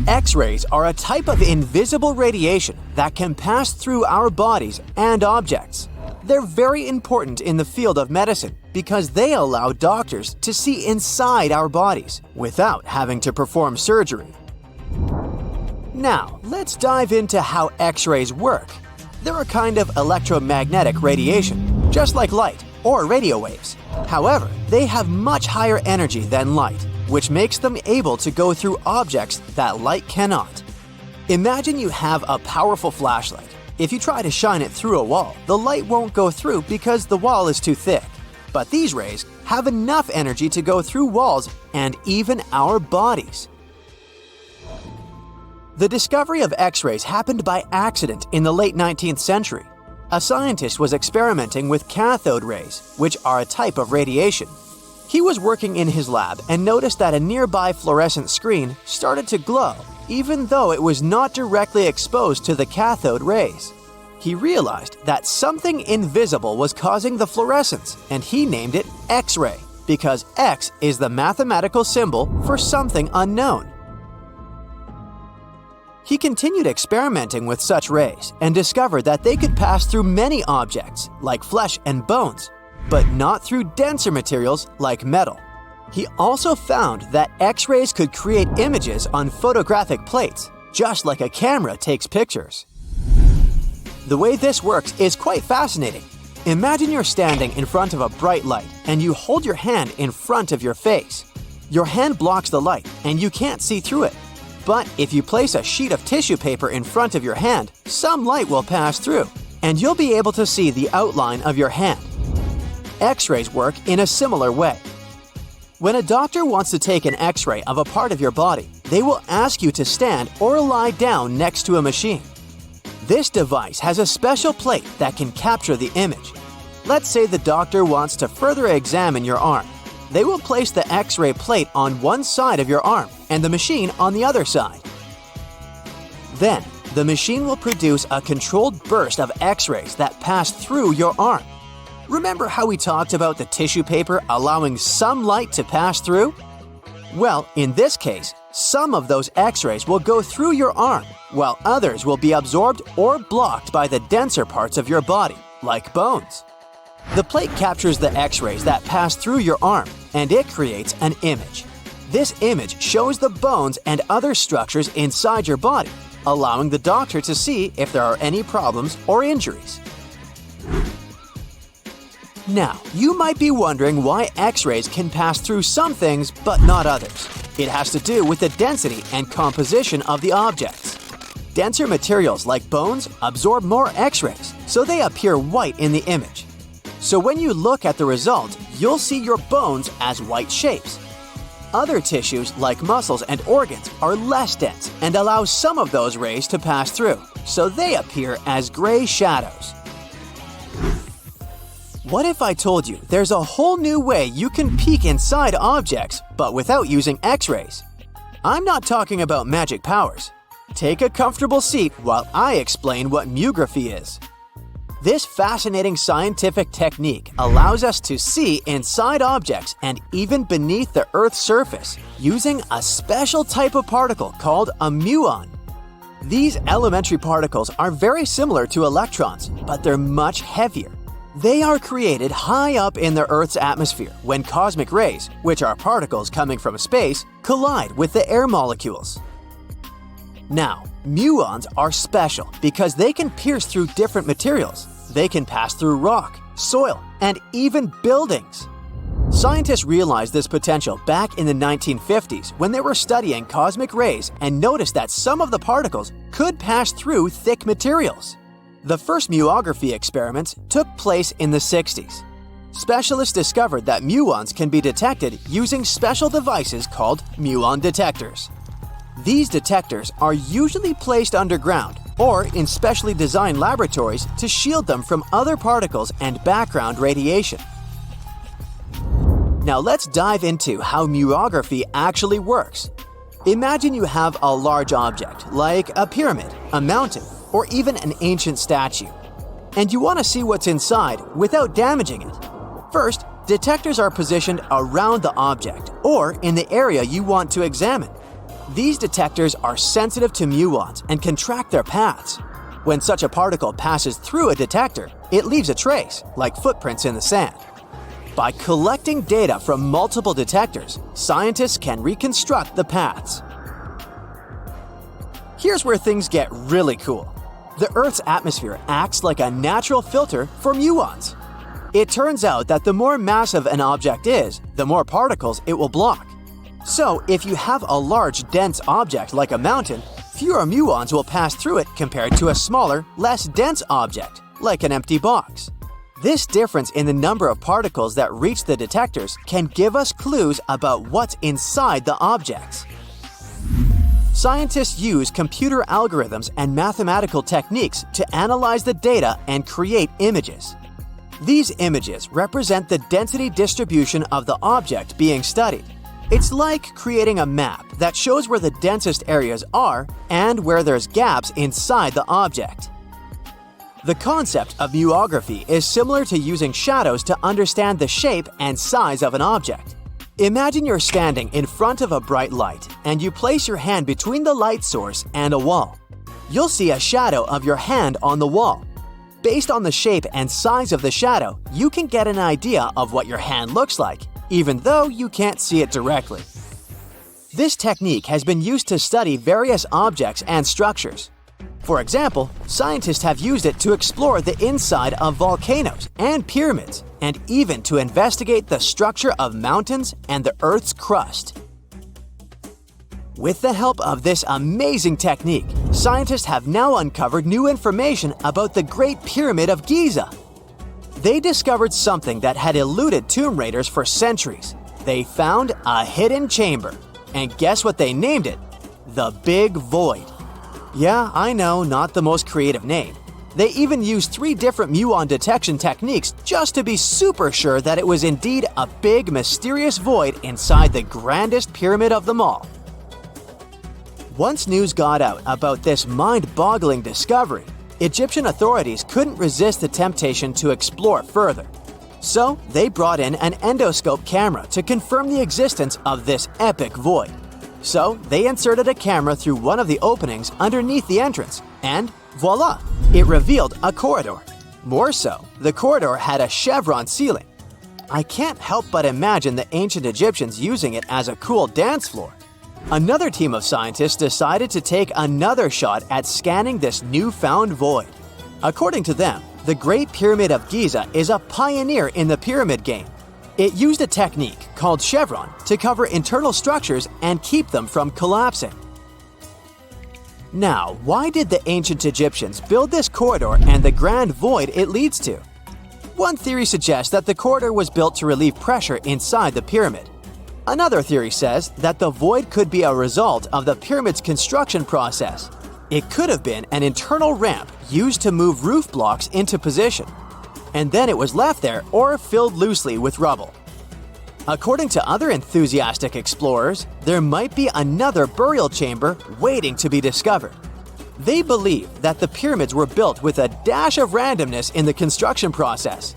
X-rays are a type of invisible radiation that can pass through our bodies and objects. They're very important in the field of medicine because they allow doctors to see inside our bodies without having to perform surgery. Now, let's dive into how X-rays work. They're a kind of electromagnetic radiation, just like light or radio waves. However, they have much higher energy than light, which makes them able to go through objects that light cannot. Imagine you have a powerful flashlight. If you try to shine it through a wall, the light won't go through because the wall is too thick. But these rays have enough energy to go through walls and even our bodies. The discovery of X-rays happened by accident in the late 19th century. A scientist was experimenting with cathode rays, which are a type of radiation. He was working in his lab and noticed that a nearby fluorescent screen started to glow, even though it was not directly exposed to the cathode rays. He realized that something invisible was causing the fluorescence, and he named it X-ray, because X is the mathematical symbol for something unknown. He continued experimenting with such rays and discovered that they could pass through many objects, like flesh and bones, but not through denser materials like metal. He also found that X-rays could create images on photographic plates, just like a camera takes pictures. The way this works is quite fascinating. Imagine you're standing in front of a bright light and you hold your hand in front of your face. Your hand blocks the light and you can't see through it. But if you place a sheet of tissue paper in front of your hand, some light will pass through, and you'll be able to see the outline of your hand. X-rays work in a similar way. When a doctor wants to take an X-ray of a part of your body, they will ask you to stand or lie down next to a machine. This device has a special plate that can capture the image. Let's say the doctor wants to further examine your arm. They will place the X-ray plate on one side of your arm and the machine on the other side. Then, the machine will produce a controlled burst of X-rays that pass through your arm. Remember how we talked about the tissue paper allowing some light to pass through? Well, in this case, some of those X-rays will go through your arm, while others will be absorbed or blocked by the denser parts of your body, like bones. The plate captures the X-rays that pass through your arm, and it creates an image. This image shows the bones and other structures inside your body, allowing the doctor to see if there are any problems or injuries. Now, you might be wondering why X-rays can pass through some things but not others. It has to do with the density and composition of the objects. Denser materials like bones absorb more X-rays, so they appear white in the image. So when you look at the result, you'll see your bones as white shapes. Other tissues like muscles and organs are less dense and allow some of those rays to pass through, so they appear as gray shadows. What if I told you there's a whole new way you can peek inside objects, but without using X-rays? I'm not talking about magic powers. Take a comfortable seat while I explain what muography is. This fascinating scientific technique allows us to see inside objects and even beneath the Earth's surface using a special type of particle called a muon. These elementary particles are very similar to electrons, but they're much heavier. They are created high up in the Earth's atmosphere when cosmic rays, which are particles coming from space, collide with the air molecules. Now, muons are special because they can pierce through different materials. They can pass through rock, soil, and even buildings. Scientists realized this potential back in the 1950s when they were studying cosmic rays and noticed that some of the particles could pass through thick materials. The first muography experiments took place in the 60s. Specialists discovered that muons can be detected using special devices called muon detectors. These detectors are usually placed underground or in specially designed laboratories to shield them from other particles and background radiation. Now let's dive into how muography actually works. Imagine you have a large object, like a pyramid, a mountain, or even an ancient statue, and you want to see what's inside without damaging it. First, detectors are positioned around the object or in the area you want to examine. These detectors are sensitive to muons and can track their paths. When such a particle passes through a detector, it leaves a trace, like footprints in the sand. By collecting data from multiple detectors, scientists can reconstruct the paths. Here's where things get really cool. The Earth's atmosphere acts like a natural filter for muons. It turns out that the more massive an object is, the more particles it will block. So, if you have a large, dense object like a mountain, fewer muons will pass through it compared to a smaller, less dense object, like an empty box. This difference in the number of particles that reach the detectors can give us clues about what's inside the objects. Scientists use computer algorithms and mathematical techniques to analyze the data and create images. These images represent the density distribution of the object being studied. It's like creating a map that shows where the densest areas are and where there's gaps inside the object. The concept of muography is similar to using shadows to understand the shape and size of an object. Imagine you're standing in front of a bright light and you place your hand between the light source and a wall. You'll see a shadow of your hand on the wall. Based on the shape and size of the shadow, you can get an idea of what your hand looks like, even though you can't see it directly. This technique has been used to study various objects and structures. For example, scientists have used it to explore the inside of volcanoes and pyramids, and even to investigate the structure of mountains and the Earth's crust. With the help of this amazing technique, scientists have now uncovered new information about the Great Pyramid of Giza. They discovered something that had eluded tomb raiders for centuries. They found a hidden chamber. And guess what they named it? The Big Void. Yeah, I know, not the most creative name. They even used 3 different muon detection techniques just to be super sure that it was indeed a big, mysterious void inside the grandest pyramid of them all. Once news got out about this mind-boggling discovery, Egyptian authorities couldn't resist the temptation to explore further. So they brought in an endoscope camera to confirm the existence of this epic void. So they inserted a camera through one of the openings underneath the entrance, and voila! It revealed a corridor. More so, the corridor had a chevron ceiling. I can't help but imagine the ancient Egyptians using it as a cool dance floor. Another team of scientists decided to take another shot at scanning this newfound void. According to them, the Great Pyramid of Giza is a pioneer in the pyramid game. It used a technique called chevron to cover internal structures and keep them from collapsing. Now, why did the ancient Egyptians build this corridor and the grand void it leads to? One theory suggests that the corridor was built to relieve pressure inside the pyramid. Another theory says that the void could be a result of the pyramid's construction process. It could have been an internal ramp used to move roof blocks into position, and then it was left there or filled loosely with rubble. According to other enthusiastic explorers, there might be another burial chamber waiting to be discovered. They believe that the pyramids were built with a dash of randomness in the construction process.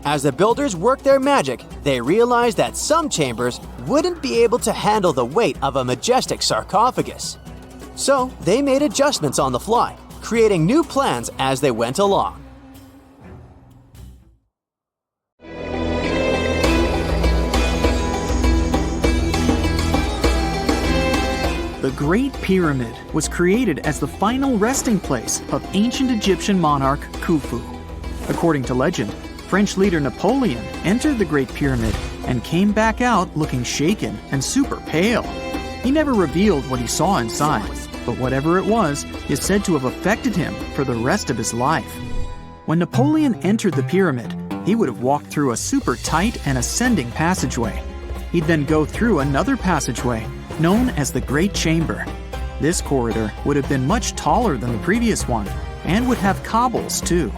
As the builders worked their magic, they realized that some chambers wouldn't be able to handle the weight of a majestic sarcophagus. So they made adjustments on the fly, creating new plans as they went along. The Great Pyramid was created as the final resting place of ancient Egyptian monarch Khufu. According to legend, French leader Napoleon entered the Great Pyramid and came back out looking shaken and super pale. He never revealed what he saw inside, but whatever it was is said to have affected him for the rest of his life. When Napoleon entered the pyramid, he would have walked through a super tight and ascending passageway. He'd then go through another passageway, known as the Great Chamber. This corridor would have been much taller than the previous one, and would have cobbles too.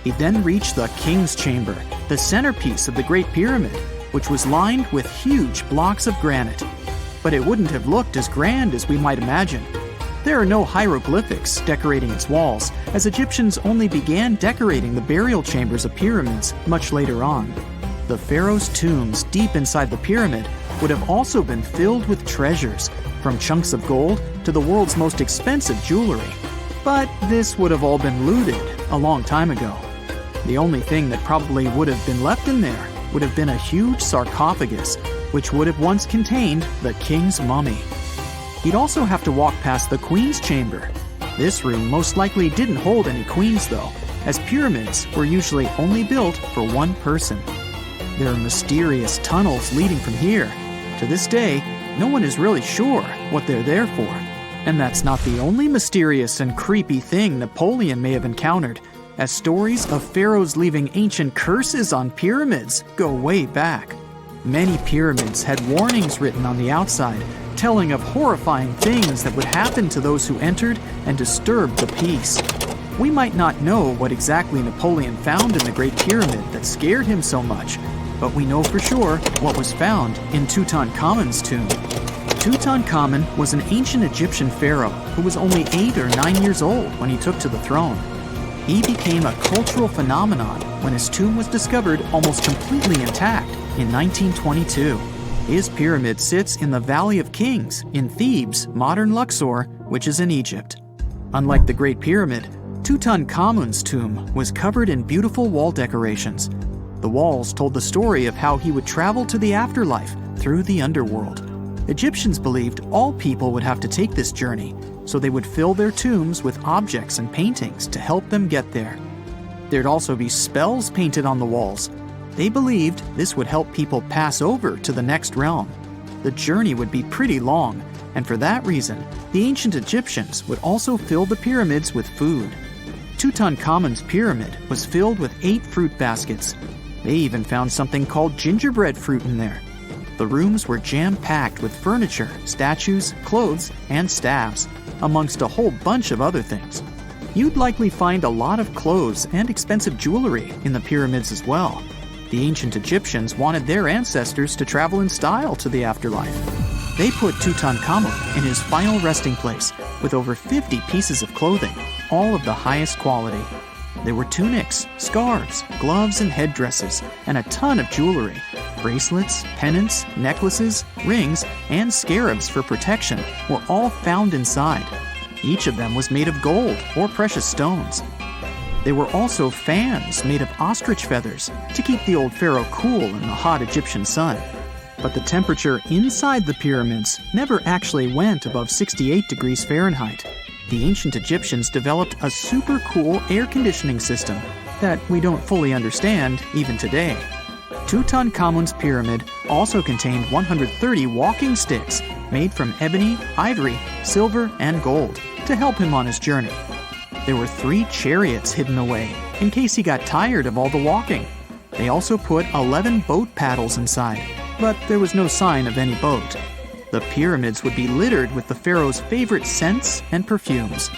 He then reached the King's Chamber, the centerpiece of the Great Pyramid, which was lined with huge blocks of granite. But it wouldn't have looked as grand as we might imagine. There are no hieroglyphics decorating its walls, as Egyptians only began decorating the burial chambers of pyramids much later on. The pharaoh's tombs deep inside the pyramid would have also been filled with treasures, from chunks of gold to the world's most expensive jewelry. But this would have all been looted a long time ago. The only thing that probably would have been left in there would have been a huge sarcophagus, which would have once contained the king's mummy. He'd also have to walk past the queen's chamber. This room most likely didn't hold any queens though, as pyramids were usually only built for one person. There are mysterious tunnels leading from here. To this day, no one is really sure what they're there for. And that's not the only mysterious and creepy thing Napoleon may have encountered, as stories of pharaohs leaving ancient curses on pyramids go way back. Many pyramids had warnings written on the outside, telling of horrifying things that would happen to those who entered and disturbed the peace. We might not know what exactly Napoleon found in the Great Pyramid that scared him so much, but we know for sure what was found in Tutankhamun's tomb. Tutankhamun was an ancient Egyptian pharaoh who was only 8 or 9 years old when he took to the throne. He became a cultural phenomenon when his tomb was discovered almost completely intact in 1922. His pyramid sits in the Valley of Kings in Thebes, modern Luxor, which is in Egypt. Unlike the Great Pyramid, Tutankhamun's tomb was covered in beautiful wall decorations. The walls told the story of how he would travel to the afterlife through the underworld. Egyptians believed all people would have to take this journey, so they would fill their tombs with objects and paintings to help them get there. There'd also be spells painted on the walls. They believed this would help people pass over to the next realm. The journey would be pretty long, and for that reason, the ancient Egyptians would also fill the pyramids with food. Tutankhamun's pyramid was filled with 8 fruit baskets. They even found something called gingerbread fruit in there. The rooms were jam-packed with furniture, statues, clothes, and staffs, amongst a whole bunch of other things. You'd likely find a lot of clothes and expensive jewelry in the pyramids as well. The ancient Egyptians wanted their ancestors to travel in style to the afterlife. They put Tutankhamun in his final resting place with over 50 pieces of clothing, all of the highest quality. There were tunics, scarves, gloves, and headdresses, and a ton of jewelry. Bracelets, pendants, necklaces, rings, and scarabs for protection were all found inside. Each of them was made of gold or precious stones. There were also fans made of ostrich feathers to keep the old pharaoh cool in the hot Egyptian sun. But the temperature inside the pyramids never actually went above 68 degrees Fahrenheit. The ancient Egyptians developed a super cool air conditioning system that we don't fully understand even today. Tutankhamun's pyramid also contained 130 walking sticks made from ebony, ivory, silver, and gold to help him on his journey. There were 3 chariots hidden away in case he got tired of all the walking. They also put 11 boat paddles inside, but there was no sign of any boat. The pyramids would be littered with the pharaoh's favorite scents and perfumes.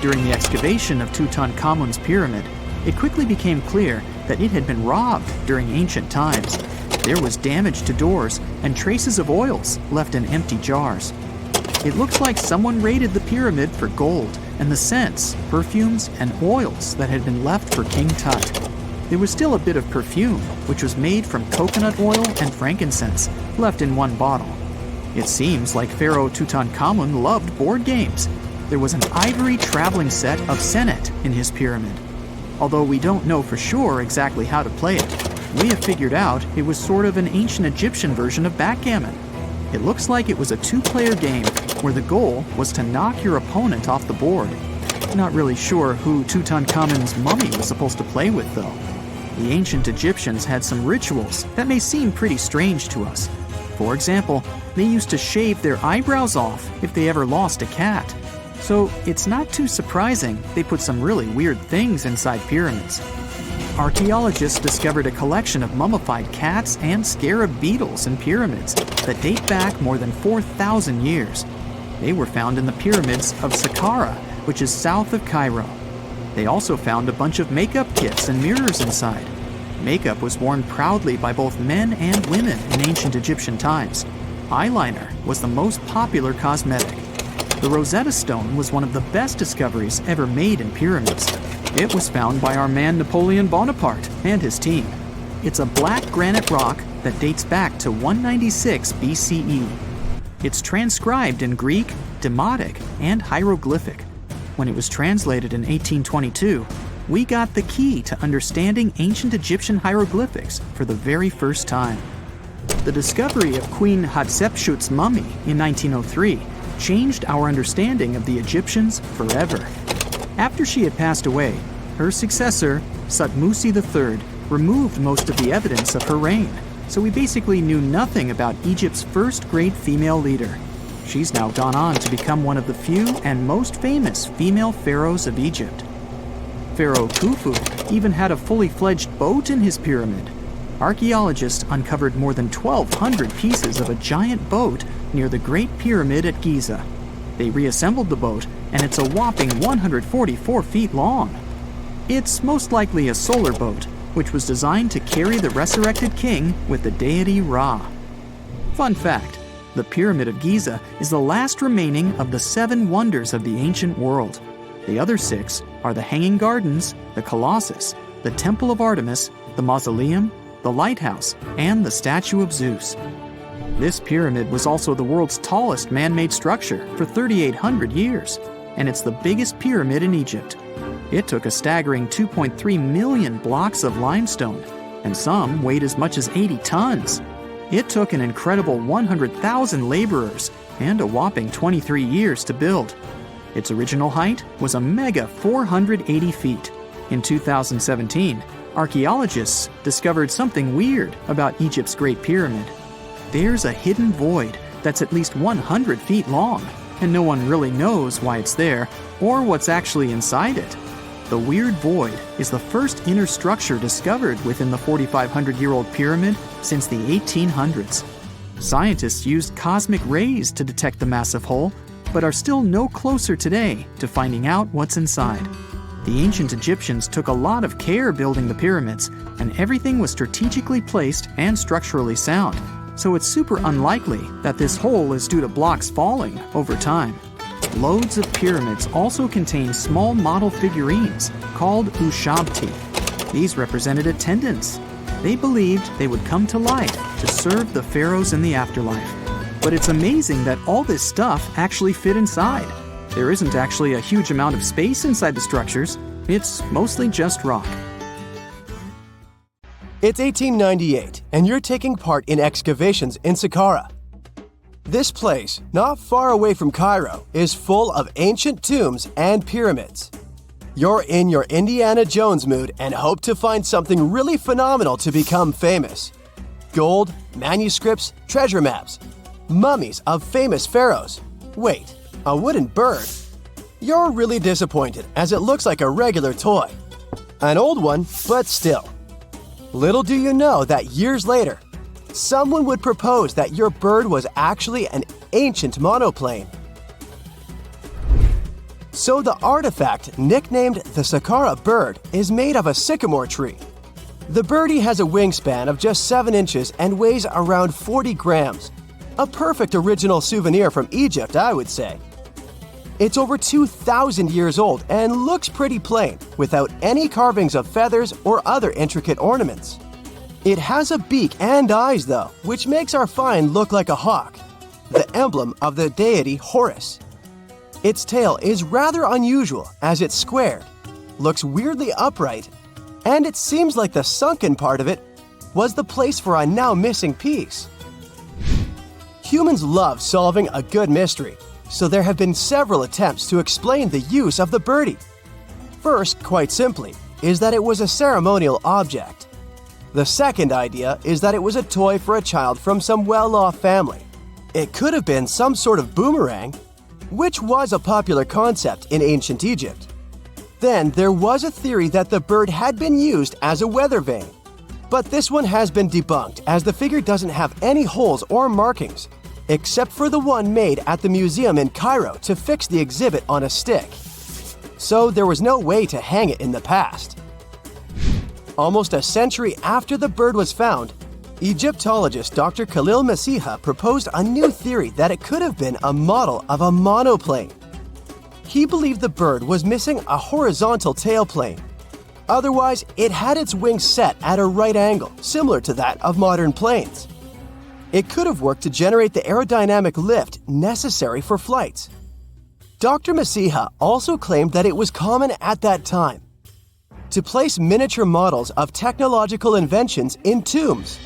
During the excavation of Tutankhamun's pyramid, it quickly became clear that it had been robbed during ancient times. There was damage to doors and traces of oils left in empty jars. It looks like someone raided the pyramid for gold and the scents, perfumes, and oils that had been left for King Tut. There was still a bit of perfume, which was made from coconut oil and frankincense, left in one bottle. It seems like Pharaoh Tutankhamun loved board games. There was an ivory traveling set of senet in his pyramid. Although we don't know for sure exactly how to play it, we have figured out it was sort of an ancient Egyptian version of backgammon. It looks like it was a 2-player game where the goal was to knock your opponent off the board. Not really sure who Tutankhamun's mummy was supposed to play with though. The ancient Egyptians had some rituals that may seem pretty strange to us. For example, they used to shave their eyebrows off if they ever lost a cat. So it's not too surprising they put some really weird things inside pyramids. Archaeologists discovered a collection of mummified cats and scarab beetles in pyramids that date back more than 4,000 years. They were found in the pyramids of Saqqara, which is south of Cairo. They also found a bunch of makeup kits and mirrors inside. Makeup was worn proudly by both men and women in ancient Egyptian times. Eyeliner was the most popular cosmetic. The Rosetta Stone was one of the best discoveries ever made in pyramids. It was found by our man Napoleon Bonaparte and his team. It's a black granite rock that dates back to 196 BCE. It's transcribed in Greek, Demotic, and hieroglyphic. When it was translated in 1822, we got the key to understanding ancient Egyptian hieroglyphics for the very first time. The discovery of Queen Hatshepsut's mummy in 1903 changed our understanding of the Egyptians forever. After she had passed away, her successor, Thutmose III, removed most of the evidence of her reign, so we basically knew nothing about Egypt's first great female leader. She's now gone on to become one of the few and most famous female pharaohs of Egypt. Pharaoh Khufu even had a fully fledged boat in his pyramid. Archaeologists uncovered more than 1,200 pieces of a giant boat near the Great Pyramid at Giza. They reassembled the boat, and it's a whopping 144 feet long. It's most likely a solar boat, which was designed to carry the resurrected king with the deity Ra. Fun fact, the Pyramid of Giza is the last remaining of the 7 wonders of the ancient world. The other 6 are the Hanging Gardens, the Colossus, the Temple of Artemis, the Mausoleum, the Lighthouse, and the Statue of Zeus. This pyramid was also the world's tallest man-made structure for 3,800 years, and it's the biggest pyramid in Egypt. It took a staggering 2.3 million blocks of limestone, and some weighed as much as 80 tons. It took an incredible 100,000 laborers and a whopping 23 years to build. Its original height was a mega 480 feet. In 2017, archaeologists discovered something weird about Egypt's Great Pyramid. There's a hidden void that's at least 100 feet long, and no one really knows why it's there or what's actually inside it. The weird void is the first inner structure discovered within the 4,500-year-old pyramid since the 1800s. Scientists used cosmic rays to detect the massive hole, but are still no closer today to finding out what's inside. The ancient Egyptians took a lot of care building the pyramids, and everything was strategically placed and structurally sound, so it's super unlikely that this hole is due to blocks falling over time. Loads of pyramids also contain small model figurines called ushabti. These represented attendants. They believed they would come to life to serve the pharaohs in the afterlife. But it's amazing that all this stuff actually fit inside. There isn't actually a huge amount of space inside the structures. It's mostly just rock. It's 1898, and you're taking part in excavations in Saqqara. This place, not far away from Cairo, is full of ancient tombs and pyramids. You're in your Indiana Jones mood and hope to find something really phenomenal to become famous. Gold, manuscripts, treasure maps, mummies of famous pharaohs. Wait, a wooden bird? You're really disappointed as it looks like a regular toy. An old one, but still. Little do you know that years later, someone would propose that your bird was actually an ancient monoplane. So the artifact, nicknamed the Saqqara bird, is made of a sycamore tree. The birdie has a wingspan of just 7 inches and weighs around 40 grams. A perfect original souvenir from Egypt, I would say. It's over 2,000 years old and looks pretty plain, without any carvings of feathers or other intricate ornaments. It has a beak and eyes, though, which makes our find look like a hawk, the emblem of the deity Horus. Its tail is rather unusual as it's squared, looks weirdly upright, and it seems like the sunken part of it was the place for a now missing piece. Humans love solving a good mystery, so there have been several attempts to explain the use of the birdie. First, quite simply, is that it was a ceremonial object. The second idea is that it was a toy for a child from some well-off family. It could have been some sort of boomerang, which was a popular concept in ancient Egypt. Then there was a theory that the bird had been used as a weather vane. But this one has been debunked as the figure doesn't have any holes or markings, except for the one made at the museum in Cairo to fix the exhibit on a stick. So there was no way to hang it in the past. Almost a century after the bird was found, Egyptologist Dr. Khalil Masiha proposed a new theory that it could have been a model of a monoplane. He believed the bird was missing a horizontal tailplane. Otherwise, it had its wings set at a right angle, similar to that of modern planes. It could have worked to generate the aerodynamic lift necessary for flights. Dr. Masiha also claimed that it was common at that time to place miniature models of technological inventions in tombs.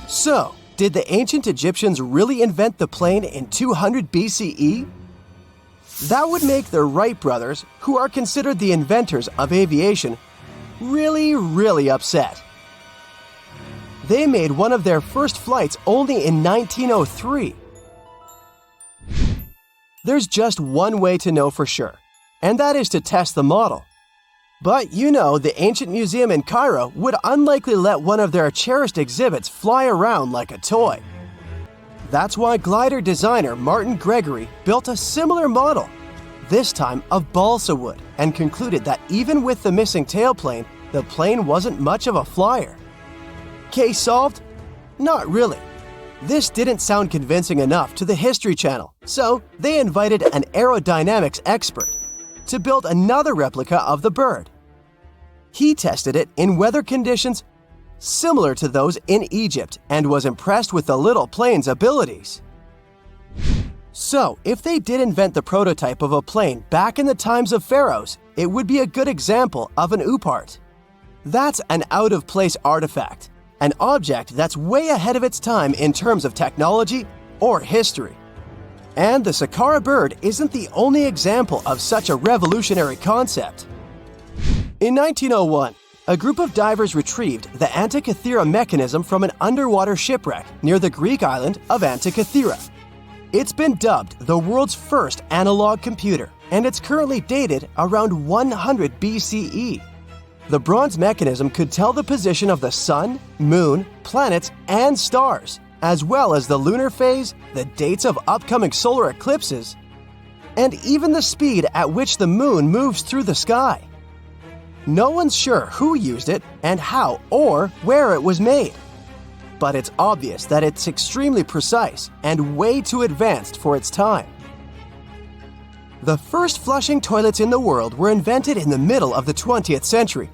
So, did the ancient Egyptians really invent the plane in 200 BCE? That would make the Wright brothers, who are considered the inventors of aviation, really upset. They made one of their first flights only in 1903. There's just one way to know for sure, and that is to test the model. But you know, the ancient museum in Cairo would unlikely let one of their cherished exhibits fly around like a toy. That's why glider designer Martin Gregory built a similar model, this time of balsa wood, and concluded that even with the missing tailplane, the plane wasn't much of a flyer. Case solved? Not really. This didn't sound convincing enough to the History Channel, so they invited an aerodynamics expert to build another replica of the bird. He tested it in weather conditions similar to those in Egypt and was impressed with the little plane's abilities. So, if they did invent the prototype of a plane back in the times of pharaohs, it would be a good example of an oopart. That's an out-of-place artifact, an object that's way ahead of its time in terms of technology or history. And the Saqqara bird isn't the only example of such a revolutionary concept. In 1901, a group of divers retrieved the Antikythera mechanism from an underwater shipwreck near the Greek island of Antikythera. It's been dubbed the world's first analog computer, and it's currently dated around 100 BCE. The bronze mechanism could tell the position of the sun, moon, planets, and stars, as well as the lunar phase, the dates of upcoming solar eclipses, and even the speed at which the moon moves through the sky. No one's sure who used it and how or where it was made, but it's obvious that it's extremely precise and way too advanced for its time. The first flushing toilets in the world were invented in the middle of the 20th century.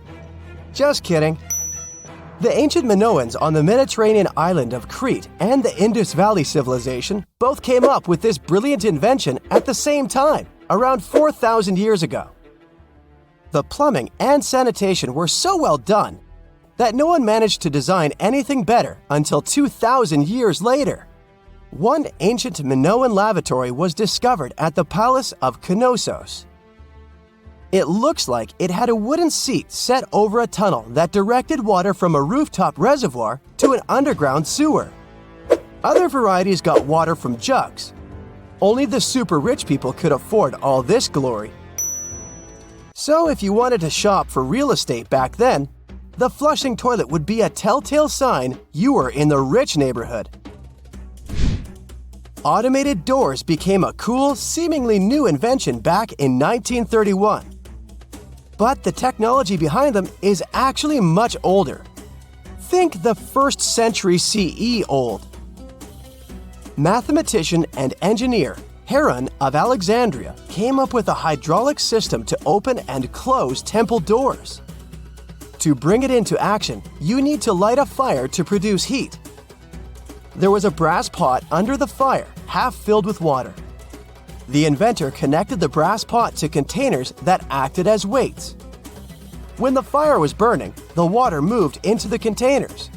Just kidding. The ancient Minoans on the Mediterranean island of Crete and the Indus Valley civilization both came up with this brilliant invention at the same time, around 4,000 years ago. The plumbing and sanitation were so well done that no one managed to design anything better until 2,000 years later. One ancient Minoan lavatory was discovered at the Palace of Knossos. It looks like it had a wooden seat set over a tunnel that directed water from a rooftop reservoir to an underground sewer. Other varieties got water from jugs. Only the super rich people could afford all this glory. So if you wanted to shop for real estate back then, the flushing toilet would be a telltale sign you were in the rich neighborhood. Automated doors became a cool, seemingly new invention back in 1931. But the technology behind them is actually much older. Think the 1st century CE old. Mathematician and engineer Heron of Alexandria came up with a hydraulic system to open and close temple doors. To bring it into action, you need to light a fire to produce heat. There was a brass pot under the fire, half filled with water. The inventor connected the brass pot to containers that acted as weights. When the fire was burning, the water moved into the containers.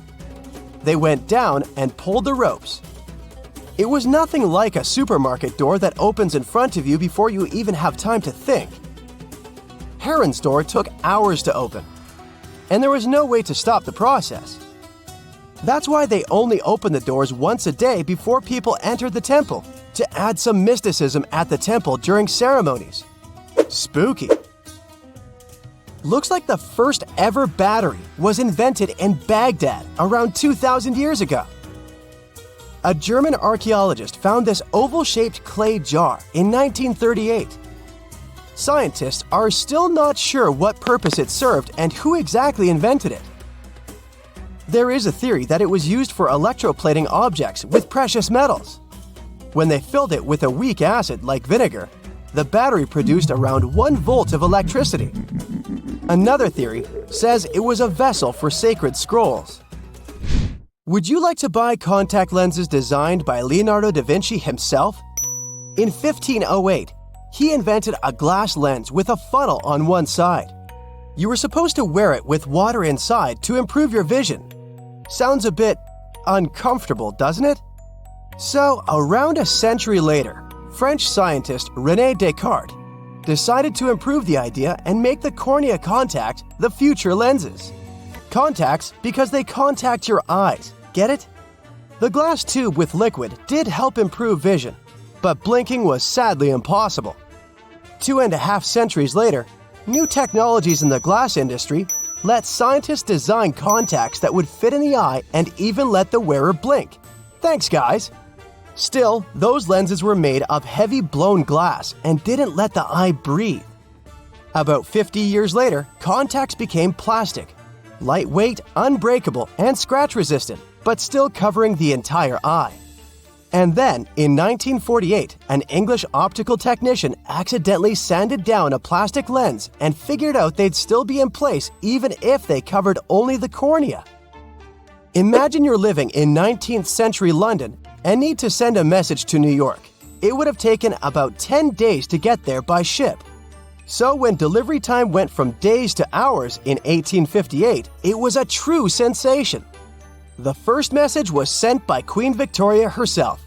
They went down and pulled the ropes. It was nothing like a supermarket door that opens in front of you before you even have time to think. Heron's door took hours to open, and there was no way to stop the process. That's why they only opened the doors once a day before people entered the temple, to add some mysticism at the temple during ceremonies. Spooky. Looks like the first ever battery was invented in Baghdad around 2,000 years ago. A German archaeologist found this oval-shaped clay jar in 1938. Scientists are still not sure what purpose it served and who exactly invented it. There is a theory that it was used for electroplating objects with precious metals. When they filled it with a weak acid like vinegar, the battery produced around 1 volt of electricity. Another theory says it was a vessel for sacred scrolls. Would you like to buy contact lenses designed by Leonardo da Vinci himself? In 1508, he invented a glass lens with a funnel on one side. You were supposed to wear it with water inside to improve your vision. Sounds a bit uncomfortable, doesn't it? So, around a century later, French scientist René Descartes decided to improve the idea and make the cornea contact the future lenses. Contacts because they contact your eyes, get it? The glass tube with liquid did help improve vision, but blinking was sadly impossible. 2.5 centuries later, new technologies in the glass industry let scientists design contacts that would fit in the eye and even let the wearer blink. Thanks, guys! Still, those lenses were made of heavy blown glass and didn't let the eye breathe. About 50 years later, contacts became plastic, lightweight, unbreakable, and scratch-resistant, but still covering the entire eye. And then, in 1948, an English optical technician accidentally sanded down a plastic lens and figured out they'd still be in place even if they covered only the cornea. Imagine you're living in 19th century London and need to send a message to New York. It would have taken about 10 days to get there by ship. So when delivery time went from days to hours in 1858, it was a true sensation. The first message was sent by Queen Victoria herself.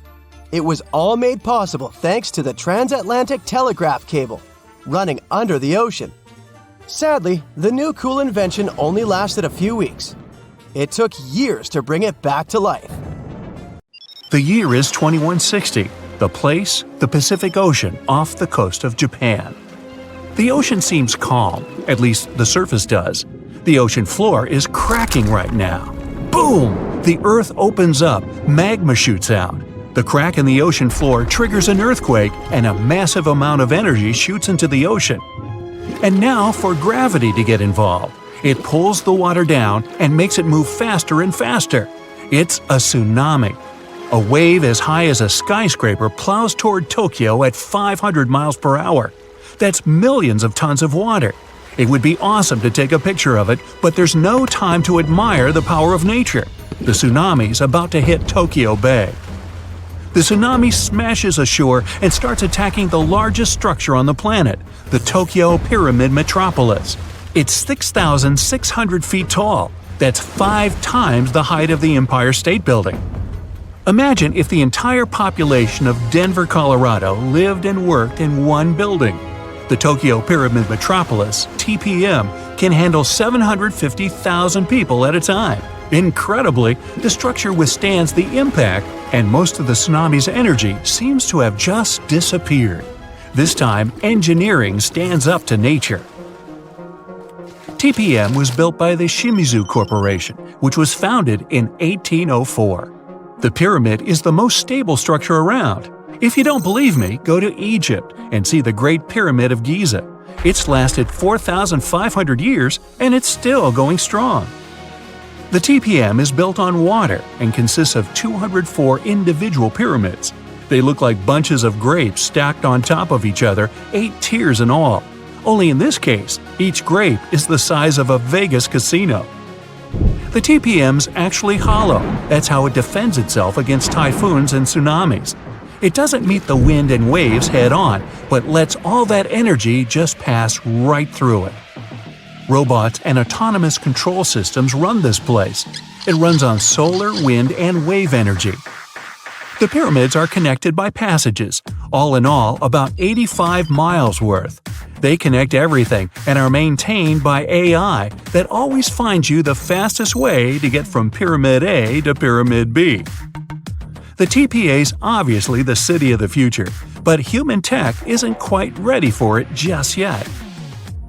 It was all made possible thanks to the transatlantic telegraph cable, running under the ocean. Sadly, the new cool invention only lasted a few weeks. It took years to bring it back to life. The year is 2160. The place, the Pacific Ocean off the coast of Japan. The ocean seems calm, at least the surface does. The ocean floor is cracking right now. Boom! The earth opens up, magma shoots out. The crack in the ocean floor triggers an earthquake, and a massive amount of energy shoots into the ocean. And now for gravity to get involved. It pulls the water down and makes it move faster and faster. It's a tsunami. A wave as high as a skyscraper plows toward Tokyo at 500 miles per hour. That's millions of tons of water. It would be awesome to take a picture of it, but there's no time to admire the power of nature. The tsunami's about to hit Tokyo Bay. The tsunami smashes ashore and starts attacking the largest structure on the planet, the Tokyo Pyramid Metropolis. It's 6,600 feet tall. That's 5 times the height of the Empire State Building. Imagine if the entire population of Denver, Colorado lived and worked in one building. The Tokyo Pyramid Metropolis, TPM, can handle 750,000 people at a time. Incredibly, the structure withstands the impact, and most of the tsunami's energy seems to have just disappeared. This time, engineering stands up to nature. TPM was built by the Shimizu Corporation, which was founded in 1804. The pyramid is the most stable structure around. If you don't believe me, go to Egypt and see the Great Pyramid of Giza. It's lasted 4,500 years and it's still going strong. The TPM is built on water and consists of 204 individual pyramids. They look like bunches of grapes stacked on top of each other, 8 tiers in all. Only in this case, each grape is the size of a Vegas casino. The TPM's actually hollow. That's how it defends itself against typhoons and tsunamis. It doesn't meet the wind and waves head-on, but lets all that energy just pass right through it. Robots and autonomous control systems run this place. It runs on solar, wind, and wave energy. The pyramids are connected by passages, all in all about 85 miles worth. They connect everything and are maintained by AI that always finds you the fastest way to get from Pyramid A to Pyramid B. The TPA's obviously the city of the future, but human tech isn't quite ready for it just yet.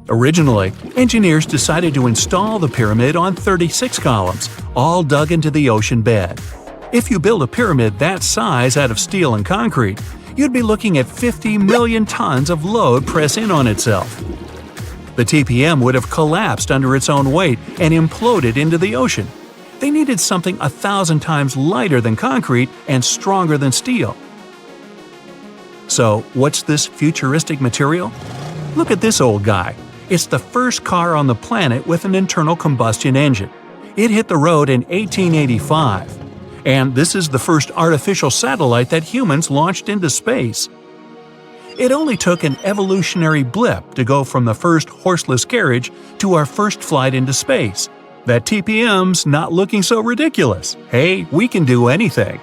Originally, engineers decided to install the pyramid on 36 columns, all dug into the ocean bed. If you build a pyramid that size out of steel and concrete, you'd be looking at 50 million tons of load press in on itself. The TPM would have collapsed under its own weight and imploded into the ocean. They needed something 1,000 times lighter than concrete and stronger than steel. So, what's this futuristic material? Look at this old guy. It's the first car on the planet with an internal combustion engine. It hit the road in 1885. And this is the first artificial satellite that humans launched into space. It only took an evolutionary blip to go from the first horseless carriage to our first flight into space. That TPM's not looking so ridiculous. Hey, we can do anything.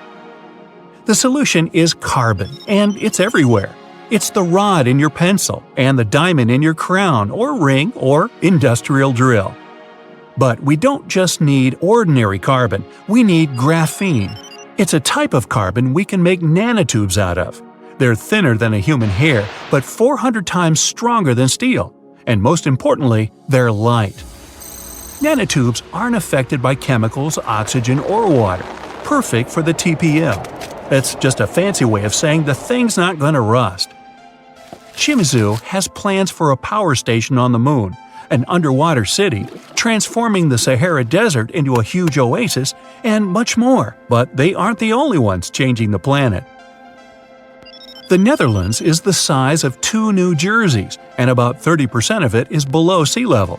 The solution is carbon, and it's everywhere. It's the rod in your pencil, and the diamond in your crown or ring or industrial drill. But we don't just need ordinary carbon, we need graphene. It's a type of carbon we can make nanotubes out of. They're thinner than a human hair, but 400 times stronger than steel. And most importantly, they're light. Nanotubes aren't affected by chemicals, oxygen, or water. Perfect for the TPM. That's just a fancy way of saying the thing's not going to rust. Shimizu has plans for a power station on the moon, an underwater city, transforming the Sahara Desert into a huge oasis, and much more. But they aren't the only ones changing the planet. The Netherlands is the size of 2 New Jerseys, and about 30% of it is below sea level.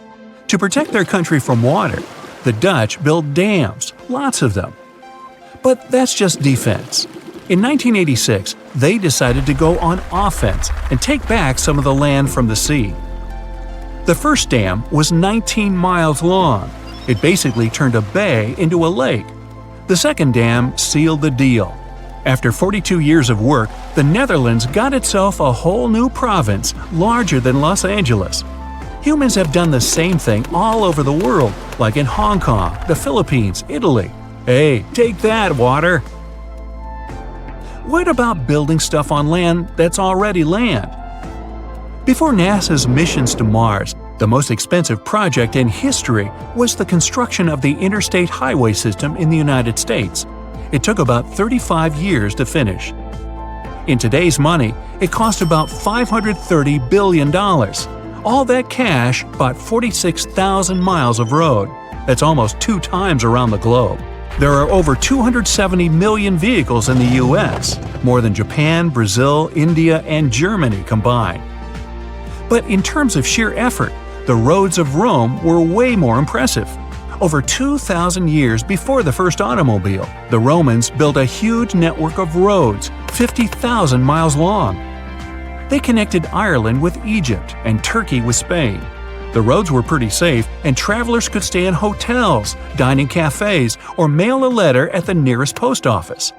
To protect their country from water, the Dutch built dams, lots of them. But that's just defense. In 1986, they decided to go on offense and take back some of the land from the sea. The first dam was 19 miles long. It basically turned a bay into a lake. The second dam sealed the deal. After 42 years of work, the Netherlands got itself a whole new province larger than Los Angeles. Humans have done the same thing all over the world, like in Hong Kong, the Philippines, Italy. Hey, take that, water! What about building stuff on land that's already land? Before NASA's missions to Mars, the most expensive project in history was the construction of the interstate highway system in the United States. It took about 35 years to finish. In today's money, it cost about $530 billion. All that cash bought 46,000 miles of road. That's almost 2 times around the globe. There are over 270 million vehicles in the U.S., more than Japan, Brazil, India, and Germany combined. But in terms of sheer effort, the roads of Rome were way more impressive. Over 2,000 years before the first automobile, the Romans built a huge network of roads, 50,000 miles long. They connected Ireland with Egypt and Turkey with Spain. The roads were pretty safe, and travelers could stay in hotels, dine in cafes, or mail a letter at the nearest post office.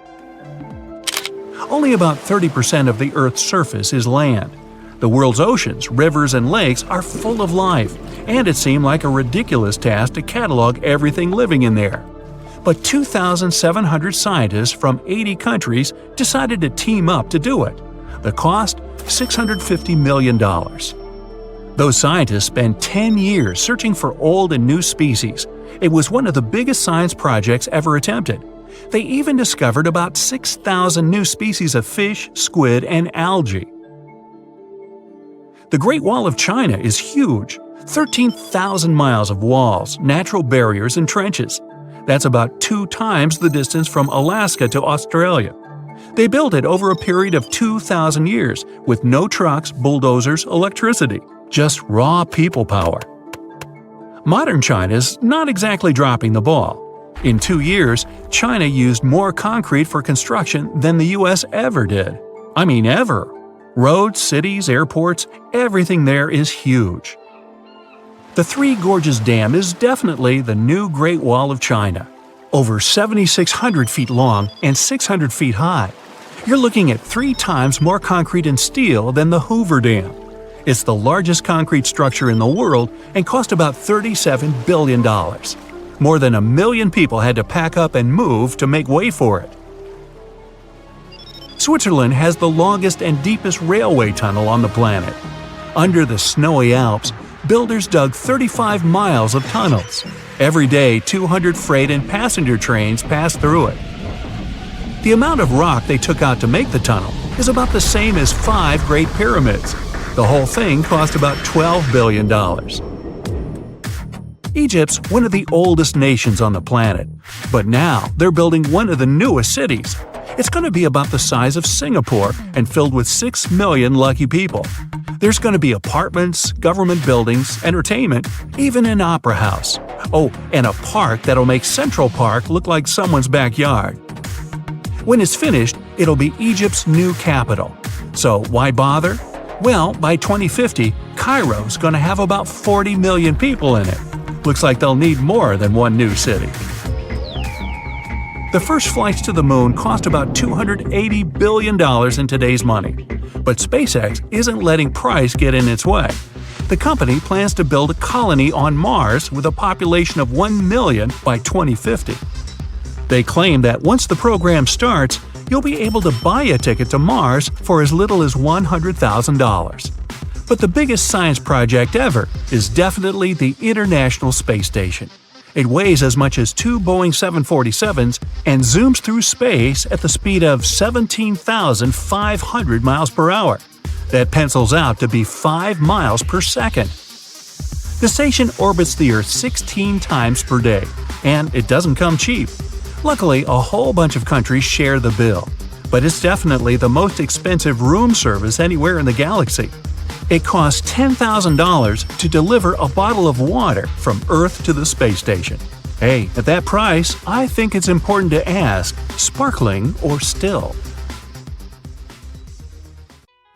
Only about 30% of the Earth's surface is land. The world's oceans, rivers, and lakes are full of life, and it seemed like a ridiculous task to catalog everything living in there. But 2,700 scientists from 80 countries decided to team up to do it. The cost? $650 million. Those scientists spent 10 years searching for old and new species. It was one of the biggest science projects ever attempted. They even discovered about 6,000 new species of fish, squid, and algae. The Great Wall of China is huge. 13,000 miles of walls, natural barriers, and trenches. That's about 2 times the distance from Alaska to Australia. They built it over a period of 2,000 years, with no trucks, bulldozers, electricity, just raw people power. Modern China's not exactly dropping the ball. In 2 years, China used more concrete for construction than the US ever did. I mean ever. Roads, cities, airports, everything there is huge. The Three Gorges Dam is definitely the new Great Wall of China. Over 7,600 feet long and 600 feet high. You're looking at 3 times more concrete and steel than the Hoover Dam. It's the largest concrete structure in the world and cost about $37 billion. More than 1 million people had to pack up and move to make way for it. Switzerland has the longest and deepest railway tunnel on the planet. Under the snowy Alps, builders dug 35 miles of tunnels. Every day, 200 freight and passenger trains pass through it. The amount of rock they took out to make the tunnel is about the same as 5 Great Pyramids. The whole thing cost about $12 billion. Egypt's one of the oldest nations on the planet, but now they're building one of the newest cities. It's going to be about the size of Singapore and filled with 6 million lucky people. There's going to be apartments, government buildings, entertainment, even an opera house. Oh, and a park that'll make Central Park look like someone's backyard. When it's finished, it'll be Egypt's new capital. So why bother? Well, by 2050, Cairo's going to have about 40 million people in it. Looks like they'll need more than one new city. The first flights to the moon cost about $280 billion in today's money. But SpaceX isn't letting price get in its way. The company plans to build a colony on Mars with a population of 1 million by 2050. They claim that once the program starts, you'll be able to buy a ticket to Mars for as little as $100,000. But the biggest science project ever is definitely the International Space Station. It weighs as much as 2 Boeing 747s and zooms through space at the speed of 17,500 miles per hour. That pencils out to be 5 miles per second. The station orbits the Earth 16 times per day, and it doesn't come cheap. Luckily, a whole bunch of countries share the bill, but it's definitely the most expensive room service anywhere in the galaxy. It costs $10,000 to deliver a bottle of water from Earth to the space station. Hey, at that price, I think it's important to ask, sparkling or still?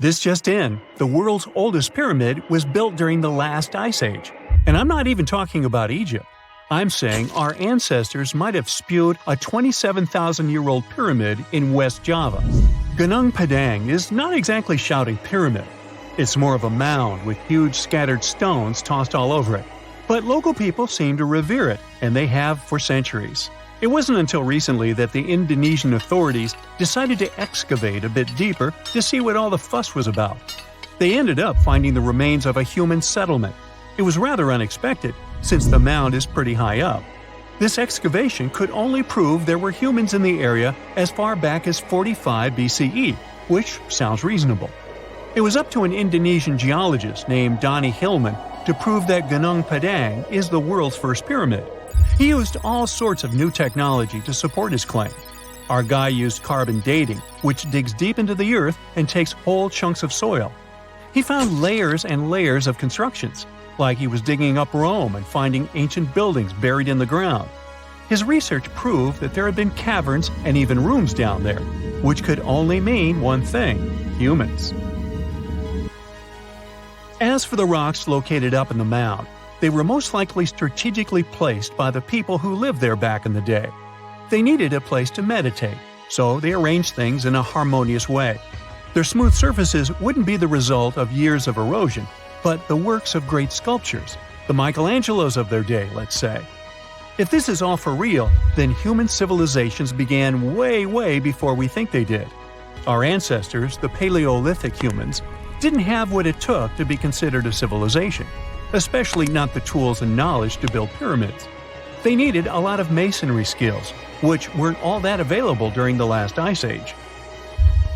This just in, the world's oldest pyramid was built during the last ice age. And I'm not even talking about Egypt. I'm saying our ancestors might have spewed a 27,000-year-old pyramid in West Java. Gunung Padang is not exactly shouting pyramid. It's more of a mound with huge scattered stones tossed all over it. But local people seem to revere it, and they have for centuries. It wasn't until recently that the Indonesian authorities decided to excavate a bit deeper to see what all the fuss was about. They ended up finding the remains of a human settlement. It was rather unexpected, since the mound is pretty high up. This excavation could only prove there were humans in the area as far back as 45 BCE, which sounds reasonable. It was up to an Indonesian geologist named Donny Hillman to prove that Gunung Padang is the world's first pyramid. He used all sorts of new technology to support his claim. Our guy used carbon dating, which digs deep into the earth and takes whole chunks of soil. He found layers and layers of constructions, like he was digging up Rome and finding ancient buildings buried in the ground. His research proved that there had been caverns and even rooms down there, which could only mean one thing: humans. As for the rocks located up in the mound, they were most likely strategically placed by the people who lived there back in the day. They needed a place to meditate, so they arranged things in a harmonious way. Their smooth surfaces wouldn't be the result of years of erosion, but the works of great sculptures, the Michelangelos of their day, let's say. If this is all for real, then human civilizations began way before we think they did. Our ancestors, the Paleolithic humans, didn't have what it took to be considered a civilization, especially not the tools and knowledge to build pyramids. They needed a lot of masonry skills, which weren't all that available during the last ice age.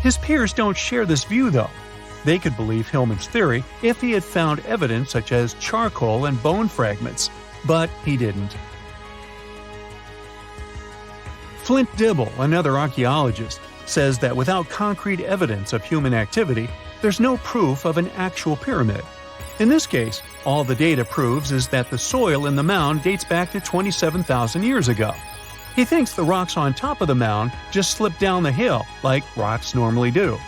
His peers don't share this view, though. They could believe Hillman's theory if he had found evidence such as charcoal and bone fragments, but he didn't. Flint Dibble, another archaeologist, says that without concrete evidence of human activity, there's no proof of an actual pyramid. In this case, all the data proves is that the soil in the mound dates back to 27,000 years ago. He thinks the rocks on top of the mound just slipped down the hill, like rocks normally do.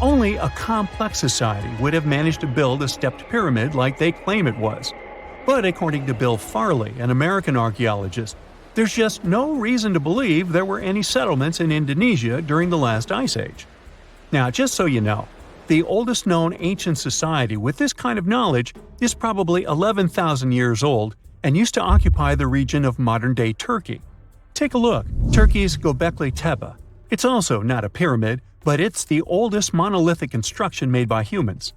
Only a complex society would have managed to build a stepped pyramid like they claim it was. But according to Bill Farley, an American archaeologist, there's just no reason to believe there were any settlements in Indonesia during the last ice age. Now, just so you know, the oldest known ancient society with this kind of knowledge is probably 11,000 years old and used to occupy the region of modern-day Turkey. Take a look, Turkey's Göbekli Tepe. It's also not a pyramid, but it's the oldest monolithic construction made by humans.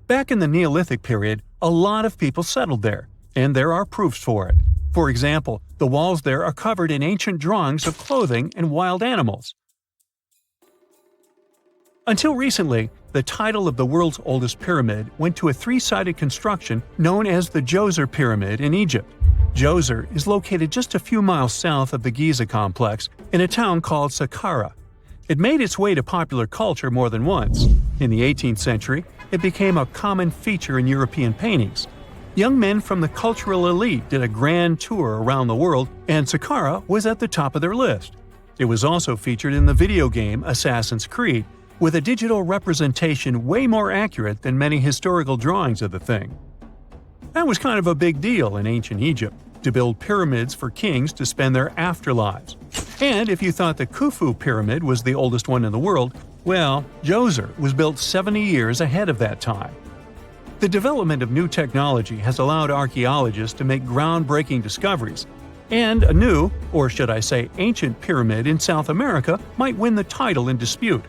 Back in the Neolithic period, a lot of people settled there, and there are proofs for it. For example, the walls there are covered in ancient drawings of clothing and wild animals. Until recently, the title of the world's oldest pyramid went to a three-sided construction known as the Djoser Pyramid in Egypt. Djoser is located just a few miles south of the Giza complex in a town called Saqqara. It made its way to popular culture more than once. In the 18th century, it became a common feature in European paintings. Young men from the cultural elite did a grand tour around the world, and Saqqara was at the top of their list. It was also featured in the video game Assassin's Creed, with a digital representation way more accurate than many historical drawings of the thing. That was kind of a big deal in ancient Egypt, to build pyramids for kings to spend their afterlives. And if you thought the Khufu pyramid was the oldest one in the world, well, Djoser was built 70 years ahead of that time. The development of new technology has allowed archaeologists to make groundbreaking discoveries, and a new, or should I say ancient pyramid in South America might win the title in dispute.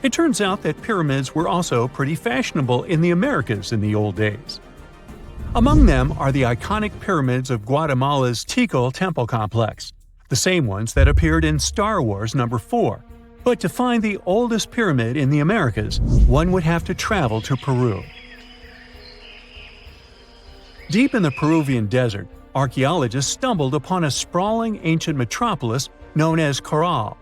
It turns out that pyramids were also pretty fashionable in the Americas in the old days. Among them are the iconic pyramids of Guatemala's Tikal temple complex, the same ones that appeared in Star Wars No. 4. But to find the oldest pyramid in the Americas, one would have to travel to Peru. Deep in the Peruvian desert, archaeologists stumbled upon a sprawling ancient metropolis known as Caral.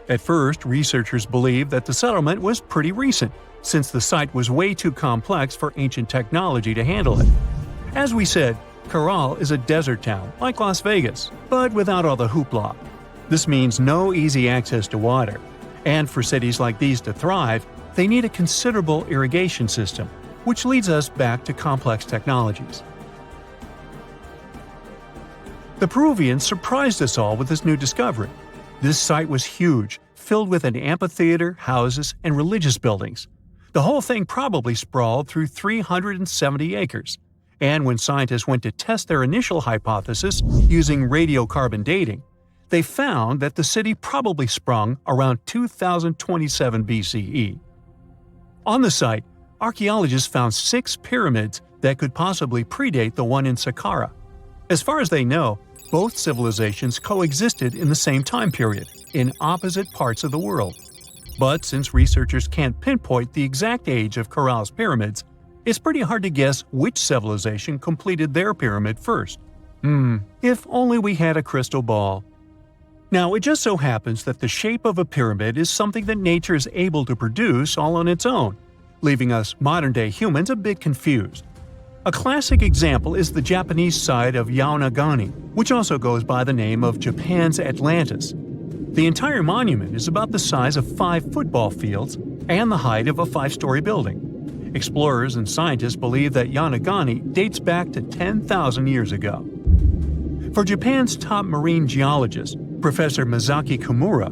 At first, researchers believed that the settlement was pretty recent, since the site was way too complex for ancient technology to handle it. As we said, Caral is a desert town, like Las Vegas, but without all the hoopla. This means no easy access to water, and for cities like these to thrive, they need a considerable irrigation system, which leads us back to complex technologies. The Peruvians surprised us all with this new discovery. This site was huge, filled with an amphitheater, houses, and religious buildings. The whole thing probably sprawled through 370 acres. And when scientists went to test their initial hypothesis using radiocarbon dating, they found that the city probably sprung around 2027 BCE. On the site, archaeologists found 6 pyramids that could possibly predate the one in Saqqara. As far as they know, both civilizations coexisted in the same time period, in opposite parts of the world. But since researchers can't pinpoint the exact age of Caral's pyramids, it's pretty hard to guess which civilization completed their pyramid first. If only we had a crystal ball. Now, it just so happens that the shape of a pyramid is something that nature is able to produce all on its own, leaving us modern-day humans a bit confused. A classic example is the Japanese side of Yaonagani, which also goes by the name of Japan's Atlantis. The entire monument is about the size of 5 football fields and the height of a 5-story building. Explorers and scientists believe that Yaonagani dates back to 10,000 years ago. For Japan's top marine geologist, Professor Masaki Kimura,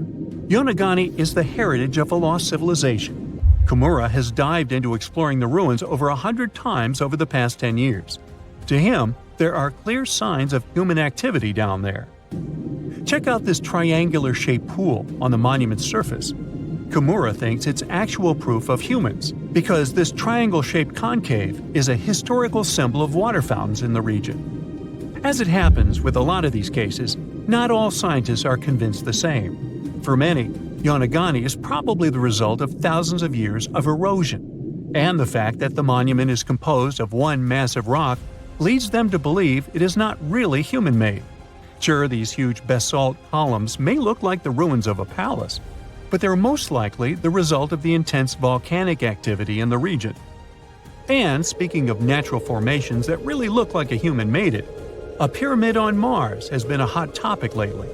Yaonagani is the heritage of a lost civilization. Kimura has dived into exploring the ruins over 100 times over the past 10 years. To him, there are clear signs of human activity down there. Check out this triangular-shaped pool on the monument's surface. Kimura thinks it's actual proof of humans, because this triangle-shaped concave is a historical symbol of water fountains in the region. As it happens with a lot of these cases, not all scientists are convinced the same. For many, Yaonagani is probably the result of thousands of years of erosion, and the fact that the monument is composed of one massive rock leads them to believe it is not really human-made. Sure, these huge basalt columns may look like the ruins of a palace, but they're most likely the result of the intense volcanic activity in the region. And speaking of natural formations that really look like a human made it, a pyramid on Mars has been a hot topic lately.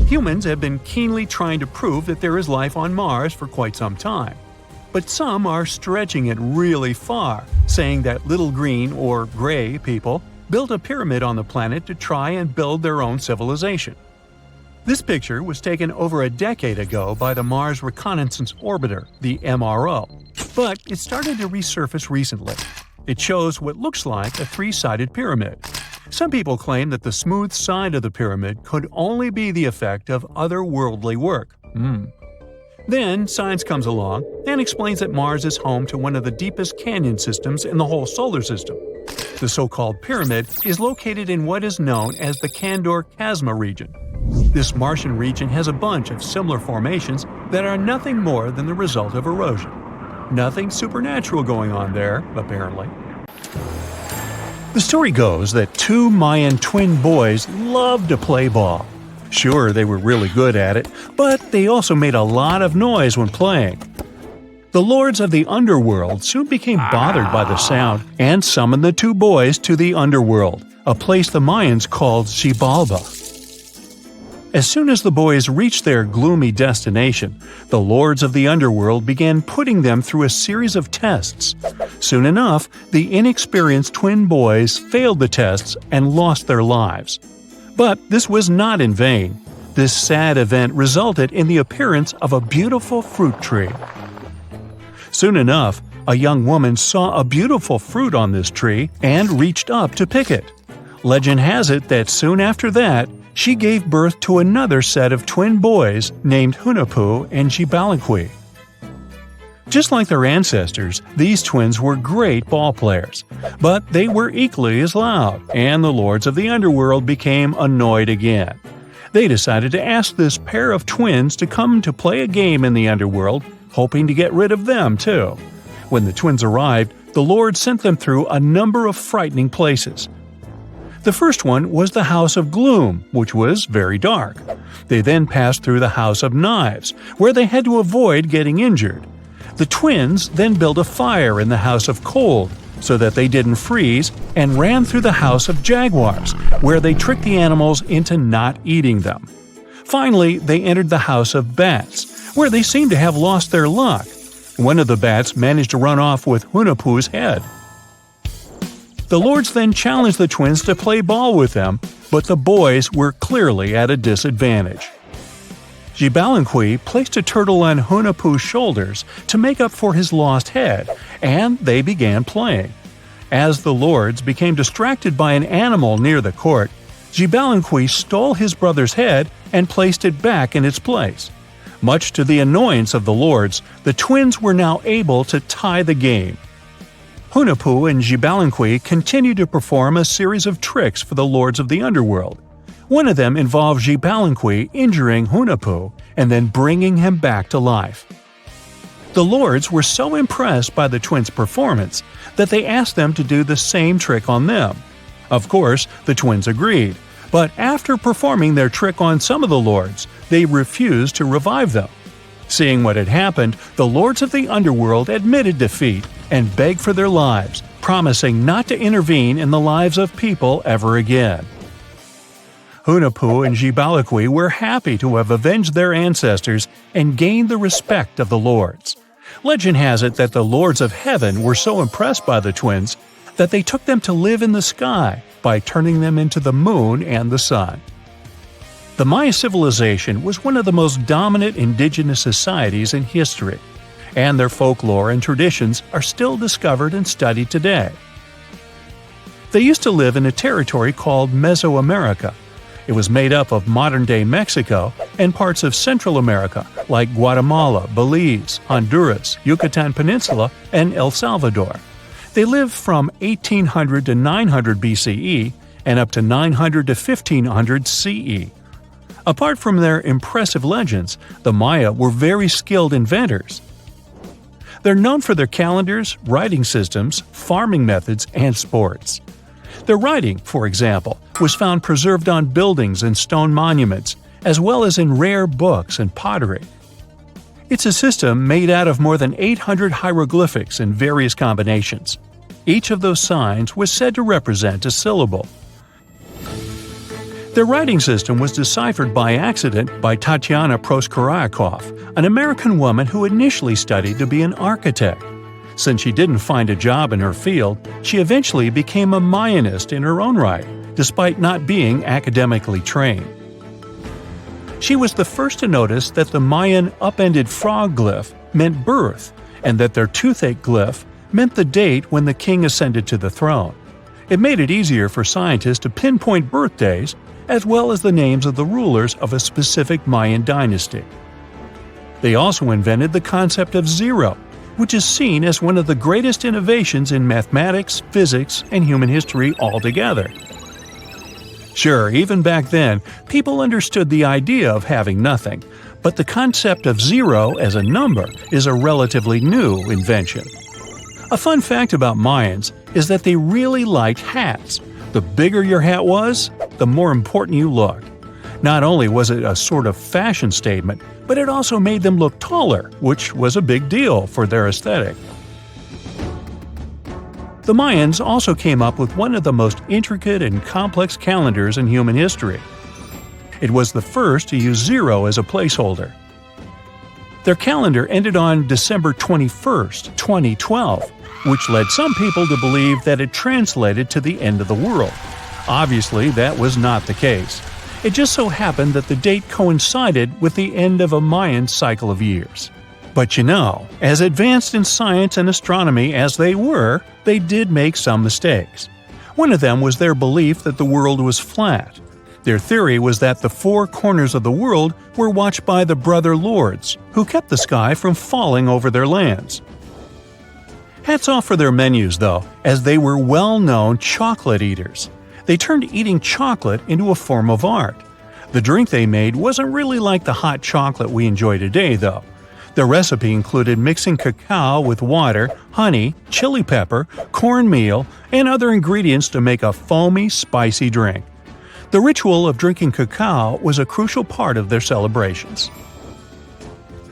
Humans have been keenly trying to prove that there is life on Mars for quite some time. But some are stretching it really far, saying that little green or gray people built a pyramid on the planet to try and build their own civilization. This picture was taken over a decade ago by the Mars Reconnaissance Orbiter, the MRO, but it started to resurface recently. It shows what looks like a 3-sided pyramid. Some people claim that the smooth side of the pyramid could only be the effect of otherworldly work. Then science comes along and explains that Mars is home to one of the deepest canyon systems in the whole solar system. The so-called pyramid is located in what is known as the Kandor-Chasma region. This Martian region has a bunch of similar formations that are nothing more than the result of erosion. Nothing supernatural going on there, apparently. The story goes that 2 Mayan twin boys loved to play ball. Sure, they were really good at it, but they also made a lot of noise when playing. The lords of the underworld soon became bothered by the sound and summoned the two boys to the underworld, a place the Mayans called Xibalba. As soon as the boys reached their gloomy destination, the lords of the underworld began putting them through a series of tests. Soon enough, the inexperienced twin boys failed the tests and lost their lives. But this was not in vain. This sad event resulted in the appearance of a beautiful fruit tree. Soon enough, a young woman saw a beautiful fruit on this tree and reached up to pick it. Legend has it that soon after that, she gave birth to another set of twin boys named Hunahpu and Xibalba. Just like their ancestors, these twins were great ball players, but they were equally as loud, and the lords of the underworld became annoyed again. They decided to ask this pair of twins to come to play a game in the underworld, hoping to get rid of them too. When the twins arrived, the lord sent them through a number of frightening places. The first one was the House of Gloom, which was very dark. They then passed through the House of Knives, where they had to avoid getting injured. The twins then built a fire in the House of Cold, so that they didn't freeze, and ran through the House of Jaguars, where they tricked the animals into not eating them. Finally, they entered the House of Bats, where they seemed to have lost their luck. One of the bats managed to run off with Hunahpu's head. The lords then challenged the twins to play ball with them, but the boys were clearly at a disadvantage. Xibalba placed a turtle on Hunahpu's shoulders to make up for his lost head, and they began playing. As the lords became distracted by an animal near the court, Xibalba stole his brother's head and placed it back in its place. Much to the annoyance of the lords, the twins were now able to tie the game. Hunahpu and Xibalba continued to perform a series of tricks for the lords of the underworld. One of them involved Xibalba injuring Hunahpu and then bringing him back to life. The lords were so impressed by the twins' performance that they asked them to do the same trick on them. Of course, the twins agreed, but after performing their trick on some of the lords, they refused to revive them. Seeing what had happened, the lords of the underworld admitted defeat and begged for their lives, promising not to intervene in the lives of people ever again. Hunahpu and Xibalba were happy to have avenged their ancestors and gained the respect of the lords. Legend has it that the lords of heaven were so impressed by the twins that they took them to live in the sky by turning them into the moon and the sun. The Maya civilization was one of the most dominant indigenous societies in history, and their folklore and traditions are still discovered and studied today. They used to live in a territory called Mesoamerica. It was made up of modern-day Mexico and parts of Central America like Guatemala, Belize, Honduras, Yucatan Peninsula, and El Salvador. They lived from 1800 to 900 BCE and up to 900 to 1500 CE. Apart from their impressive legends, the Maya were very skilled inventors. They're known for their calendars, writing systems, farming methods, and sports. Their writing, for example, was found preserved on buildings and stone monuments, as well as in rare books and pottery. It's a system made out of more than 800 hieroglyphics in various combinations. Each of those signs was said to represent a syllable. Their writing system was deciphered by accident by Tatiana Proskorakov, an American woman who initially studied to be an architect. Since she didn't find a job in her field, she eventually became a Mayanist in her own right, despite not being academically trained. She was the first to notice that the Mayan upended frog glyph meant birth, and that their toothache glyph meant the date when the king ascended to the throne. It made it easier for scientists to pinpoint birthdays, as well as the names of the rulers of a specific Mayan dynasty. They also invented the concept of zero, which is seen as one of the greatest innovations in mathematics, physics, and human history altogether. Sure, even back then, people understood the idea of having nothing, but the concept of zero as a number is a relatively new invention. A fun fact about Mayans is that they really liked hats. The bigger your hat was, the more important you looked. Not only was it a sort of fashion statement, but it also made them look taller, which was a big deal for their aesthetic. The Mayans also came up with one of the most intricate and complex calendars in human history. It was the first to use 0 as a placeholder. Their calendar ended on December 21st, 2012, which led some people to believe that it translated to the end of the world. Obviously, that was not the case. It just so happened that the date coincided with the end of a Mayan cycle of years. But you know, as advanced in science and astronomy as they were, they did make some mistakes. One of them was their belief that the world was flat. Their theory was that the 4 corners of the world were watched by the Brother Lords, who kept the sky from falling over their lands. Hats off for their menus, though, as they were well-known chocolate eaters. They turned eating chocolate into a form of art. The drink they made wasn't really like the hot chocolate we enjoy today, though. The recipe included mixing cacao with water, honey, chili pepper, cornmeal, and other ingredients to make a foamy, spicy drink. The ritual of drinking cacao was a crucial part of their celebrations.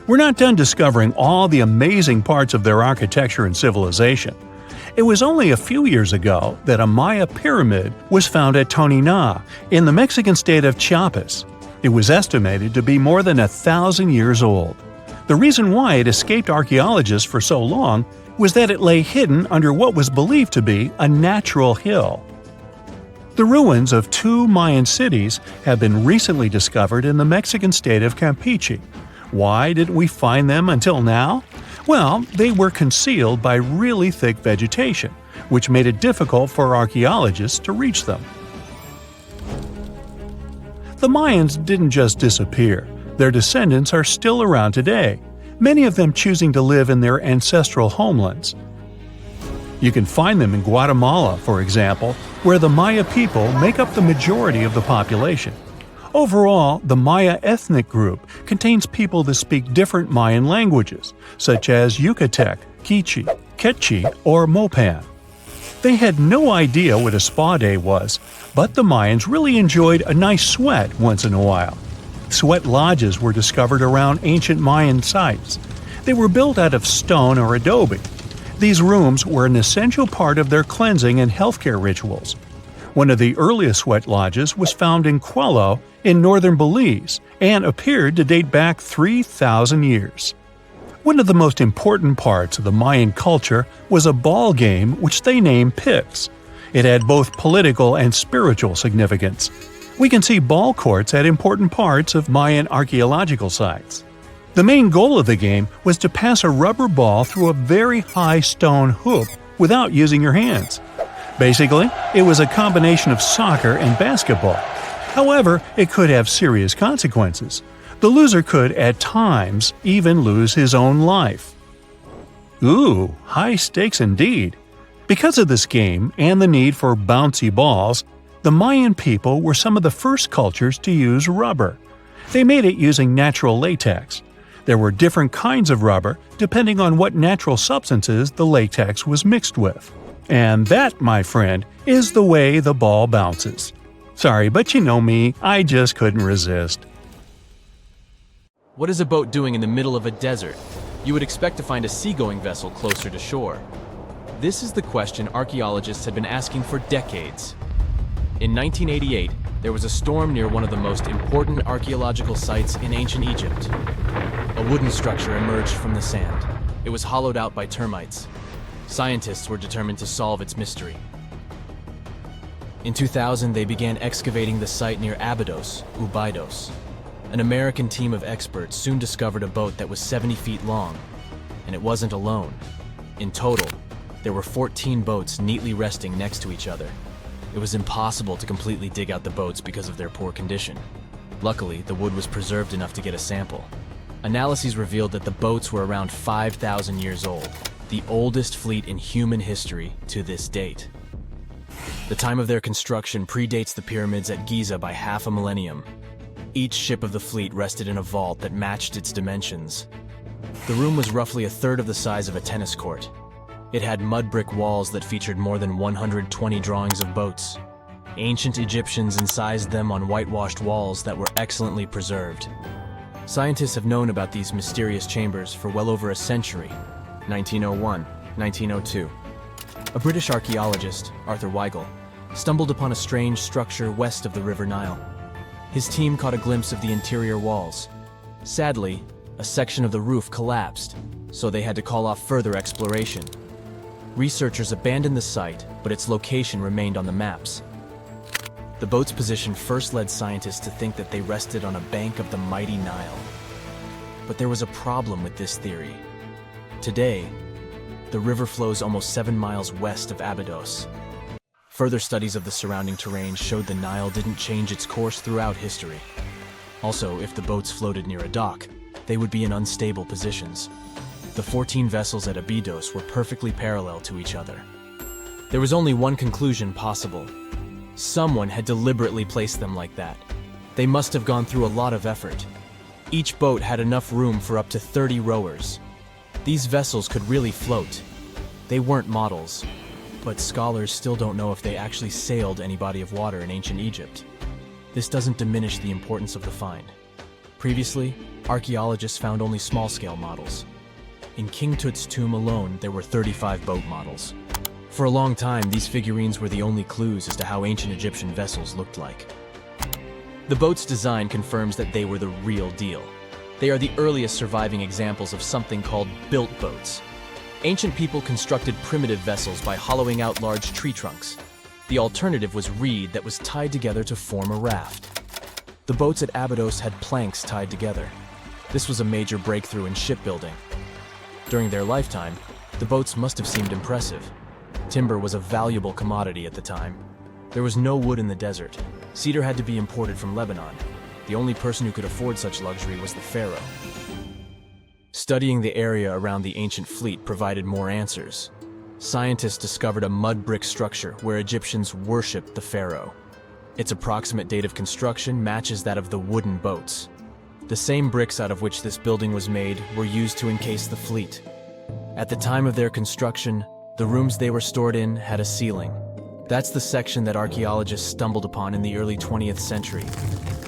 We're not done discovering all the amazing parts of their architecture and civilization. It was only a few years ago that a Maya pyramid was found at Tonina, in the Mexican state of Chiapas. It was estimated to be more than 1,000 years old. The reason why it escaped archaeologists for so long was that it lay hidden under what was believed to be a natural hill. The ruins of 2 Mayan cities have been recently discovered in the Mexican state of Campeche. Why didn't we find them until now? Well, they were concealed by really thick vegetation, which made it difficult for archaeologists to reach them. The Mayans didn't just disappear. Their descendants are still around today, many of them choosing to live in their ancestral homelands. You can find them in Guatemala, for example, where the Maya people make up the majority of the population. Overall, the Maya ethnic group contains people that speak different Mayan languages, such as Yucatec, Quiche, Quechua, or Mopan. They had no idea what a spa day was, but the Mayans really enjoyed a nice sweat once in a while. Sweat lodges were discovered around ancient Mayan sites. They were built out of stone or adobe. These rooms were an essential part of their cleansing and healthcare rituals. One of the earliest sweat lodges was found in Quello in northern Belize and appeared to date back 3,000 years. One of the most important parts of the Mayan culture was a ball game which they named pits. It had both political and spiritual significance. We can see ball courts at important parts of Mayan archaeological sites. The main goal of the game was to pass a rubber ball through a very high stone hoop without using your hands. Basically, it was a combination of soccer and basketball. However, it could have serious consequences. The loser could, at times, even lose his own life. Ooh, high stakes indeed. Because of this game and the need for bouncy balls, the Mayan people were some of the first cultures to use rubber. They made it using natural latex. There were different kinds of rubber depending on what natural substances the latex was mixed with. And that, my friend, is the way the ball bounces. Sorry, but you know me, I just couldn't resist. What is a boat doing in the middle of a desert? You would expect to find a seagoing vessel closer to shore. This is the question archaeologists had been asking for decades. In 1988, there was a storm near one of the most important archaeological sites in ancient Egypt. A wooden structure emerged from the sand. It was hollowed out by termites. Scientists were determined to solve its mystery. In 2000, they began excavating the site near Abydos, Ubidos. An American team of experts soon discovered a boat that was 70 feet long, and it wasn't alone. In total, there were 14 boats neatly resting next to each other. It was impossible to completely dig out the boats because of their poor condition. Luckily, the wood was preserved enough to get a sample. Analyses revealed that the boats were around 5,000 years old, the oldest fleet in human history to this date. The time of their construction predates the pyramids at Giza by half a millennium. Each ship of the fleet rested in a vault that matched its dimensions. The room was roughly a third of the size of a tennis court. It had mud brick walls that featured more than 120 drawings of boats. Ancient Egyptians incised them on whitewashed walls that were excellently preserved. Scientists have known about these mysterious chambers for well over a century. 1901, 1902. A British archaeologist, Arthur Weigel, stumbled upon a strange structure west of the River Nile. His team caught a glimpse of the interior walls. Sadly, a section of the roof collapsed, so they had to call off further exploration. Researchers abandoned the site, but its location remained on the maps. The boat's position first led scientists to think that they rested on a bank of the mighty Nile. But there was a problem with this theory. Today, the river flows almost 7 miles west of Abydos. Further studies of the surrounding terrain showed the Nile didn't change its course throughout history. Also, if the boats floated near a dock, they would be in unstable positions. The 14 vessels at Abydos were perfectly parallel to each other. There was only one conclusion possible. Someone had deliberately placed them like that. They must have gone through a lot of effort. Each boat had enough room for up to 30 rowers. These vessels could really float. They weren't models, but scholars still don't know if they actually sailed any body of water in ancient Egypt. This doesn't diminish the importance of the find. Previously, archaeologists found only small-scale models. In King Tut's tomb alone, there were 35 boat models. For a long time, these figurines were the only clues as to how ancient Egyptian vessels looked like. The boat's design confirms that they were the real deal. They are the earliest surviving examples of something called built boats. Ancient people constructed primitive vessels by hollowing out large tree trunks. The alternative was reed that was tied together to form a raft. The boats at Abydos had planks tied together. This was a major breakthrough in shipbuilding. During their lifetime, the boats must have seemed impressive. Timber was a valuable commodity at the time. There was no wood in the desert. Cedar had to be imported from Lebanon. The only person who could afford such luxury was the pharaoh. Studying the area around the ancient fleet provided more answers. Scientists discovered a mud brick structure where Egyptians worshipped the pharaoh. Its approximate date of construction matches that of the wooden boats. The same bricks out of which this building was made were used to encase the fleet. At the time of their construction, the rooms they were stored in had a ceiling. That's the section that archaeologists stumbled upon in the early 20th century.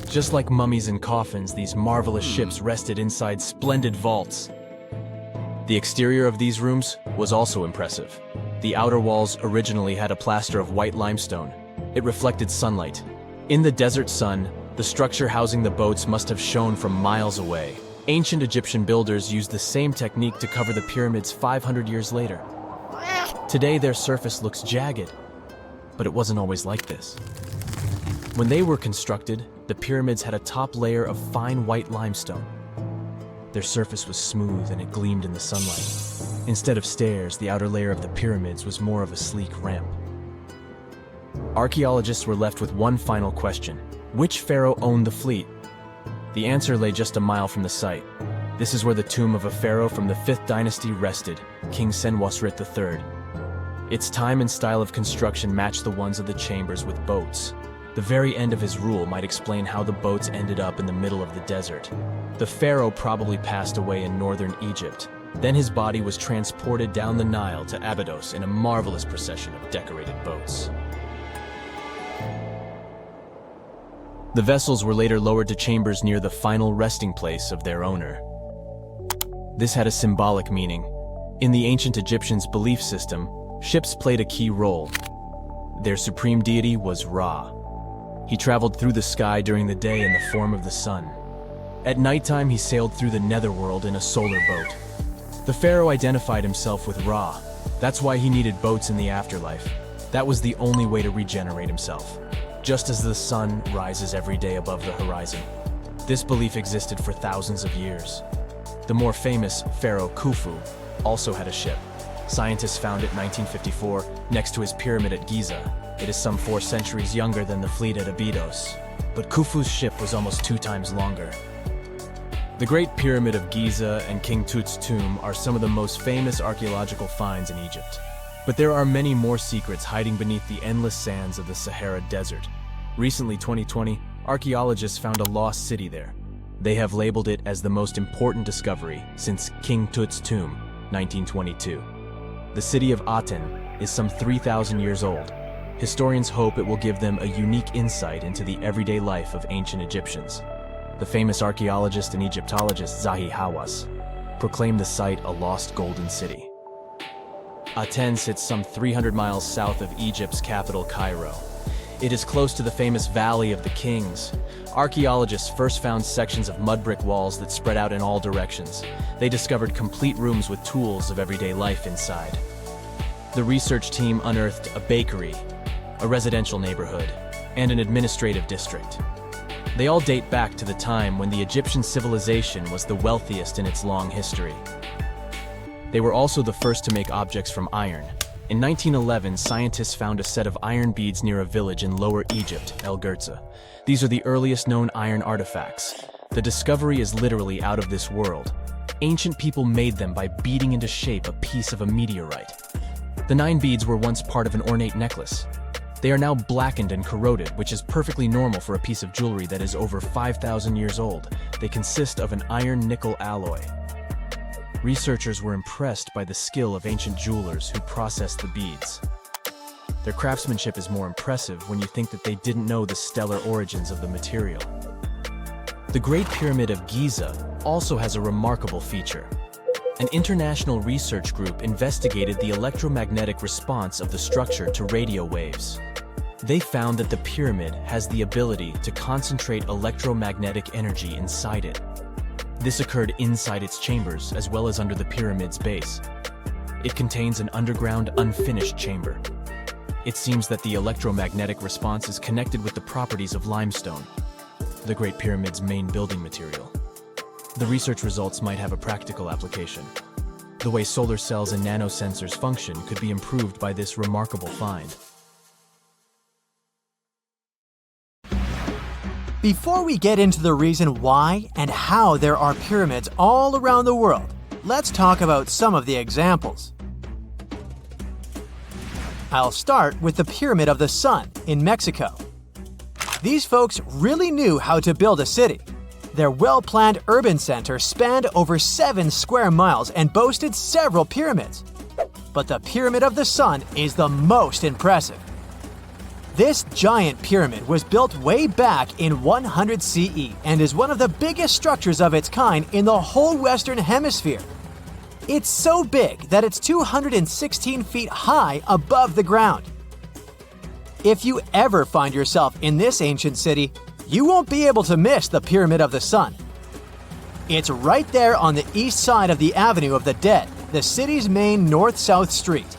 Just like mummies and coffins, these marvelous ships rested inside splendid vaults. The exterior of these rooms was also impressive. The outer walls originally had a plaster of white limestone. It reflected sunlight. In the desert sun, the structure housing the boats must have shone from miles away. Ancient Egyptian builders used the same technique to cover the pyramids 500 years later. Today, their surface looks jagged, but it wasn't always like this. When they were constructed, the pyramids had a top layer of fine white limestone. Their surface was smooth and it gleamed in the sunlight. Instead of stairs, the outer layer of the pyramids was more of a sleek ramp. Archaeologists were left with one final question. Which pharaoh owned the fleet? The answer lay just a mile from the site. This is where the tomb of a pharaoh from the 5th dynasty rested, King Senwosret III. Its time and style of construction matched the ones of the chambers with boats. The very end of his rule might explain how the boats ended up in the middle of the desert. The pharaoh probably passed away in northern Egypt. Then his body was transported down the Nile to Abydos in a marvelous procession of decorated boats. The vessels were later lowered to chambers near the final resting place of their owner. This had a symbolic meaning. In the ancient Egyptians' belief system, ships played a key role. Their supreme deity was Ra. He traveled through the sky during the day in the form of the sun. At nighttime, he sailed through the netherworld in a solar boat. The pharaoh identified himself with Ra. That's why he needed boats in the afterlife. That was the only way to regenerate himself. Just as the sun rises every day above the horizon. This belief existed for thousands of years. The more famous Pharaoh Khufu also had a ship. Scientists found it in 1954 next to his pyramid at Giza. It is some 4 centuries younger than the fleet at Abydos. But Khufu's ship was almost 2 times longer. The Great Pyramid of Giza and King Tut's tomb are some of the most famous archaeological finds in Egypt. But there are many more secrets hiding beneath the endless sands of the Sahara Desert. Recently, 2020, archaeologists found a lost city there. They have labeled it as the most important discovery since King Tut's tomb, 1922. The city of Aten is some 3,000 years old. Historians hope it will give them a unique insight into the everyday life of ancient Egyptians. The famous archaeologist and Egyptologist Zahi Hawass proclaimed the site a lost golden city. Aten sits some 300 miles south of Egypt's capital, Cairo. It is close to the famous Valley of the Kings. Archaeologists first found sections of mud brick walls that spread out in all directions. They discovered complete rooms with tools of everyday life inside. The research team unearthed a bakery, a residential neighborhood, and an administrative district. They all date back to the time when the Egyptian civilization was the wealthiest in its long history. They were also the first to make objects from iron. In 1911, scientists found a set of iron beads near a village in Lower Egypt, El Girza. These are the earliest known iron artifacts. The discovery is literally out of this world. Ancient people made them by beating into shape a piece of a meteorite. The 9 beads were once part of an ornate necklace. They are now blackened and corroded, which is perfectly normal for a piece of jewelry that is over 5,000 years old. They consist of an iron-nickel alloy. Researchers were impressed by the skill of ancient jewelers who processed the beads. Their craftsmanship is more impressive when you think that they didn't know the stellar origins of the material. The Great Pyramid of Giza also has a remarkable feature. An international research group investigated the electromagnetic response of the structure to radio waves. They found that the pyramid has the ability to concentrate electromagnetic energy inside it. This occurred inside its chambers as well as under the pyramid's base. It contains an underground, unfinished chamber. It seems that the electromagnetic response is connected with the properties of limestone, the Great Pyramid's main building material. The research results might have a practical application. The way solar cells and nanosensors function could be improved by this remarkable find. Before we get into the reason why and how there are pyramids all around the world, let's talk about some of the examples. I'll start with the Pyramid of the Sun in Mexico. These folks really knew how to build a city. Their well-planned urban center spanned over 7 square miles and boasted several pyramids. But the Pyramid of the Sun is the most impressive. This giant pyramid was built way back in 100 CE and is one of the biggest structures of its kind in the whole Western Hemisphere. It's so big that it's 216 feet high above the ground. If you ever find yourself in this ancient city, you won't be able to miss the Pyramid of the Sun. It's right there on the east side of the Avenue of the Dead, the city's main north-south street.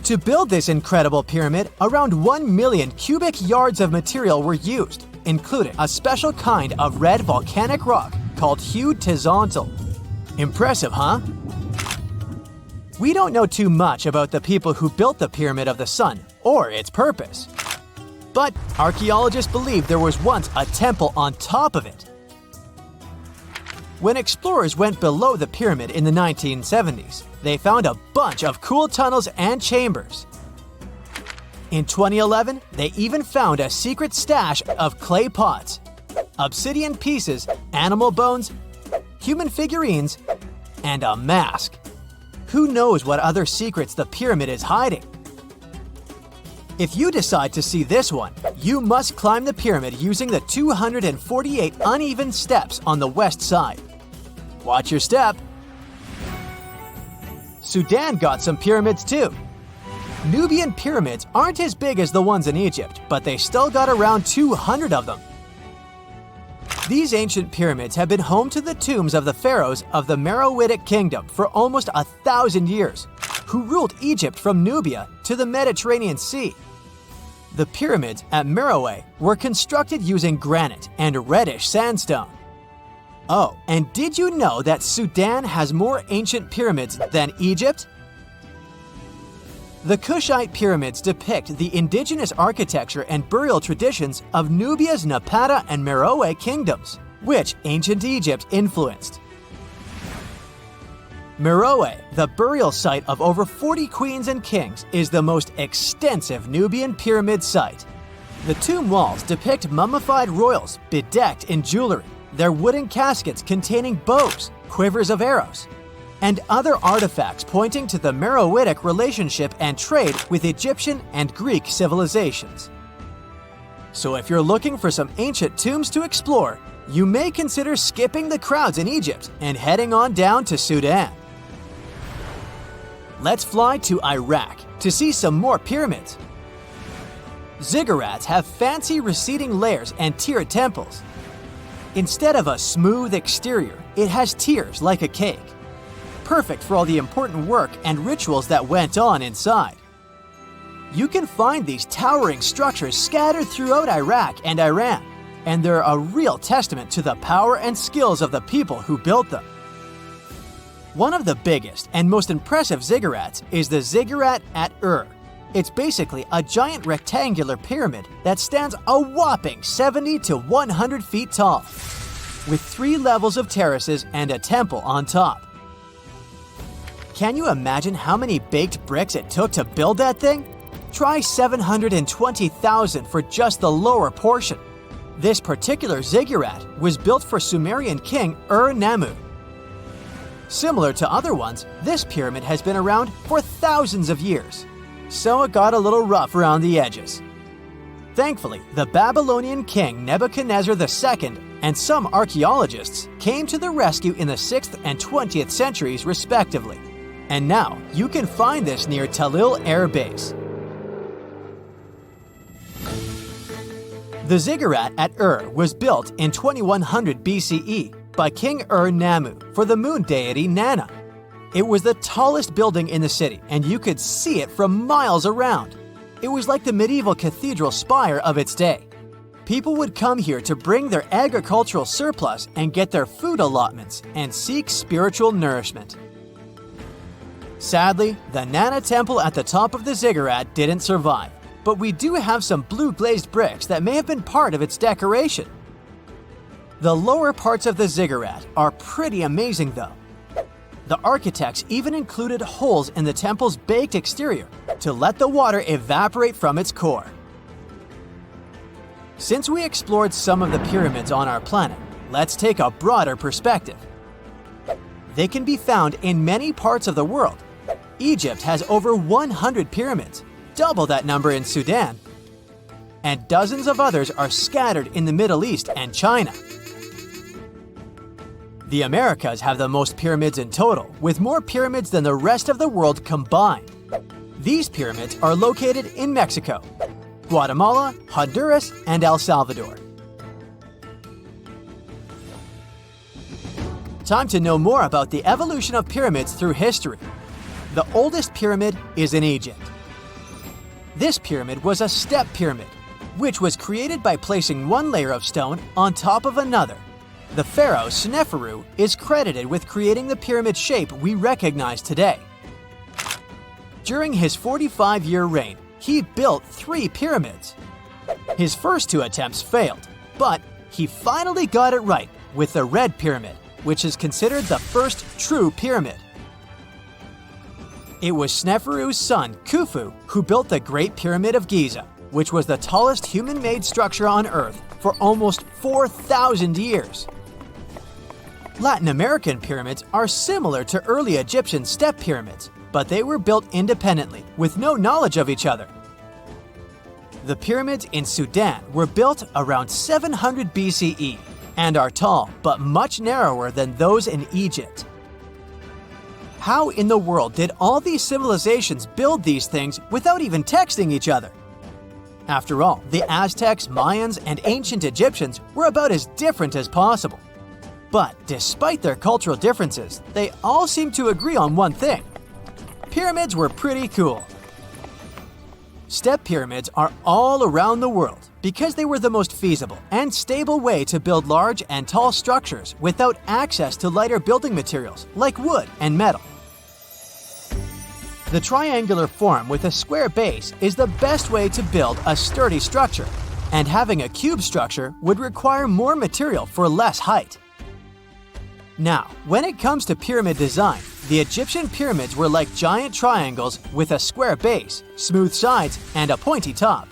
To build this incredible pyramid, around 1 million cubic yards of material were used, including a special kind of red volcanic rock called hued tizontal. Impressive, huh? We don't know too much about the people who built the Pyramid of the Sun or its purpose. But archaeologists believe there was once a temple on top of it. When explorers went below the pyramid in the 1970s, they found a bunch of cool tunnels and chambers. In 2011, they even found a secret stash of clay pots, obsidian pieces, animal bones, human figurines, and a mask. Who knows what other secrets the pyramid is hiding? If you decide to see this one, you must climb the pyramid using the 248 uneven steps on the west side. Watch your step. Sudan got some pyramids too. Nubian pyramids aren't as big as the ones in Egypt, but they still got around 200 of them. These ancient pyramids have been home to the tombs of the pharaohs of the Meroitic Kingdom for almost 1,000 years, who ruled Egypt from Nubia to the Mediterranean Sea. The pyramids at Meroe were constructed using granite and reddish sandstone. Oh, and did you know that Sudan has more ancient pyramids than Egypt? The Kushite pyramids depict the indigenous architecture and burial traditions of Nubia's Napata and Meroe kingdoms, which ancient Egypt influenced. Meroe, the burial site of over 40 queens and kings, is the most extensive Nubian pyramid site. The tomb walls depict mummified royals bedecked in jewelry, their wooden caskets containing bows, quivers of arrows, and other artifacts pointing to the Meroitic relationship and trade with Egyptian and Greek civilizations. So if you're looking for some ancient tombs to explore, you may consider skipping the crowds in Egypt and heading on down to Sudan. Let's fly to Iraq to see some more pyramids. Ziggurats have fancy receding layers and tiered temples. Instead of a smooth exterior, it has tiers like a cake. Perfect for all the important work and rituals that went on inside. You can find these towering structures scattered throughout Iraq and Iran, and they're a real testament to the power and skills of the people who built them. One of the biggest and most impressive ziggurats is the ziggurat at Ur. It's basically a giant rectangular pyramid that stands a whopping 70 to 100 feet tall, with 3 levels of terraces and a temple on top. Can you imagine how many baked bricks it took to build that thing? Try 720,000 for just the lower portion. This particular ziggurat was built for Sumerian king Ur-Nammu. Similar to other ones, this pyramid has been around for thousands of years, so it got a little rough around the edges. Thankfully, the Babylonian king Nebuchadnezzar II and some archaeologists came to the rescue in the 6th and 20th centuries respectively, and now you can find this near Talil Air Base. The ziggurat at Ur was built in 2100 BCE by King Ur-Nammu for the moon deity Nana. It was the tallest building in the city, and you could see it from miles around. It was like the medieval cathedral spire of its day. People would come here to bring their agricultural surplus and get their food allotments and seek spiritual nourishment. Sadly, the Nana temple at the top of the ziggurat didn't survive, but we do have some blue glazed bricks that may have been part of its decoration. The lower parts of the ziggurat are pretty amazing though. The architects even included holes in the temple's baked exterior to let the water evaporate from its core. Since we explored some of the pyramids on our planet, let's take a broader perspective. They can be found in many parts of the world. Egypt has over 100 pyramids, double that number in Sudan, and dozens of others are scattered in the Middle East and China. The Americas have the most pyramids in total, with more pyramids than the rest of the world combined. These pyramids are located in Mexico, Guatemala, Honduras, and El Salvador. Time to know more about the evolution of pyramids through history. The oldest pyramid is in Egypt. This pyramid was a step pyramid, which was created by placing one layer of stone on top of another. The pharaoh Sneferu is credited with creating the pyramid shape we recognize today. During his 45-year reign, he built 3 pyramids. His first 2 attempts failed, but he finally got it right with the Red Pyramid, which is considered the first true pyramid. It was Sneferu's son, Khufu, who built the Great Pyramid of Giza, which was the tallest human-made structure on Earth for almost 4,000 years. Latin American pyramids are similar to early Egyptian step pyramids, but they were built independently, with no knowledge of each other. The pyramids in Sudan were built around 700 BCE and are tall, but much narrower than those in Egypt. How in the world did all these civilizations build these things without even texting each other? After all, the Aztecs, Mayans, and ancient Egyptians were about as different as possible. But despite their cultural differences, they all seem to agree on one thing. Pyramids were pretty cool. Step pyramids are all around the world because they were the most feasible and stable way to build large and tall structures without access to lighter building materials like wood and metal. The triangular form with a square base is the best way to build a sturdy structure, and having a cube structure would require more material for less height. Now, when it comes to pyramid design, the Egyptian pyramids were like giant triangles with a square base, smooth sides, and a pointy top.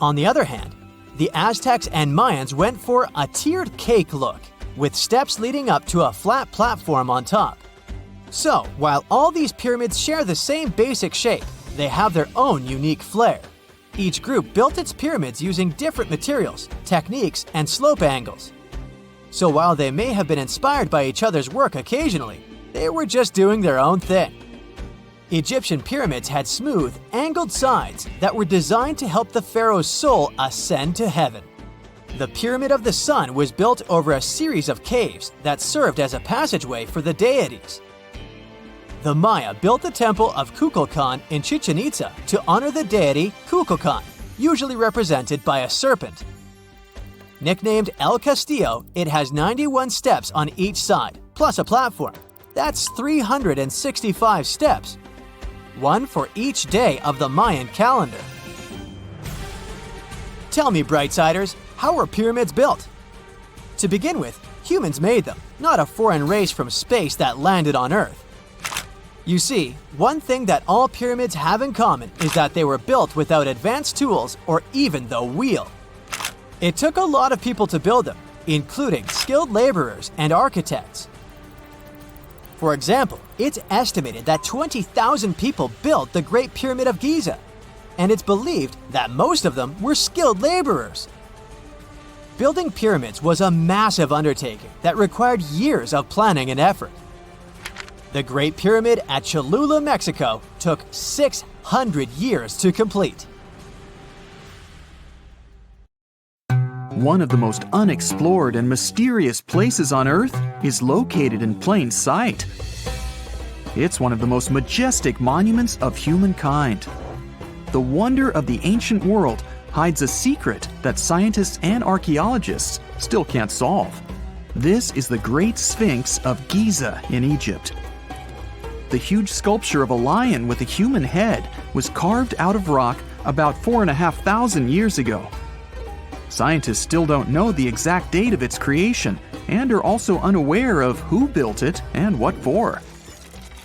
On the other hand, the Aztecs and Mayans went for a tiered cake look, with steps leading up to a flat platform on top. So, while all these pyramids share the same basic shape, they have their own unique flair. Each group built its pyramids using different materials, techniques, and slope angles. So while they may have been inspired by each other's work occasionally, they were just doing their own thing. Egyptian pyramids had smooth, angled sides that were designed to help the pharaoh's soul ascend to heaven. The Pyramid of the Sun was built over a series of caves that served as a passageway for the deities. The Maya built the temple of Kukulkan in Chichen Itza to honor the deity Kukulkan, usually represented by a serpent. Nicknamed El Castillo, it has 91 steps on each side, plus a platform. That's 365 steps, one for each day of the Mayan calendar. Tell me, Brightsiders, how were pyramids built? To begin with, humans made them, not a foreign race from space that landed on Earth. You see, one thing that all pyramids have in common is that they were built without advanced tools or even the wheel. It took a lot of people to build them, including skilled laborers and architects. For example, it's estimated that 20,000 people built the Great Pyramid of Giza, and it's believed that most of them were skilled laborers. Building pyramids was a massive undertaking that required years of planning and effort. The Great Pyramid at Cholula, Mexico, took 600 years to complete. One of the most unexplored and mysterious places on Earth is located in plain sight. It's one of the most majestic monuments of humankind. The wonder of the ancient world hides a secret that scientists and archaeologists still can't solve. This is the Great Sphinx of Giza in Egypt. The huge sculpture of a lion with a human head was carved out of rock about 4,500 years ago. Scientists still don't know the exact date of its creation and are also unaware of who built it and what for.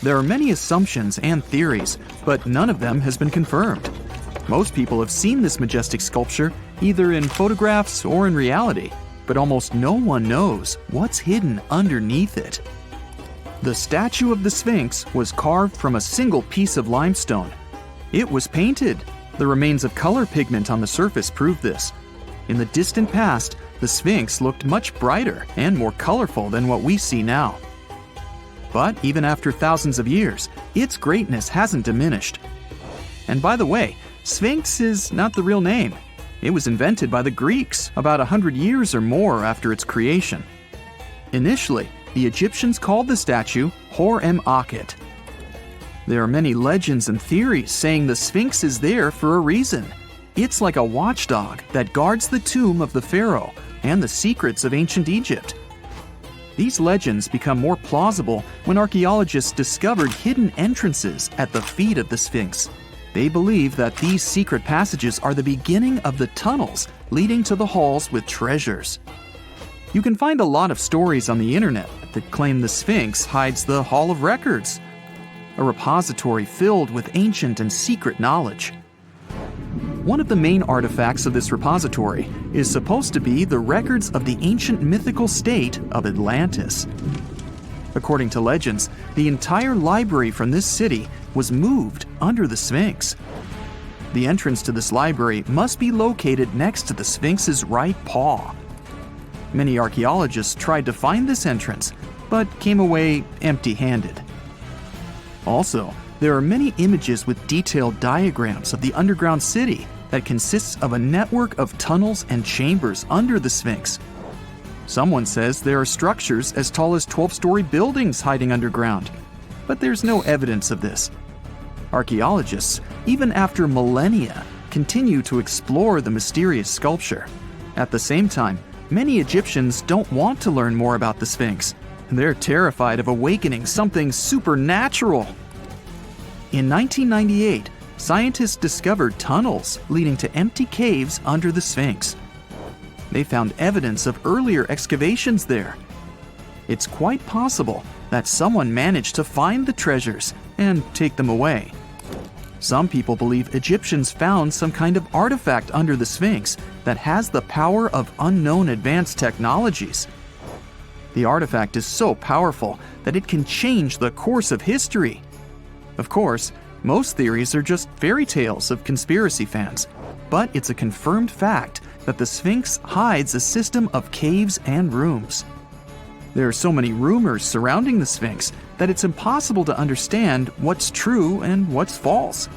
There are many assumptions and theories, but none of them has been confirmed. Most people have seen this majestic sculpture either in photographs or in reality, but almost no one knows what's hidden underneath it. The statue of the Sphinx was carved from a single piece of limestone. It was painted. The remains of color pigment on the surface prove this. In the distant past, the Sphinx looked much brighter and more colorful than what we see now. But even after thousands of years, its greatness hasn't diminished. And by the way, Sphinx is not the real name. It was invented by the Greeks about 100 years or more after its creation. Initially, the Egyptians called the statue Hor-em-Akhet. There are many legends and theories saying the Sphinx is there for a reason. It's like a watchdog that guards the tomb of the pharaoh and the secrets of ancient Egypt. These legends become more plausible when archaeologists discovered hidden entrances at the feet of the Sphinx. They believe that these secret passages are the beginning of the tunnels leading to the halls with treasures. You can find a lot of stories on the internet that claim the Sphinx hides the Hall of Records, a repository filled with ancient and secret knowledge. One of the main artifacts of this repository is supposed to be the records of the ancient mythical state of Atlantis. According to legends, the entire library from this city was moved under the Sphinx. The entrance to this library must be located next to the Sphinx's right paw. Many archaeologists tried to find this entrance, but came away empty-handed. Also, there are many images with detailed diagrams of the underground city that consists of a network of tunnels and chambers under the Sphinx. Someone says there are structures as tall as 12-story buildings hiding underground, but there's no evidence of this. Archaeologists, even after millennia, continue to explore the mysterious sculpture. At the same time, many Egyptians don't want to learn more about the Sphinx. They're terrified of awakening something supernatural. In 1998, scientists discovered tunnels leading to empty caves under the Sphinx. They found evidence of earlier excavations there. It's quite possible that someone managed to find the treasures and take them away. Some people believe Egyptians found some kind of artifact under the Sphinx that has the power of unknown advanced technologies. The artifact is so powerful that it can change the course of history. Of course, most theories are just fairy tales of conspiracy fans, but it's a confirmed fact that the Sphinx hides a system of caves and rooms. There are so many rumors surrounding the Sphinx that it's impossible to understand what's true and what's false.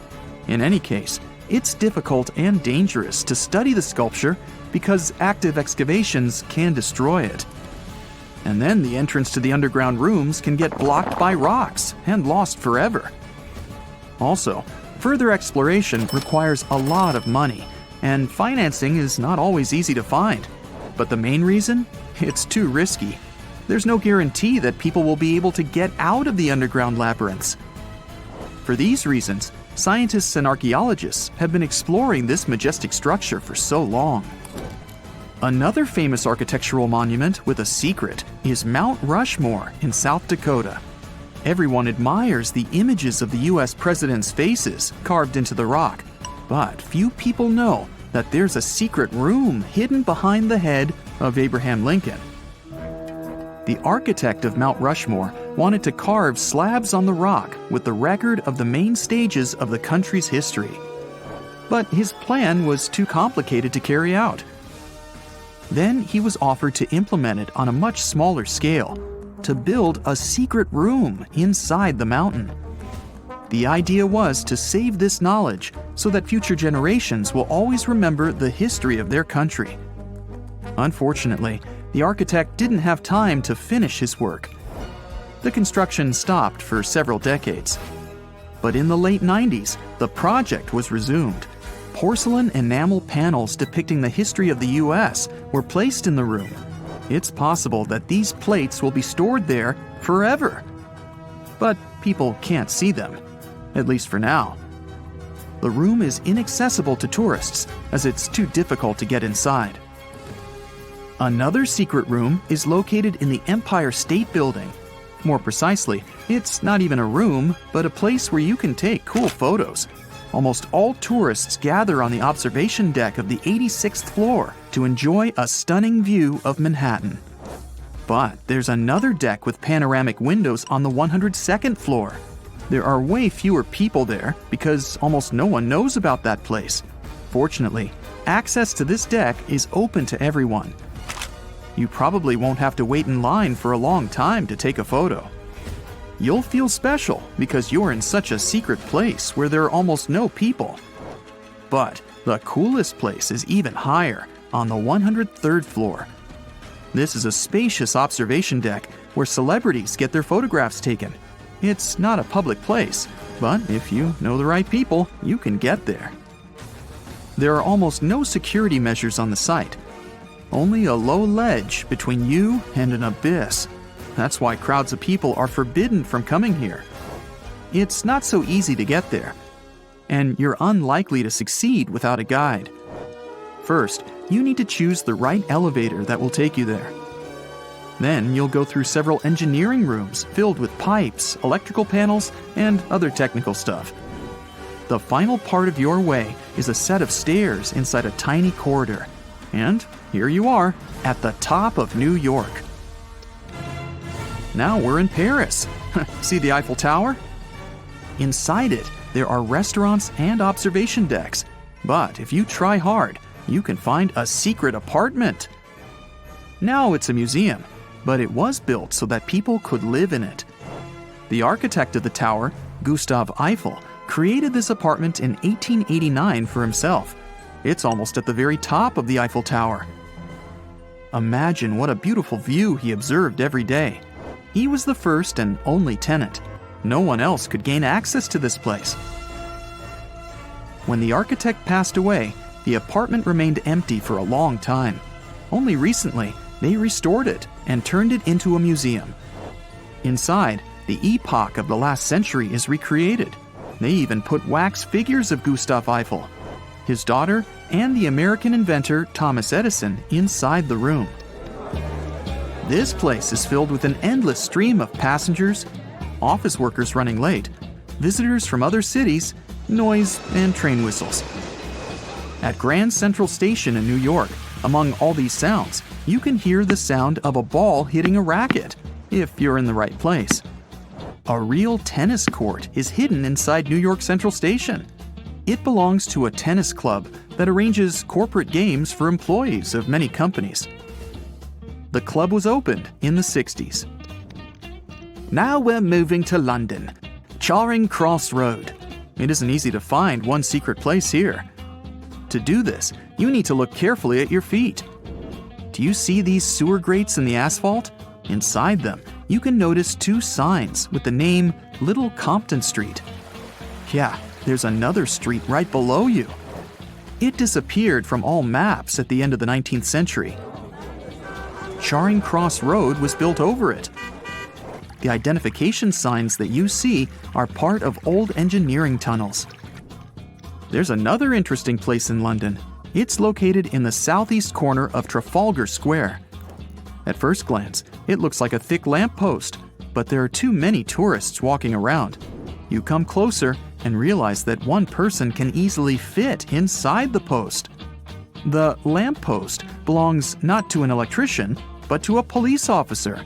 In any case, it's difficult and dangerous to study the sculpture because active excavations can destroy it. And then the entrance to the underground rooms can get blocked by rocks and lost forever. Also, further exploration requires a lot of money, and financing is not always easy to find. But the main reason? It's too risky. There's no guarantee that people will be able to get out of the underground labyrinths. For these reasons, scientists and archaeologists have been exploring this majestic structure for so long. Another famous architectural monument with a secret is Mount Rushmore in South Dakota. Everyone admires the images of the US presidents' faces carved into the rock, but few people know that there's a secret room hidden behind the head of Abraham Lincoln. The architect of Mount Rushmore wanted to carve slabs on the rock with the record of the main stages of the country's history. But his plan was too complicated to carry out. Then he was offered to implement it on a much smaller scale, to build a secret room inside the mountain. The idea was to save this knowledge so that future generations will always remember the history of their country. Unfortunately, the architect didn't have time to finish his work. The construction stopped for several decades. But in the late 90s, the project was resumed. Porcelain enamel panels depicting the history of the US were placed in the room. It's possible that these plates will be stored there forever. But people can't see them, at least for now. The room is inaccessible to tourists as it's too difficult to get inside. Another secret room is located in the Empire State Building. More precisely, it's not even a room, but a place where you can take cool photos. Almost all tourists gather on the observation deck of the 86th floor to enjoy a stunning view of Manhattan. But there's another deck with panoramic windows on the 102nd floor. There are way fewer people there because almost no one knows about that place. Fortunately, access to this deck is open to everyone. You probably won't have to wait in line for a long time to take a photo. You'll feel special because you're in such a secret place where there are almost no people. But the coolest place is even higher, on the 103rd floor. This is a spacious observation deck where celebrities get their photographs taken. It's not a public place, but if you know the right people, you can get there. There are almost no security measures on the site. Only a low ledge between you and an abyss. That's why crowds of people are forbidden from coming here. It's not so easy to get there, and you're unlikely to succeed without a guide. First, you need to choose the right elevator that will take you there. Then you'll go through several engineering rooms filled with pipes, electrical panels, and other technical stuff. The final part of your way is a set of stairs inside a tiny corridor. And here you are, at the top of New York. Now we're in Paris. See the Eiffel Tower? Inside it, there are restaurants and observation decks. But if you try hard, you can find a secret apartment. Now it's a museum, but it was built so that people could live in it. The architect of the tower, Gustav Eiffel, created this apartment in 1889 for himself. It's almost at the very top of the Eiffel Tower. Imagine what a beautiful view he observed every day. He was the first and only tenant. No one else could gain access to this place. When the architect passed away, the apartment remained empty for a long time. Only recently, they restored it and turned it into a museum. Inside, the epoch of the last century is recreated. They even put wax figures of Gustav Eiffel, his daughter, and the American inventor Thomas Edison inside the room. This place is filled with an endless stream of passengers, office workers running late, visitors from other cities, noise, and train whistles. At Grand Central Station in New York, among all these sounds, you can hear the sound of a ball hitting a racket, if you're in the right place. A real tennis court is hidden inside New York Central Station. It belongs to a tennis club that arranges corporate games for employees of many companies. The club was opened in the 60s. Now we're moving to London. Charing Cross Road. It isn't easy to find one secret place here. To do this, you need to look carefully at your feet. Do you see these sewer grates in the asphalt? Inside them, you can notice 2 signs with the name Little Compton Street. Yeah, there's another street right below you. It disappeared from all maps at the end of the 19th century. Charing Cross Road was built over it. The identification signs that you see are part of old engineering tunnels. There's another interesting place in London. It's located in the southeast corner of Trafalgar Square. At first glance, it looks like a thick lamppost, but there are too many tourists walking around. You come closer and realize that one person can easily fit inside the post. The lamppost belongs not to an electrician, but to a police officer.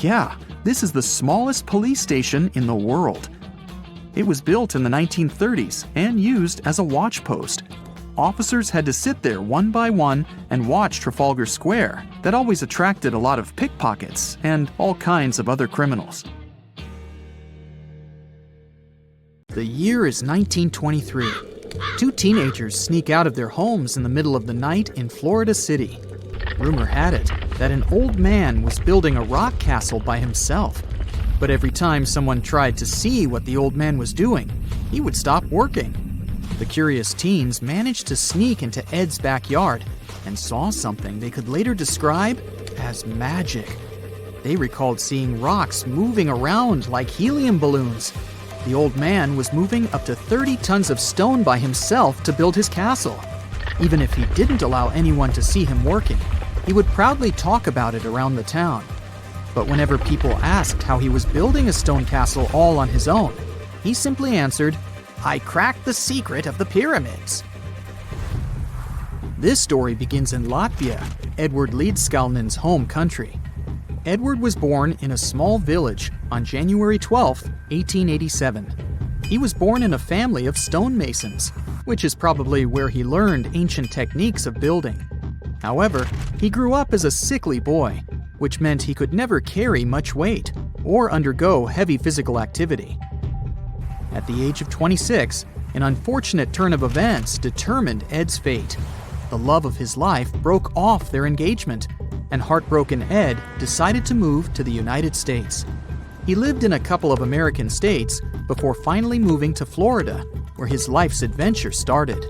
Yeah, this is the smallest police station in the world. It was built in the 1930s and used as a watch post. Officers had to sit there one by one and watch Trafalgar Square. That always attracted a lot of pickpockets and all kinds of other criminals. The year is 1923. 2 teenagers sneak out of their homes in the middle of the night in Florida City. Rumor had it that an old man was building a rock castle by himself. But every time someone tried to see what the old man was doing, he would stop working. The curious teens managed to sneak into Ed's backyard and saw something they could later describe as magic. They recalled seeing rocks moving around like helium balloons. The old man was moving up to 30 tons of stone by himself to build his castle. Even if he didn't allow anyone to see him working, he would proudly talk about it around the town. But whenever people asked how he was building a stone castle all on his own, he simply answered, "I cracked the secret of the pyramids." This story begins in Latvia, Edward Leedskalnin's home country. Edward was born in a small village on January 12, 1887. He was born in a family of stonemasons, which is probably where he learned ancient techniques of building. However, he grew up as a sickly boy, which meant he could never carry much weight or undergo heavy physical activity. At the age of 26, an unfortunate turn of events determined Ed's fate. The love of his life broke off their engagement, and heartbroken Ed decided to move to the United States. He lived in a couple of American states before finally moving to Florida, where his life's adventure started.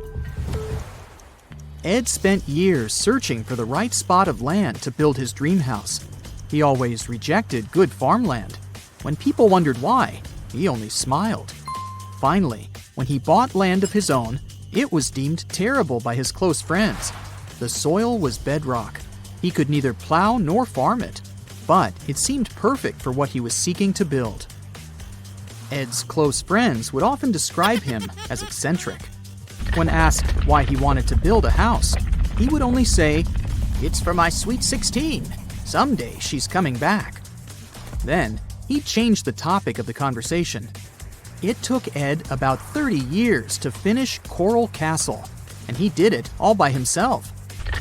Ed spent years searching for the right spot of land to build his dream house. He always rejected good farmland. When people wondered why, he only smiled. Finally, when he bought land of his own, it was deemed terrible by his close friends. The soil was bedrock. He could neither plow nor farm it, but it seemed perfect for what he was seeking to build. Ed's close friends would often describe him as eccentric. When asked why he wanted to build a house, he would only say, "It's for my sweet 16. Someday she's coming back." Then, he changed the topic of the conversation. It took Ed about 30 years to finish Coral Castle, and he did it all by himself.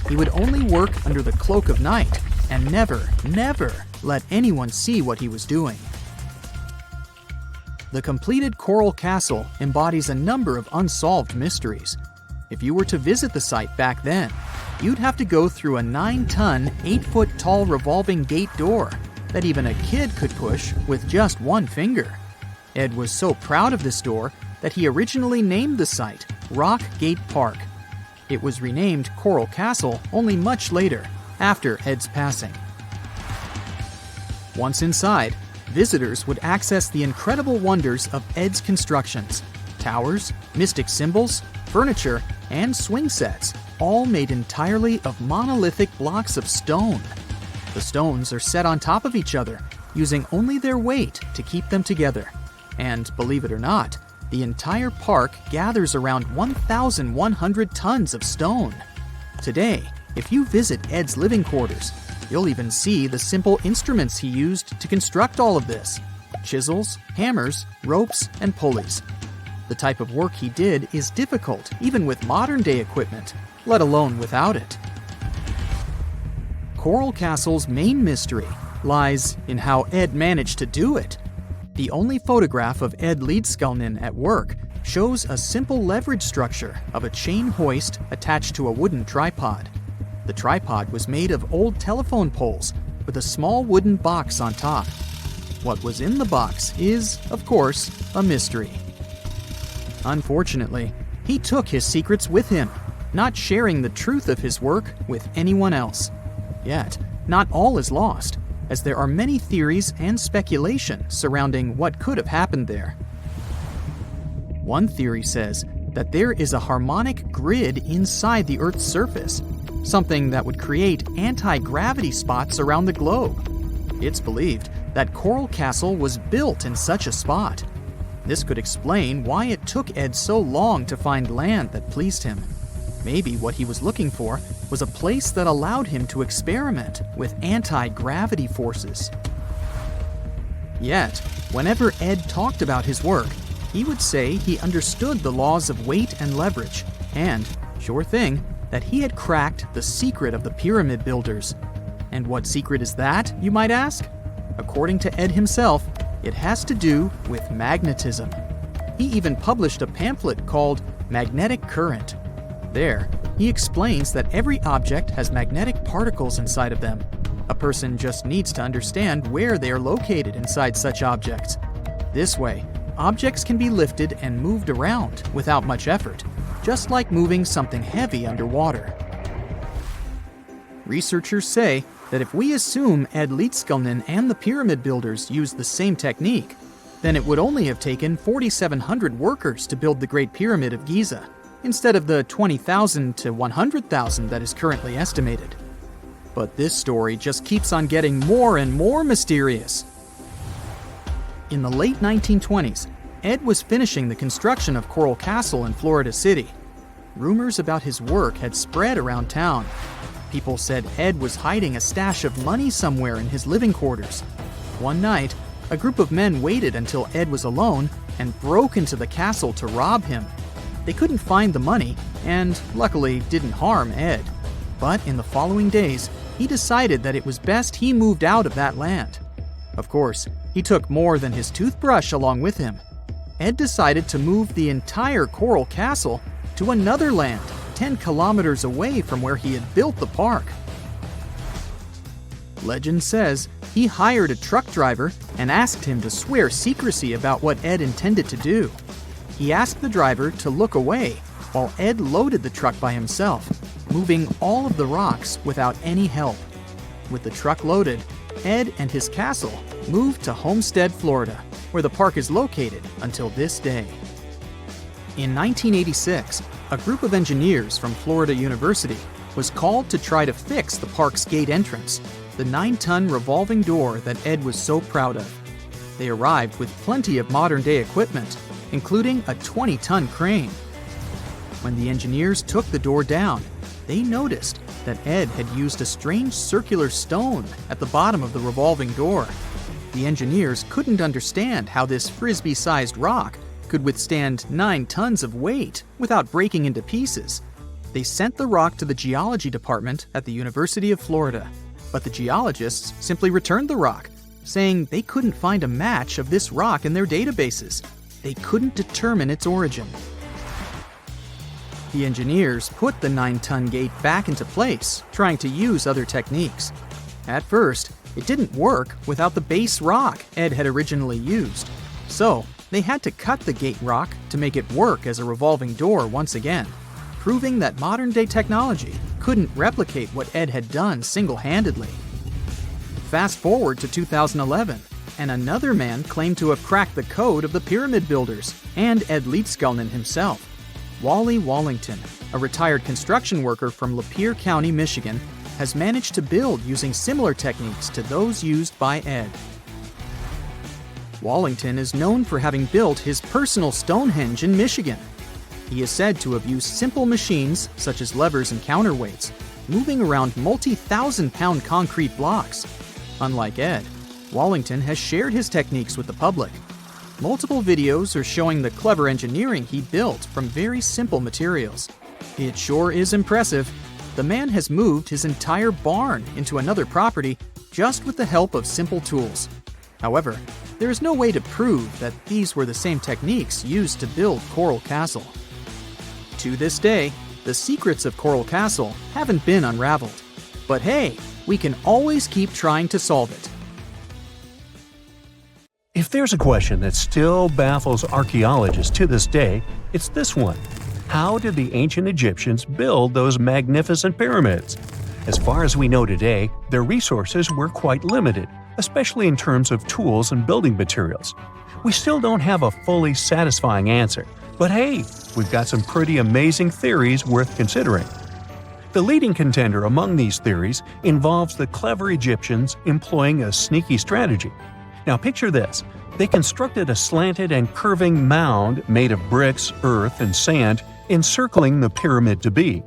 He would only work under the cloak of night and never let anyone see what he was doing. The completed Coral Castle embodies a number of unsolved mysteries. If you were to visit the site back then, you'd have to go through a 9-ton, 8-foot-tall revolving gate door that even a kid could push with just one finger. Ed was so proud of this door that he originally named the site Rock Gate Park. It was renamed Coral Castle only much later, after Ed's passing. Once inside, visitors would access the incredible wonders of Ed's constructions: towers, mystic symbols, furniture, and swing sets, all made entirely of monolithic blocks of stone. The stones are set on top of each other, using only their weight to keep them together. And believe it or not, the entire park gathers around 1,100 tons of stone. Today, if you visit Ed's living quarters, you'll even see the simple instruments he used to construct all of this: chisels, hammers, ropes, and pulleys. The type of work he did is difficult even with modern-day equipment, let alone without it. Coral Castle's main mystery lies in how Ed managed to do it. The only photograph of Ed Leedskalnin at work shows a simple leverage structure of a chain hoist attached to a wooden tripod. The tripod was made of old telephone poles with a small wooden box on top. What was in the box is, of course, a mystery. Unfortunately, he took his secrets with him, not sharing the truth of his work with anyone else. Yet, not all is lost, as there are many theories and speculation surrounding what could have happened there. One theory says that there is a harmonic grid inside the Earth's surface, something that would create anti-gravity spots around the globe. It's believed that Coral Castle was built in such a spot. This could explain why it took Ed so long to find land that pleased him. Maybe what he was looking for was a place that allowed him to experiment with anti-gravity forces. Yet, whenever Ed talked about his work, he would say he understood the laws of weight and leverage, and, sure thing, that he had cracked the secret of the pyramid builders. And what secret is that, you might ask? According to Ed himself, it has to do with magnetism. He even published a pamphlet called Magnetic Current. There, he explains that every object has magnetic particles inside of them. A person just needs to understand where they are located inside such objects. This way, objects can be lifted and moved around without much effort, just like moving something heavy underwater. Researchers say that if we assume Ed Leedskalnin and the pyramid builders used the same technique, then it would only have taken 4,700 workers to build the Great Pyramid of Giza, instead of the 20,000 to 100,000 that is currently estimated. But this story just keeps on getting more and more mysterious. In the late 1920s, Ed was finishing the construction of Coral Castle in Florida City. Rumors about his work had spread around town. People said Ed was hiding a stash of money somewhere in his living quarters. One night, a group of men waited until Ed was alone and broke into the castle to rob him. They couldn't find the money and, luckily, didn't harm Ed. But in the following days, he decided that it was best he moved out of that land. Of course, he took more than his toothbrush along with him. Ed decided to move the entire Coral Castle to another land 10 kilometers away from where he had built the park. Legend says he hired a truck driver and asked him to swear secrecy about what Ed intended to do. He asked the driver to look away while Ed loaded the truck by himself, moving all of the rocks without any help. With the truck loaded, Ed and his castle moved to Homestead, Florida, where the park is located until this day. In 1986, a group of engineers from Florida University was called to try to fix the park's gate entrance, the 9-ton revolving door that Ed was so proud of. They arrived with plenty of modern-day equipment, including a 20-ton crane. When the engineers took the door down, they noticed that Ed had used a strange circular stone at the bottom of the revolving door. The engineers couldn't understand how this frisbee-sized rock could withstand 9 tons of weight without breaking into pieces. They sent the rock to the geology department at the University of Florida, but the geologists simply returned the rock, saying they couldn't find a match of this rock in their databases. They couldn't determine its origin. The engineers put the 9-ton gate back into place, trying to use other techniques. At first, it didn't work without the base rock Ed had originally used. So, they had to cut the gate rock to make it work as a revolving door once again, proving that modern-day technology couldn't replicate what Ed had done single-handedly. Fast forward to 2011, and another man claimed to have cracked the code of the pyramid builders and Ed Leedskalnin himself. Wally Wallington, a retired construction worker from Lapeer County, Michigan, has managed to build using similar techniques to those used by Ed. Wallington is known for having built his personal Stonehenge in Michigan. He is said to have used simple machines, such as levers and counterweights, moving around multi-thousand-pound concrete blocks. Unlike Ed, Wallington has shared his techniques with the public. Multiple videos are showing the clever engineering he built from very simple materials. It sure is impressive. the man has moved his entire barn into another property just with the help of simple tools. However, there is no way to prove that these were the same techniques used to build Coral Castle. To this day, the secrets of Coral Castle haven't been unraveled. But hey, we can always keep trying to solve it. If there's a question that still baffles archaeologists to this day, it's this one. How did the ancient Egyptians build those magnificent pyramids? As far as we know today, their resources were quite limited, especially in terms of tools and building materials. We still don't have a fully satisfying answer, but hey, we've got some pretty amazing theories worth considering. The leading contender among these theories involves the clever Egyptians employing a sneaky strategy. Now picture this. They constructed a slanted and curving mound made of bricks, earth, and sand encircling the pyramid to be.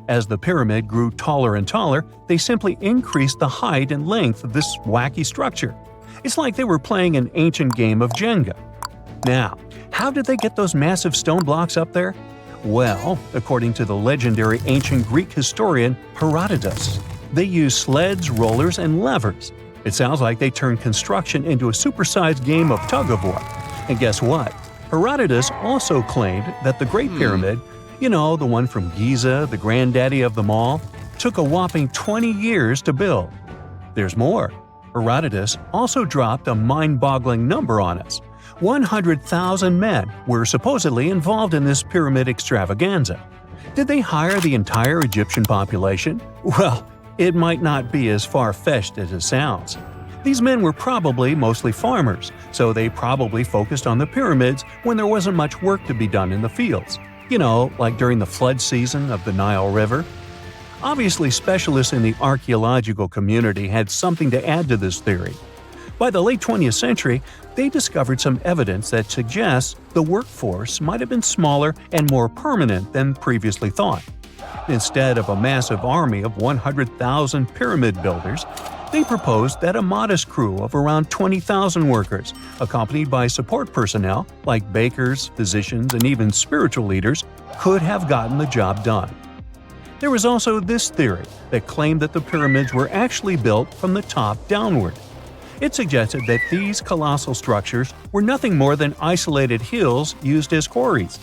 As the pyramid grew taller and taller, they simply increased the height and length of this wacky structure. It's like they were playing an ancient game of Jenga. Now, how did they get those massive stone blocks up there? Well, according to the legendary ancient Greek historian Herodotus, they used sleds, rollers, and levers. It sounds like they turned construction into a supersized game of tug-of-war. And guess what? Herodotus also claimed that the Great Pyramid, the one from Giza, the granddaddy of them all, took a whopping 20 years to build. There's more. Herodotus also dropped a mind-boggling number on us. 100,000 men were supposedly involved in this pyramid extravaganza. Did they hire the entire Egyptian population? Well, it might not be as far-fetched as it sounds. These men were probably mostly farmers, so they probably focused on the pyramids when there wasn't much work to be done in the fields. Like during the flood season of the Nile River. Obviously, specialists in the archaeological community had something to add to this theory. By the late 20th century, they discovered some evidence that suggests the workforce might have been smaller and more permanent than previously thought. Instead of a massive army of 100,000 pyramid builders, they proposed that a modest crew of around 20,000 workers, accompanied by support personnel like bakers, physicians, and even spiritual leaders, could have gotten the job done. There was also this theory that claimed that the pyramids were actually built from the top downward. It suggested that these colossal structures were nothing more than isolated hills used as quarries.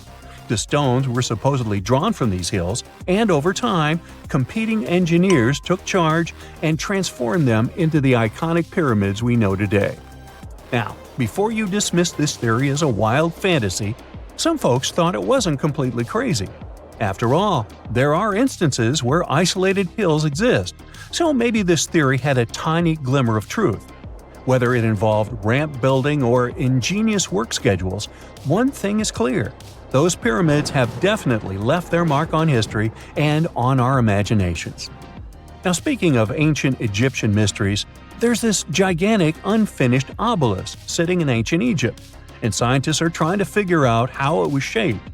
The stones were supposedly drawn from these hills, and over time, competing engineers took charge and transformed them into the iconic pyramids we know today. Now, before you dismiss this theory as a wild fantasy, some folks thought it wasn't completely crazy. After all, there are instances where isolated hills exist, so maybe this theory had a tiny glimmer of truth. Whether it involved ramp building or ingenious work schedules, one thing is clear. Those pyramids have definitely left their mark on history and on our imaginations. Now, speaking of ancient Egyptian mysteries, there's this gigantic unfinished obelisk sitting in ancient Egypt, and scientists are trying to figure out how it was shaped.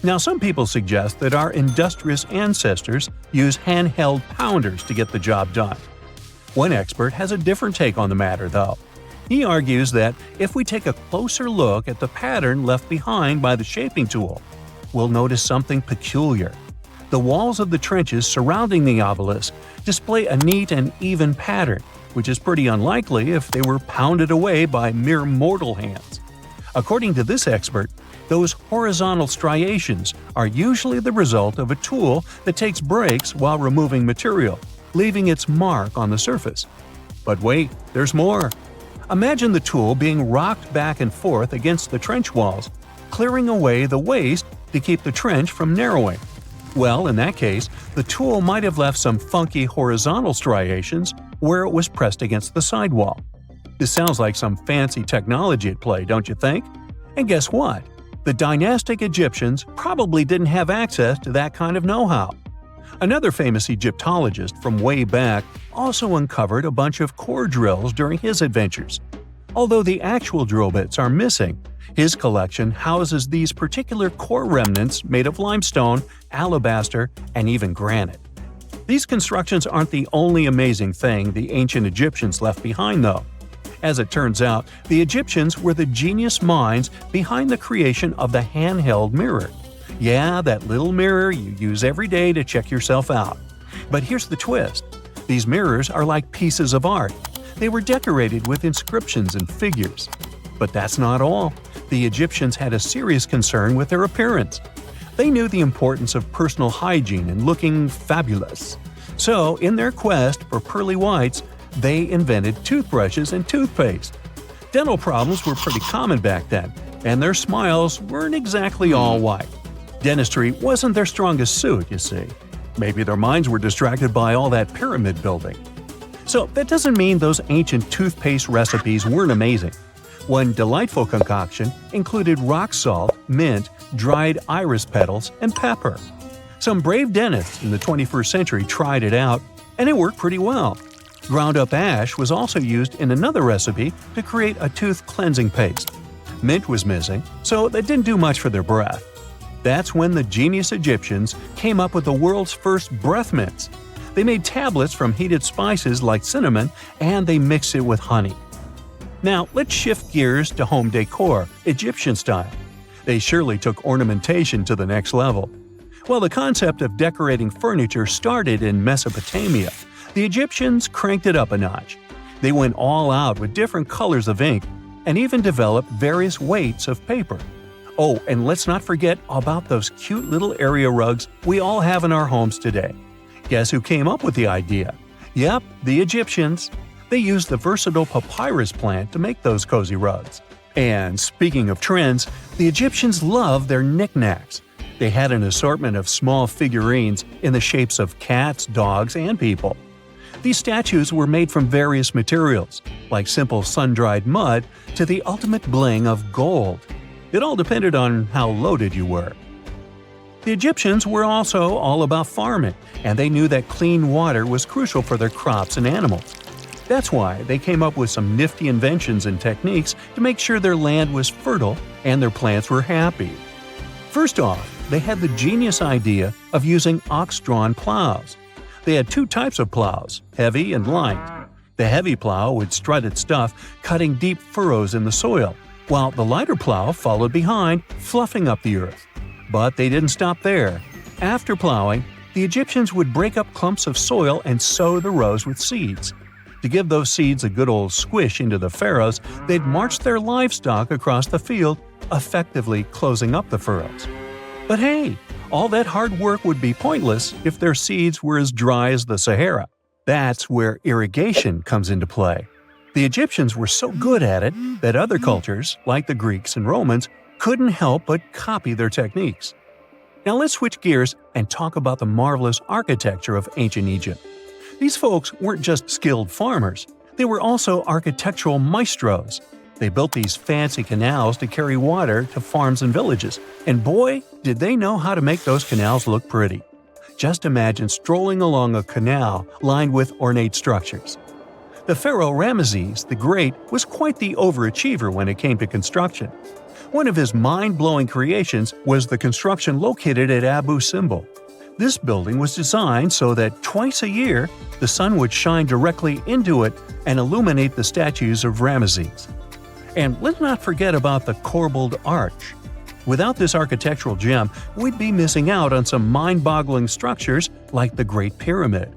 Now, some people suggest that our industrious ancestors used handheld pounders to get the job done. One expert has a different take on the matter, though. He argues that if we take a closer look at the pattern left behind by the shaping tool, we'll notice something peculiar. The walls of the trenches surrounding the obelisk display a neat and even pattern, which is pretty unlikely if they were pounded away by mere mortal hands. According to this expert, those horizontal striations are usually the result of a tool that takes breaks while removing material, leaving its mark on the surface. But wait, there's more. Imagine the tool being rocked back and forth against the trench walls, clearing away the waste to keep the trench from narrowing. Well, in that case, the tool might have left some funky horizontal striations where it was pressed against the sidewall. This sounds like some fancy technology at play, don't you think? And guess what? The dynastic Egyptians probably didn't have access to that kind of know-how. Another famous Egyptologist from way back also uncovered a bunch of core drills during his adventures. Although the actual drill bits are missing, his collection houses these particular core remnants made of limestone, alabaster, and even granite. These constructions aren't the only amazing thing the ancient Egyptians left behind, though. As it turns out, the Egyptians were the genius minds behind the creation of the handheld mirror. Yeah, that little mirror you use every day to check yourself out. But here's the twist. These mirrors are like pieces of art. They were decorated with inscriptions and figures. But that's not all. The Egyptians had a serious concern with their appearance. They knew the importance of personal hygiene and looking fabulous. So, in their quest for pearly whites, they invented toothbrushes and toothpaste. Dental problems were pretty common back then, and their smiles weren't exactly all white. Dentistry wasn't their strongest suit, you see. Maybe their minds were distracted by all that pyramid building. So that doesn't mean those ancient toothpaste recipes weren't amazing. One delightful concoction included rock salt, mint, dried iris petals, and pepper. Some brave dentists in the 21st century tried it out, and it worked pretty well. Ground-up ash was also used in another recipe to create a tooth cleansing paste. Mint was missing, so that didn't do much for their breath. That's when the genius Egyptians came up with the world's first breath mints. They made tablets from heated spices like cinnamon, and they mixed it with honey. Now, let's shift gears to home decor, Egyptian style. They surely took ornamentation to the next level. While the concept of decorating furniture started in Mesopotamia, the Egyptians cranked it up a notch. They went all out with different colors of ink and even developed various weights of paper. Oh, and let's not forget about those cute little area rugs we all have in our homes today. Guess who came up with the idea? Yep, the Egyptians. They used the versatile papyrus plant to make those cozy rugs. And speaking of trends, the Egyptians loved their knickknacks. They had an assortment of small figurines in the shapes of cats, dogs, and people. These statues were made from various materials, like simple sun-dried mud to the ultimate bling of gold. It all depended on how loaded you were. The Egyptians were also all about farming, and they knew that clean water was crucial for their crops and animals. That's why they came up with some nifty inventions and techniques to make sure their land was fertile and their plants were happy. First off, they had the genius idea of using ox-drawn plows. They had two types of plows, heavy and light. The heavy plow would strut its stuff, cutting deep furrows in the soil, while the lighter plow followed behind, fluffing up the earth. But they didn't stop there. After plowing, the Egyptians would break up clumps of soil and sow the rows with seeds. To give those seeds a good old squish into the furrows, they'd march their livestock across the field, effectively closing up the furrows. But hey, all that hard work would be pointless if their seeds were as dry as the Sahara. That's where irrigation comes into play. The Egyptians were so good at it that other cultures, like the Greeks and Romans, couldn't help but copy their techniques. Now let's switch gears and talk about the marvelous architecture of ancient Egypt. These folks weren't just skilled farmers, they were also architectural maestros. They built these fancy canals to carry water to farms and villages, and boy, did they know how to make those canals look pretty. Just imagine strolling along a canal lined with ornate structures. The pharaoh Ramesses the Great was quite the overachiever when it came to construction. One of his mind-blowing creations was the construction located at Abu Simbel. This building was designed so that twice a year, the sun would shine directly into it and illuminate the statues of Ramesses. And let's not forget about the corbelled arch. Without this architectural gem, we'd be missing out on some mind-boggling structures like the Great Pyramid.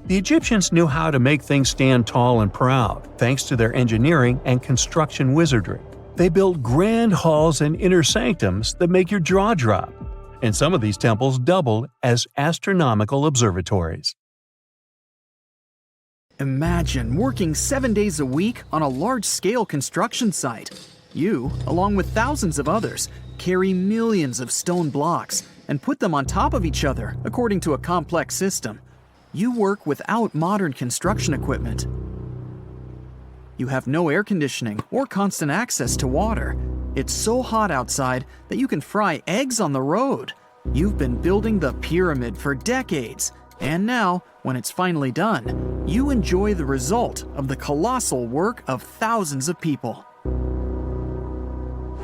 The Egyptians knew how to make things stand tall and proud, thanks to their engineering and construction wizardry. They built grand halls and inner sanctums that make your jaw drop. And some of these temples doubled as astronomical observatories. Imagine working 7 days a week on a large-scale construction site. You, along with thousands of others, carry millions of stone blocks and put them on top of each other according to a complex system. You work without modern construction equipment. You have no air conditioning or constant access to water. It's so hot outside that you can fry eggs on the road. You've been building the pyramid for decades, and now, when it's finally done, you enjoy the result of the colossal work of thousands of people.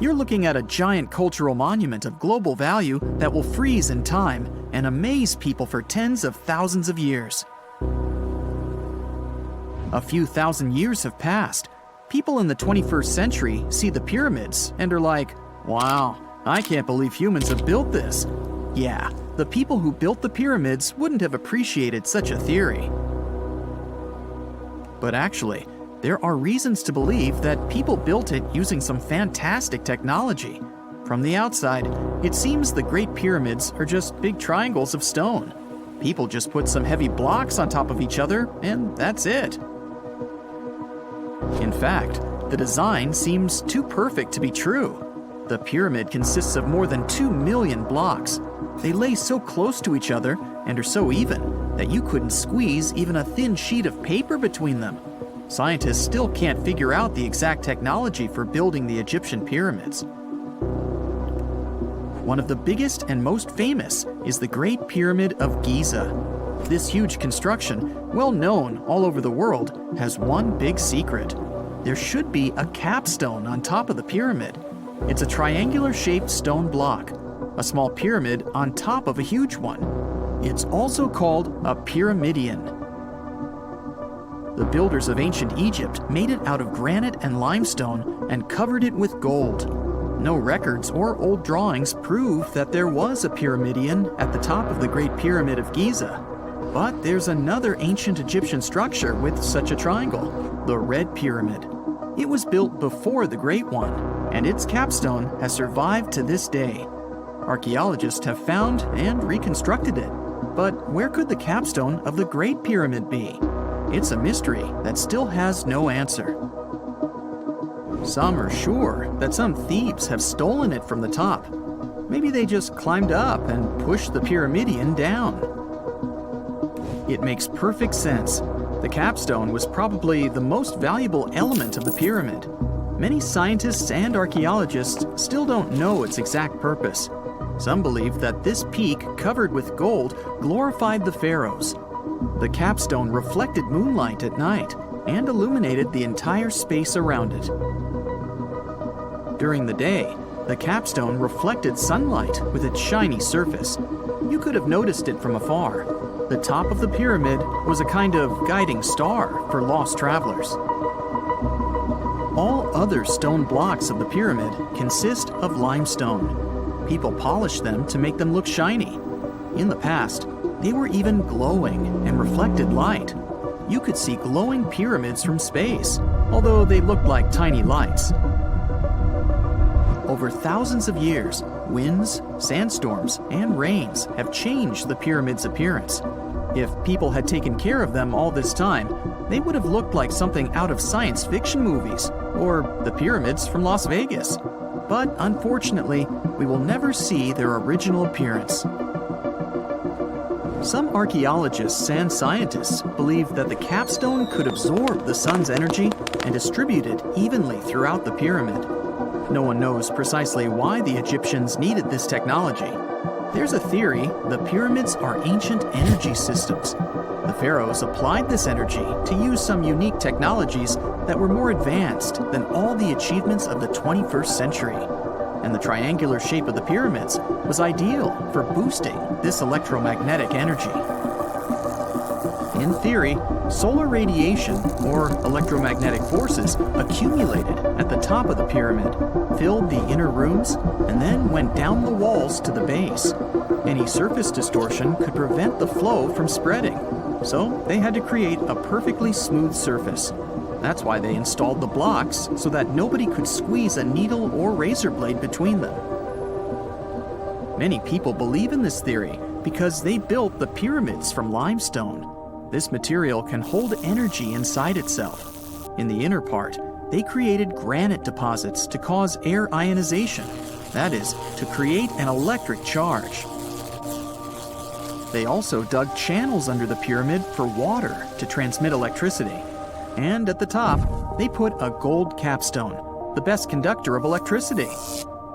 You're looking at a giant cultural monument of global value that will freeze in time and amaze people for tens of thousands of years. A few thousand years have passed. People in the 21st century see the pyramids and are like, wow, I can't believe humans have built this. Yeah, the people who built the pyramids wouldn't have appreciated such a theory. But actually, there are reasons to believe that people built it using some fantastic technology. From the outside, it seems the Great Pyramids are just big triangles of stone. People just put some heavy blocks on top of each other, and that's it. In fact, the design seems too perfect to be true. The pyramid consists of more than 2 million blocks. They lay so close to each other and are so even that you couldn't squeeze even a thin sheet of paper between them. Scientists still can't figure out the exact technology for building the Egyptian pyramids. One of the biggest and most famous is the Great Pyramid of Giza. This huge construction, well known all over the world, has one big secret. There should be a capstone on top of the pyramid. It's a triangular-shaped stone block, a small pyramid on top of a huge one. It's also called a pyramidion. The builders of ancient Egypt made it out of granite and limestone and covered it with gold. No records or old drawings prove that there was a pyramidion at the top of the Great Pyramid of Giza. But there's another ancient Egyptian structure with such a triangle, the Red Pyramid. It was built before the Great One, and its capstone has survived to this day. Archaeologists have found and reconstructed it. But where could the capstone of the Great Pyramid be? It's a mystery that still has no answer. Some are sure that some thieves have stolen it from the top. Maybe they just climbed up and pushed the pyramidion down. It makes perfect sense. The capstone was probably the most valuable element of the pyramid. Many scientists and archaeologists still don't know its exact purpose. Some believe that this peak covered with gold glorified the pharaohs. The capstone reflected moonlight at night and illuminated the entire space around it. During the day, the capstone reflected sunlight with its shiny surface. You could have noticed it from afar. The top of the pyramid was a kind of guiding star for lost travelers. All other stone blocks of the pyramid consist of limestone. People polish them to make them look shiny. In the past, they were even glowing and reflected light. You could see glowing pyramids from space, although they looked like tiny lights. Over thousands of years, winds, sandstorms, and rains have changed the pyramid's appearance. If people had taken care of them all this time, they would have looked like something out of science fiction movies, or the pyramids from Las Vegas. But unfortunately, we will never see their original appearance. Some archaeologists and scientists believe that the capstone could absorb the sun's energy and distribute it evenly throughout the pyramid. No one knows precisely why the Egyptians needed this technology. There's a theory the pyramids are ancient energy systems. The pharaohs applied this energy to use some unique technologies that were more advanced than all the achievements of the 21st century. And the triangular shape of the pyramids was ideal for boosting this electromagnetic energy. In theory, solar radiation, or electromagnetic forces, accumulated at the top of the pyramid, filled the inner rooms, and then went down the walls to the base. Any surface distortion could prevent the flow from spreading, so they had to create a perfectly smooth surface. That's why they installed the blocks so that nobody could squeeze a needle or razor blade between them. Many people believe in this theory because they built the pyramids from limestone. This material can hold energy inside itself. In the inner part, they created granite deposits to cause air ionization, that is, to create an electric charge. They also dug channels under the pyramid for water to transmit electricity. And at the top, they put a gold capstone, the best conductor of electricity.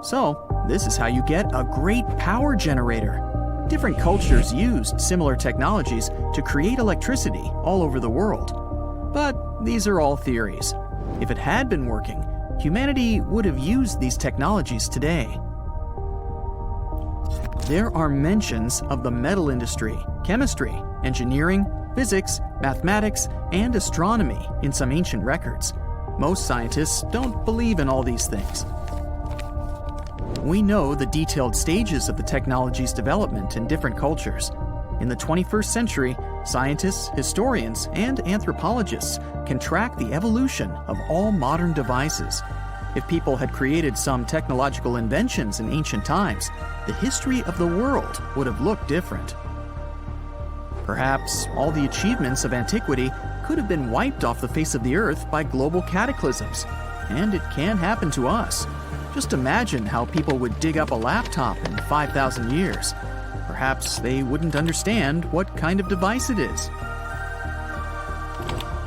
So, this is how you get a great power generator. Different cultures used similar technologies to create electricity all over the world. But these are all theories. If it had been working, humanity would have used these technologies today. There are mentions of the metal industry, chemistry, engineering, physics, mathematics, and astronomy in some ancient records. Most scientists don't believe in all these things. we know the detailed stages of the technology's development in different cultures. In the 21st century, scientists, historians, and anthropologists can track the evolution of all modern devices. If people had created some technological inventions in ancient times, the history of the world would have looked different. Perhaps all the achievements of antiquity could have been wiped off the face of the earth by global cataclysms, and it can happen to us. Just imagine how people would dig up a laptop in 5,000 years. Perhaps they wouldn't understand what kind of device it is.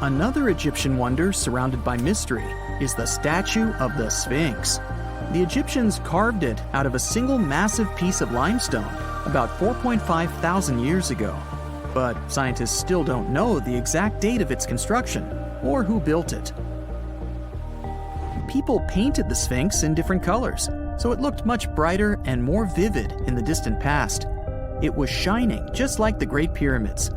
Another Egyptian wonder surrounded by mystery is the statue of the Sphinx. The Egyptians carved it out of a single massive piece of limestone about 4.5 thousand years ago. But scientists still don't know the exact date of its construction or who built it. People painted the Sphinx in different colors, so it looked much brighter and more vivid in the distant past. It was shining just like the Great Pyramids.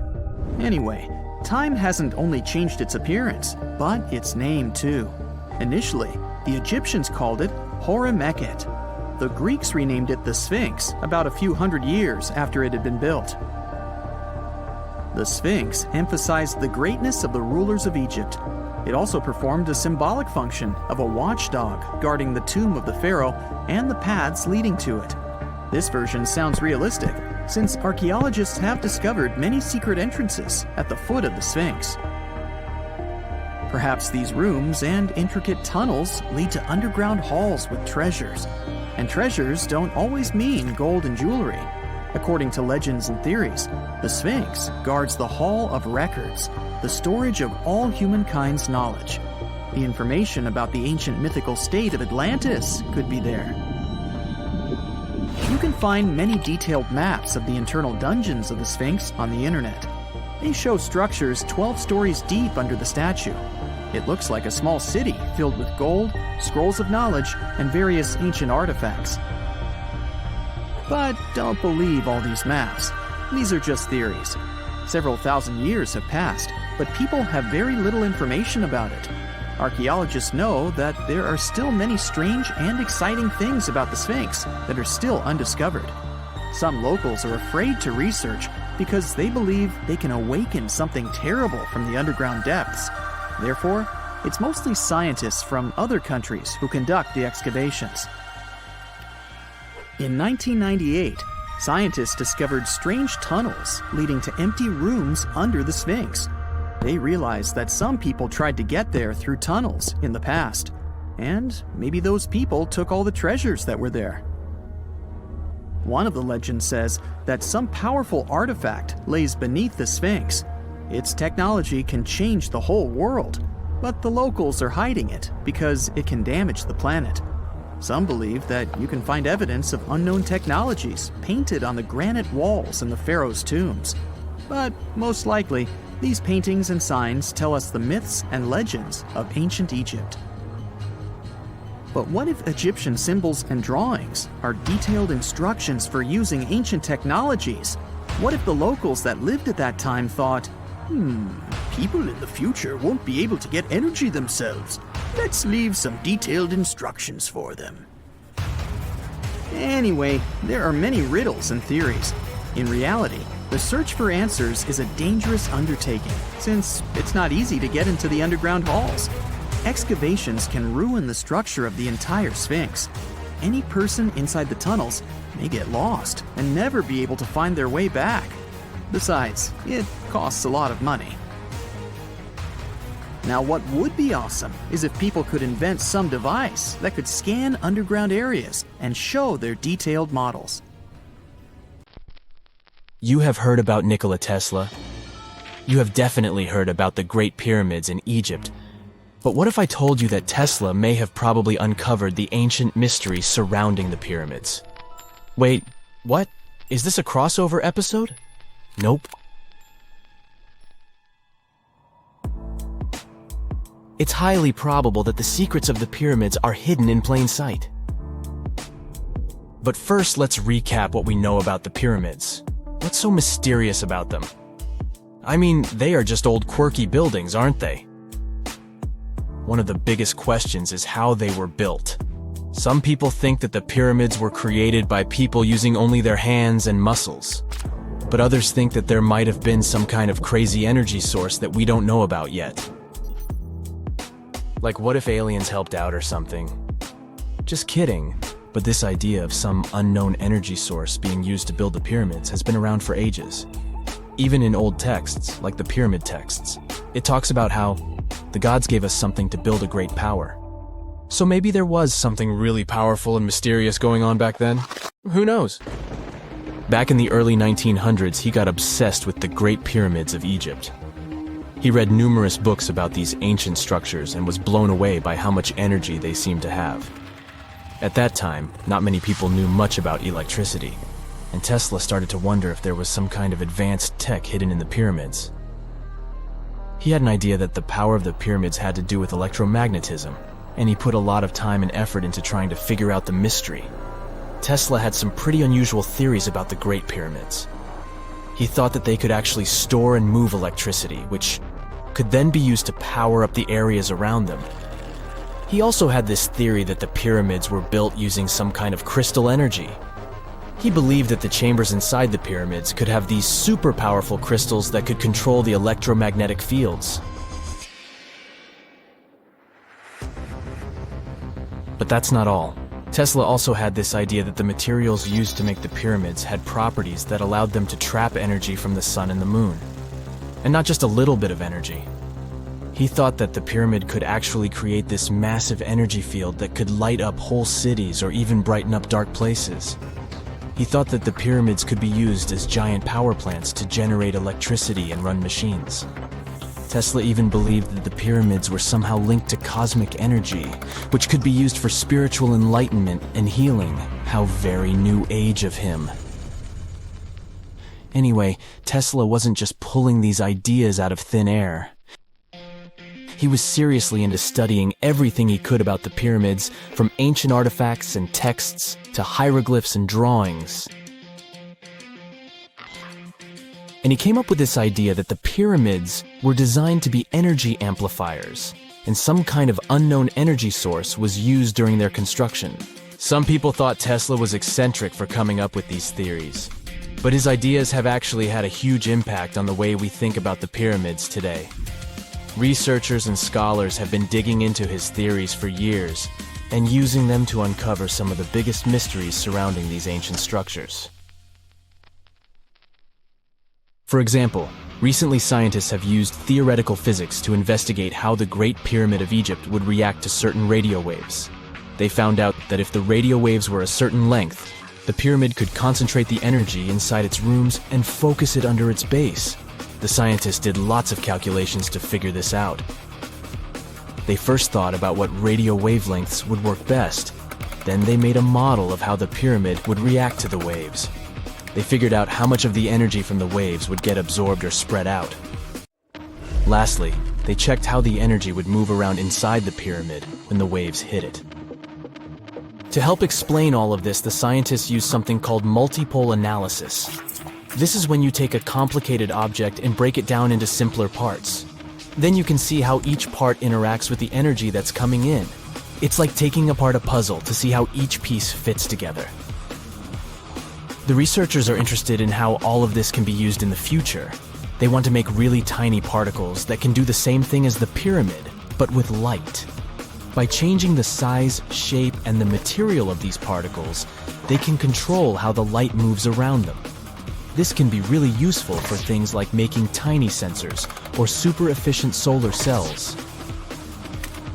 Anyway, time hasn't only changed its appearance, but its name too. Initially, the Egyptians called it Hor-Mekhet. The Greeks renamed it the Sphinx about a few hundred years after it had been built. The Sphinx emphasized the greatness of the rulers of Egypt. It also performed a symbolic function of a watchdog guarding the tomb of the pharaoh and the paths leading to it. This version sounds realistic, since archaeologists have discovered many secret entrances at the foot of the Sphinx. Perhaps these rooms and intricate tunnels lead to underground halls with treasures. And treasures don't always mean gold and jewelry. According to legends and theories, the Sphinx guards the Hall of Records, the storage of all humankind's knowledge. The information about the ancient mythical state of Atlantis could be there. You can find many detailed maps of the internal dungeons of the Sphinx on the internet. They show structures 12 stories deep under the statue. It looks like a small city filled with gold, scrolls of knowledge, and various ancient artifacts. But don't believe all these maps. These are just theories. Several thousand years have passed, but people have very little information about it. Archaeologists know that there are still many strange and exciting things about the Sphinx that are still undiscovered. Some locals are afraid to research because they believe they can awaken something terrible from the underground depths. Therefore, it's mostly scientists from other countries who conduct the excavations. In 1998, scientists discovered strange tunnels leading to empty rooms under the Sphinx. They realized that some people tried to get there through tunnels in the past, and maybe those people took all the treasures that were there. One of the legends says that some powerful artifact lays beneath the Sphinx. Its technology can change the whole world, but the locals are hiding it because it can damage the planet. Some believe that you can find evidence of unknown technologies painted on the granite walls in the pharaoh's tombs. But most likely, these paintings and signs tell us the myths and legends of ancient Egypt. But what if Egyptian symbols and drawings are detailed instructions for using ancient technologies? What if the locals that lived at that time thought, people in the future won't be able to get energy themselves. Let's leave some detailed instructions for them. Anyway, there are many riddles and theories. In reality, the search for answers is a dangerous undertaking, since it's not easy to get into the underground halls. Excavations can ruin the structure of the entire Sphinx. Any person inside the tunnels may get lost and never be able to find their way back. Besides, it costs a lot of money. Now, what would be awesome is if people could invent some device that could scan underground areas and show their detailed models. You have heard about Nikola Tesla. You have definitely heard about the Great Pyramids in Egypt. But what if I told you that Tesla may have probably uncovered the ancient mysteries surrounding the pyramids? Wait, what? Is this a crossover episode? Nope. It's highly probable that the secrets of the pyramids are hidden in plain sight. But first, let's recap what we know about the pyramids. What's so mysterious about them? I mean, they are just old quirky buildings, aren't they? One of the biggest questions is how they were built. Some people think that the pyramids were created by people using only their hands and muscles. But others think that there might have been some kind of crazy energy source that we don't know about yet. Like, what if aliens helped out or something? Just kidding. But this idea of some unknown energy source being used to build the pyramids has been around for ages. Even in old texts, like the pyramid texts, it talks about how the gods gave us something to build a great power. So maybe there was something really powerful and mysterious going on back then? Who knows? Back in the early 1900s, he got obsessed with the Great Pyramids of Egypt. He read numerous books about these ancient structures and was blown away by how much energy they seemed to have. At that time, not many people knew much about electricity, and Tesla started to wonder if there was some kind of advanced tech hidden in the pyramids. He had an idea that the power of the pyramids had to do with electromagnetism, and he put a lot of time and effort into trying to figure out the mystery. Tesla had some pretty unusual theories about the Great Pyramids. He thought that they could actually store and move electricity, which could then be used to power up the areas around them. He also had this theory that the pyramids were built using some kind of crystal energy. He believed that the chambers inside the pyramids could have these super powerful crystals that could control the electromagnetic fields. But that's not all. Tesla also had this idea that the materials used to make the pyramids had properties that allowed them to trap energy from the sun and the moon. And not just a little bit of energy. He thought that the pyramid could actually create this massive energy field that could light up whole cities or even brighten up dark places. He thought that the pyramids could be used as giant power plants to generate electricity and run machines. Tesla even believed that the pyramids were somehow linked to cosmic energy, which could be used for spiritual enlightenment and healing. How very new age of him. Anyway, Tesla wasn't just pulling these ideas out of thin air. He was seriously into studying everything he could about the pyramids, from ancient artifacts and texts to hieroglyphs and drawings. And he came up with this idea that the pyramids were designed to be energy amplifiers, and some kind of unknown energy source was used during their construction. Some people thought Tesla was eccentric for coming up with these theories, but his ideas have actually had a huge impact on the way we think about the pyramids today. Researchers and scholars have been digging into his theories for years and using them to uncover some of the biggest mysteries surrounding these ancient structures. For example, recently scientists have used theoretical physics to investigate how the Great Pyramid of Egypt would react to certain radio waves. They found out that if the radio waves were a certain length, the pyramid could concentrate the energy inside its rooms and focus it under its base. The scientists did lots of calculations to figure this out. They first thought about what radio wavelengths would work best. Then they made a model of how the pyramid would react to the waves. They figured out how much of the energy from the waves would get absorbed or spread out. Lastly, they checked how the energy would move around inside the pyramid when the waves hit it. To help explain all of this, the scientists used something called multipole analysis. This is when you take a complicated object and break it down into simpler parts. Then you can see how each part interacts with the energy that's coming in. It's like taking apart a puzzle to see how each piece fits together. The researchers are interested in how all of this can be used in the future. They want to make really tiny particles that can do the same thing as the pyramid, but with light. By changing the size, shape, and the material of these particles, they can control how the light moves around them. This can be really useful for things like making tiny sensors or super efficient solar cells.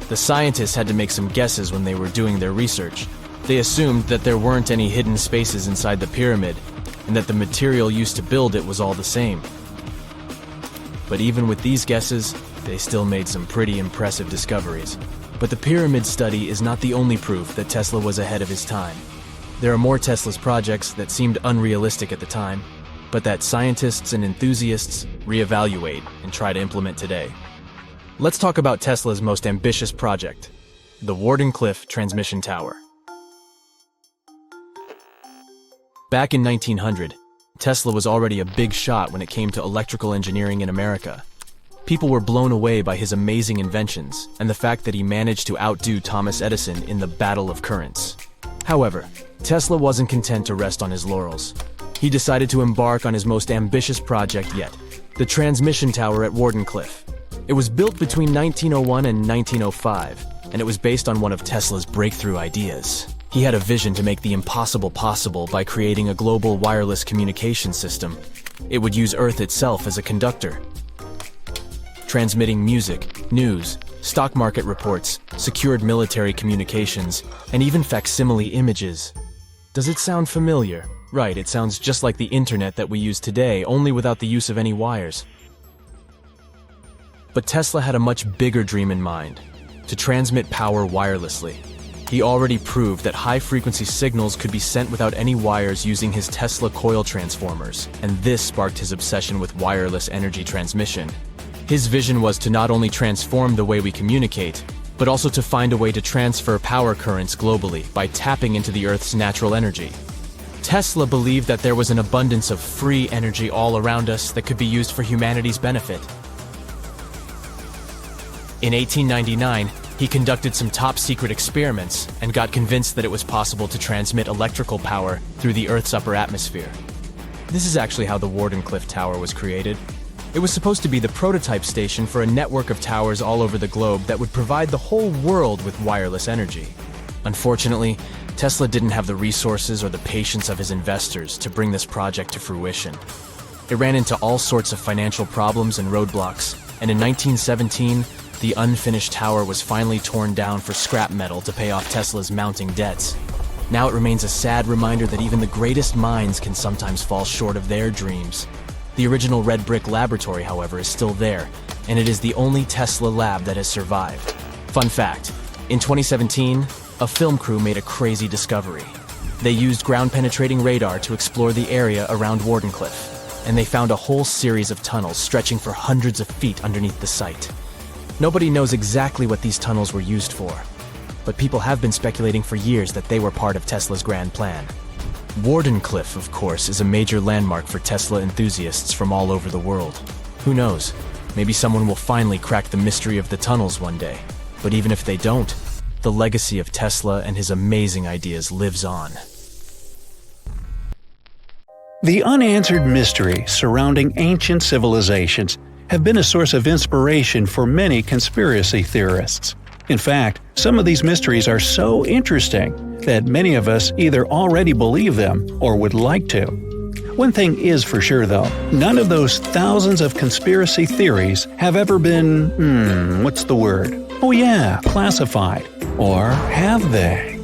The scientists had to make some guesses when they were doing their research. They assumed that there weren't any hidden spaces inside the pyramid, and that the material used to build it was all the same. But even with these guesses, they still made some pretty impressive discoveries. But the pyramid study is not the only proof that Tesla was ahead of his time. There are more Tesla's projects that seemed unrealistic at the time, but that scientists and enthusiasts reevaluate and try to implement today. Let's talk about Tesla's most ambitious project, the Wardenclyffe Transmission Tower. Back in 1900, Tesla was already a big shot when it came to electrical engineering in America. People were blown away by his amazing inventions and the fact that he managed to outdo Thomas Edison in the battle of currents. However, Tesla wasn't content to rest on his laurels. He decided to embark on his most ambitious project yet, the transmission tower at Wardenclyffe. It was built between 1901 and 1905, and it was based on one of Tesla's breakthrough ideas. He had a vision to make the impossible possible by creating a global wireless communication system. It would use Earth itself as a conductor, transmitting music, news, stock market reports, secured military communications, and even facsimile images. Does it sound familiar? Right, it sounds just like the internet that we use today, only without the use of any wires. But Tesla had a much bigger dream in mind: to transmit power wirelessly. He already proved that high-frequency signals could be sent without any wires using his Tesla coil transformers, and this sparked his obsession with wireless energy transmission. His vision was to not only transform the way we communicate, but also to find a way to transfer power currents globally by tapping into the Earth's natural energy. Tesla believed that there was an abundance of free energy all around us that could be used for humanity's benefit. In 1899, he conducted some top-secret experiments and got convinced that it was possible to transmit electrical power through the Earth's upper atmosphere. This is actually how the Wardenclyffe Tower was created. It was supposed to be the prototype station for a network of towers all over the globe that would provide the whole world with wireless energy. Unfortunately, Tesla didn't have the resources or the patience of his investors to bring this project to fruition. It ran into all sorts of financial problems and roadblocks, and in 1917, the unfinished tower was finally torn down for scrap metal to pay off Tesla's mounting debts. Now it remains a sad reminder that even the greatest minds can sometimes fall short of their dreams. The original red brick laboratory, however, is still there, and it is the only Tesla lab that has survived. Fun fact, in 2017, a film crew made a crazy discovery. They used ground-penetrating radar to explore the area around Wardenclyffe, and they found a whole series of tunnels stretching for hundreds of feet underneath the site. Nobody knows exactly what these tunnels were used for, but people have been speculating for years that they were part of Tesla's grand plan. Wardenclyffe, of course, is a major landmark for Tesla enthusiasts from all over the world. Who knows? Maybe someone will finally crack the mystery of the tunnels one day. But even if they don't, the legacy of Tesla and his amazing ideas lives on. The unanswered mysteries surrounding ancient civilizations have been a source of inspiration for many conspiracy theorists. In fact, some of these mysteries are so interesting that many of us either already believe them or would like to. One thing is for sure though, none of those thousands of conspiracy theories have ever been, classified. Or have they?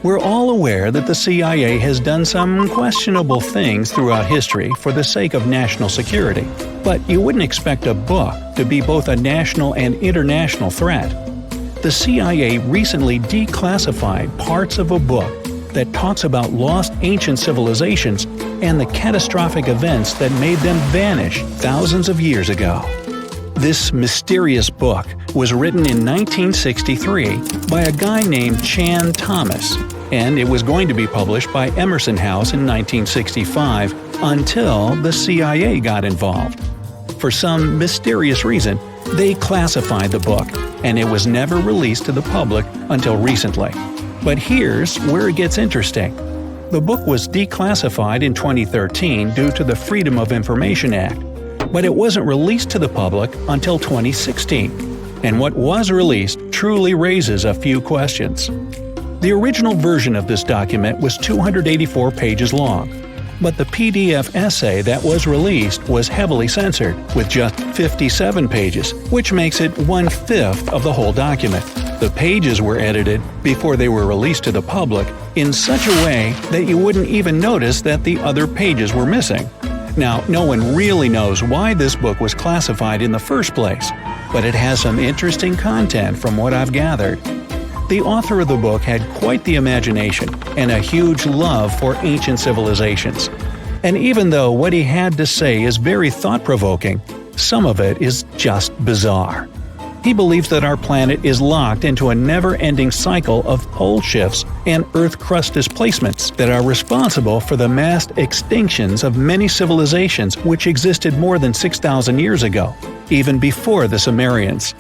We're all aware that the CIA has done some questionable things throughout history for the sake of national security, but you wouldn't expect a book to be both a national and international threat. The CIA recently declassified parts of a book that talks about lost ancient civilizations and the catastrophic events that made them vanish thousands of years ago. This mysterious book was written in 1963 by a guy named Chan Thomas, and it was going to be published by Emerson House in 1965 until the CIA got involved. For some mysterious reason, they classified the book, and it was never released to the public until recently. But here's where it gets interesting. The book was declassified in 2013 due to the Freedom of Information Act, but it wasn't released to the public until 2016. And what was released truly raises a few questions. The original version of this document was 284 pages long, but the PDF essay that was released was heavily censored, with just 57 pages, which makes it 1/5 of the whole document. The pages were edited before they were released to the public in such a way that you wouldn't even notice that the other pages were missing. Now, no one really knows why this book was classified in the first place, but it has some interesting content from what I've gathered. The author of the book had quite the imagination and a huge love for ancient civilizations. And even though what he had to say is very thought-provoking, some of it is just bizarre. He believes that our planet is locked into a never-ending cycle of pole shifts and Earth crust displacements that are responsible for the mass extinctions of many civilizations which existed more than 6,000 years ago, even before the Sumerians.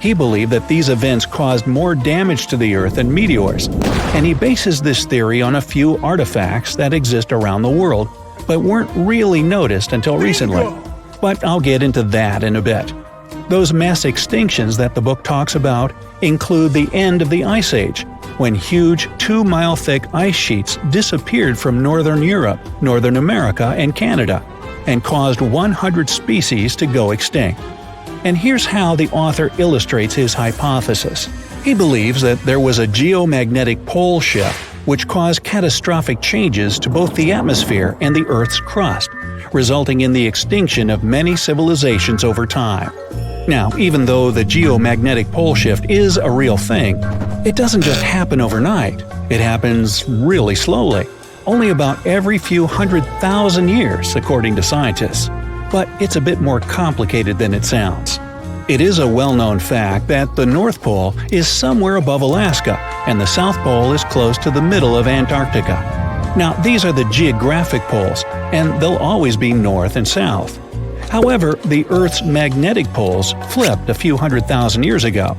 He believed that these events caused more damage to the Earth than meteors, and he bases this theory on a few artifacts that exist around the world but weren't really noticed until recently. But I'll get into that in a bit. Those mass extinctions that the book talks about include the end of the Ice Age, when huge 2-mile-thick ice sheets disappeared from northern Europe, Northern America, and Canada, and caused 100 species to go extinct. And here's how the author illustrates his hypothesis. He believes that there was a geomagnetic pole shift which caused catastrophic changes to both the atmosphere and the Earth's crust, resulting in the extinction of many civilizations over time. Now, even though the geomagnetic pole shift is a real thing, it doesn't just happen overnight. It happens really slowly, only about every few 100,000 years, according to scientists. But it's a bit more complicated than it sounds. It is a well-known fact that the North Pole is somewhere above Alaska, and the South Pole is close to the middle of Antarctica. Now, these are the geographic poles, and they'll always be north and south. However, the Earth's magnetic poles flipped a few 100,000 years ago.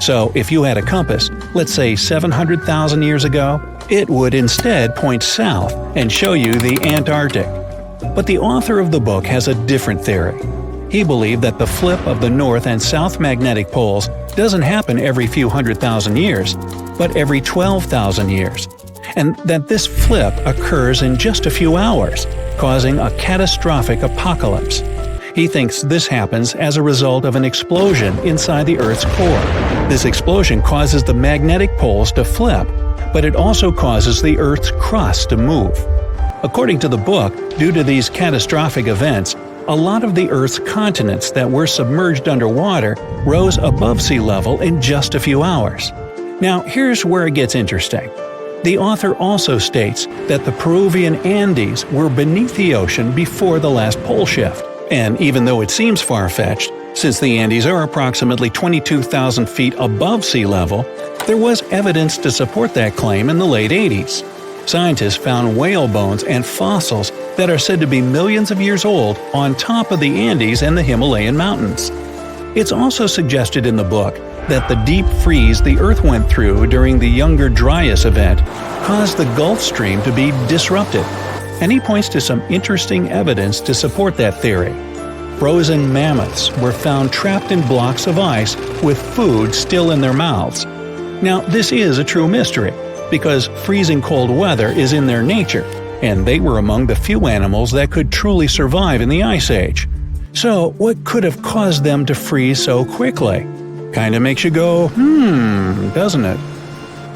So if you had a compass, let's say 700,000 years ago, it would instead point south and show you the Antarctic. But the author of the book has a different theory. He believed that the flip of the north and south magnetic poles doesn't happen every few 100,000 years, but every 12,000 years, and that this flip occurs in just a few hours, causing a catastrophic apocalypse. He thinks this happens as a result of an explosion inside the Earth's core. This explosion causes the magnetic poles to flip, but it also causes the Earth's crust to move. According to the book, due to these catastrophic events, a lot of the Earth's continents that were submerged underwater rose above sea level in just a few hours. Now, here's where it gets interesting. The author also states that the Peruvian Andes were beneath the ocean before the last pole shift. And even though it seems far-fetched, since the Andes are approximately 22,000 feet above sea level, there was evidence to support that claim in the late 80s. Scientists found whale bones and fossils that are said to be millions of years old on top of the Andes and the Himalayan mountains. It's also suggested in the book that the deep freeze the Earth went through during the Younger Dryas event caused the Gulf Stream to be disrupted, and he points to some interesting evidence to support that theory. Frozen mammoths were found trapped in blocks of ice with food still in their mouths. Now, this is a true mystery, because freezing cold weather is in their nature, and they were among the few animals that could truly survive in the Ice Age. So, what could have caused them to freeze so quickly? Kinda makes you go, doesn't it?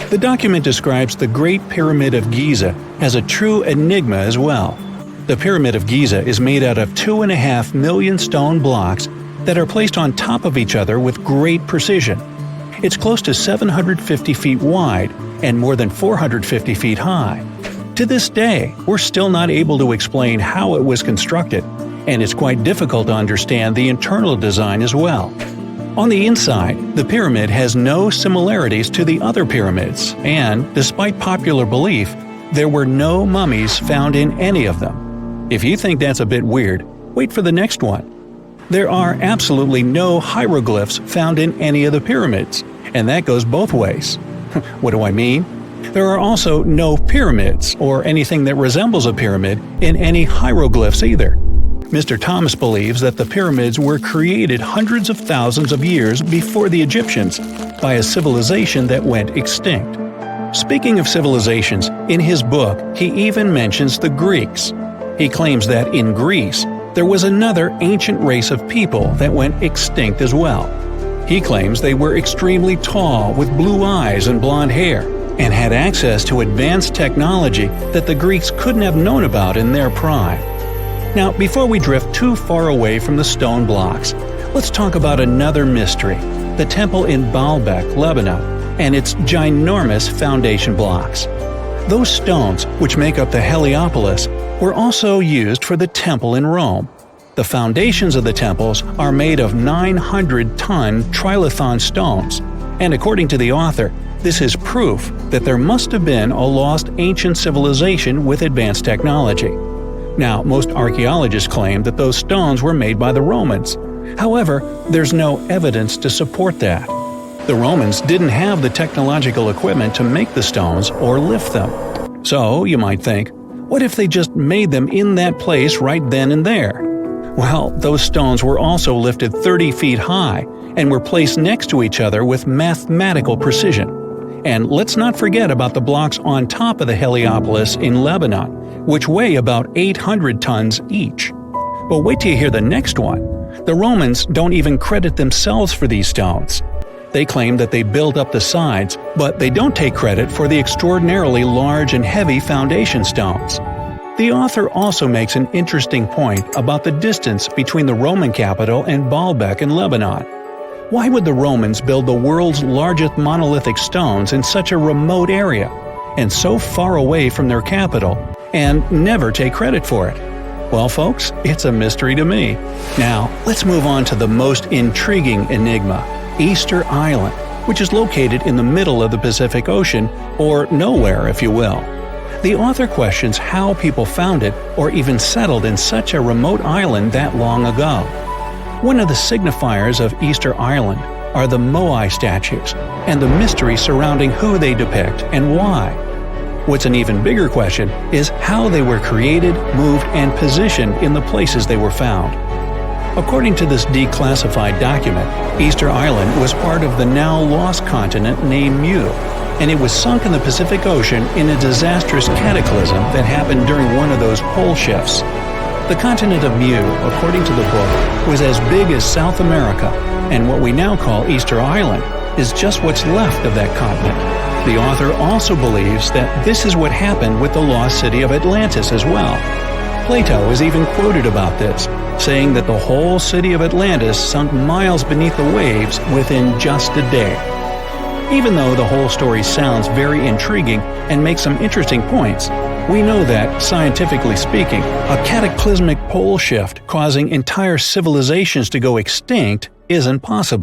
The document describes the Great Pyramid of Giza as a true enigma as well. The Pyramid of Giza is made out of 2.5 million stone blocks that are placed on top of each other with great precision. It's close to 750 feet wide and more than 450 feet high. To this day, we're still not able to explain how it was constructed, and it's quite difficult to understand the internal design as well. On the inside, the pyramid has no similarities to the other pyramids, and, despite popular belief, there were no mummies found in any of them. If you think that's a bit weird, wait for the next one. There are absolutely no hieroglyphs found in any of the pyramids, and that goes both ways. What do I mean? There are also no pyramids, or anything that resembles a pyramid, in any hieroglyphs either. Mr. Thomas believes that the pyramids were created hundreds of thousands of years before the Egyptians by a civilization that went extinct. Speaking of civilizations, in his book he even mentions the Greeks. He claims that in Greece, there was another ancient race of people that went extinct as well. He claims they were extremely tall with blue eyes and blonde hair, and had access to advanced technology that the Greeks couldn't have known about in their prime. Now, before we drift too far away from the stone blocks, let's talk about another mystery, the temple in Baalbek, Lebanon, and its ginormous foundation blocks. Those stones, which make up the Heliopolis, were also used for the temple in Rome. The foundations of the temples are made of 900-ton trilithon stones, and according to the author, this is proof that there must have been a lost ancient civilization with advanced technology. Now, most archaeologists claim that those stones were made by the Romans. However, there's no evidence to support that. The Romans didn't have the technological equipment to make the stones or lift them. So, you might think, what if they just made them in that place right then and there? Well, those stones were also lifted 30 feet high and were placed next to each other with mathematical precision. And let's not forget about the blocks on top of the Heliopolis in Lebanon, which weigh about 800 tons each. But wait till you hear the next one. The Romans don't even credit themselves for these stones. They claim that they built up the sides, but they don't take credit for the extraordinarily large and heavy foundation stones. The author also makes an interesting point about the distance between the Roman capital and Baalbek in Lebanon. Why would the Romans build the world's largest monolithic stones in such a remote area, and so far away from their capital, and never take credit for it? Well, folks, it's a mystery to me. Now, let's move on to the most intriguing enigma, Easter Island, which is located in the middle of the Pacific Ocean, or nowhere, if you will. The author questions how people found it or even settled in such a remote island that long ago. One of the signifiers of Easter Island are the moai statues, and the mystery surrounding who they depict and why. What's an even bigger question is how they were created, moved, and positioned in the places they were found. According to this declassified document, Easter Island was part of the now lost continent named Mu, and it was sunk in the Pacific Ocean in a disastrous cataclysm that happened during one of those pole shifts. The continent of Mu, according to the book, was as big as South America, and what we now call Easter Island is just what's left of that continent. The author also believes that this is what happened with the lost city of Atlantis as well. Plato is even quoted about this, saying that the whole city of Atlantis sunk miles beneath the waves within just a day. Even though the whole story sounds very intriguing and makes some interesting points, we know that, scientifically speaking, a cataclysmic pole shift causing entire civilizations to go extinct isn't possible.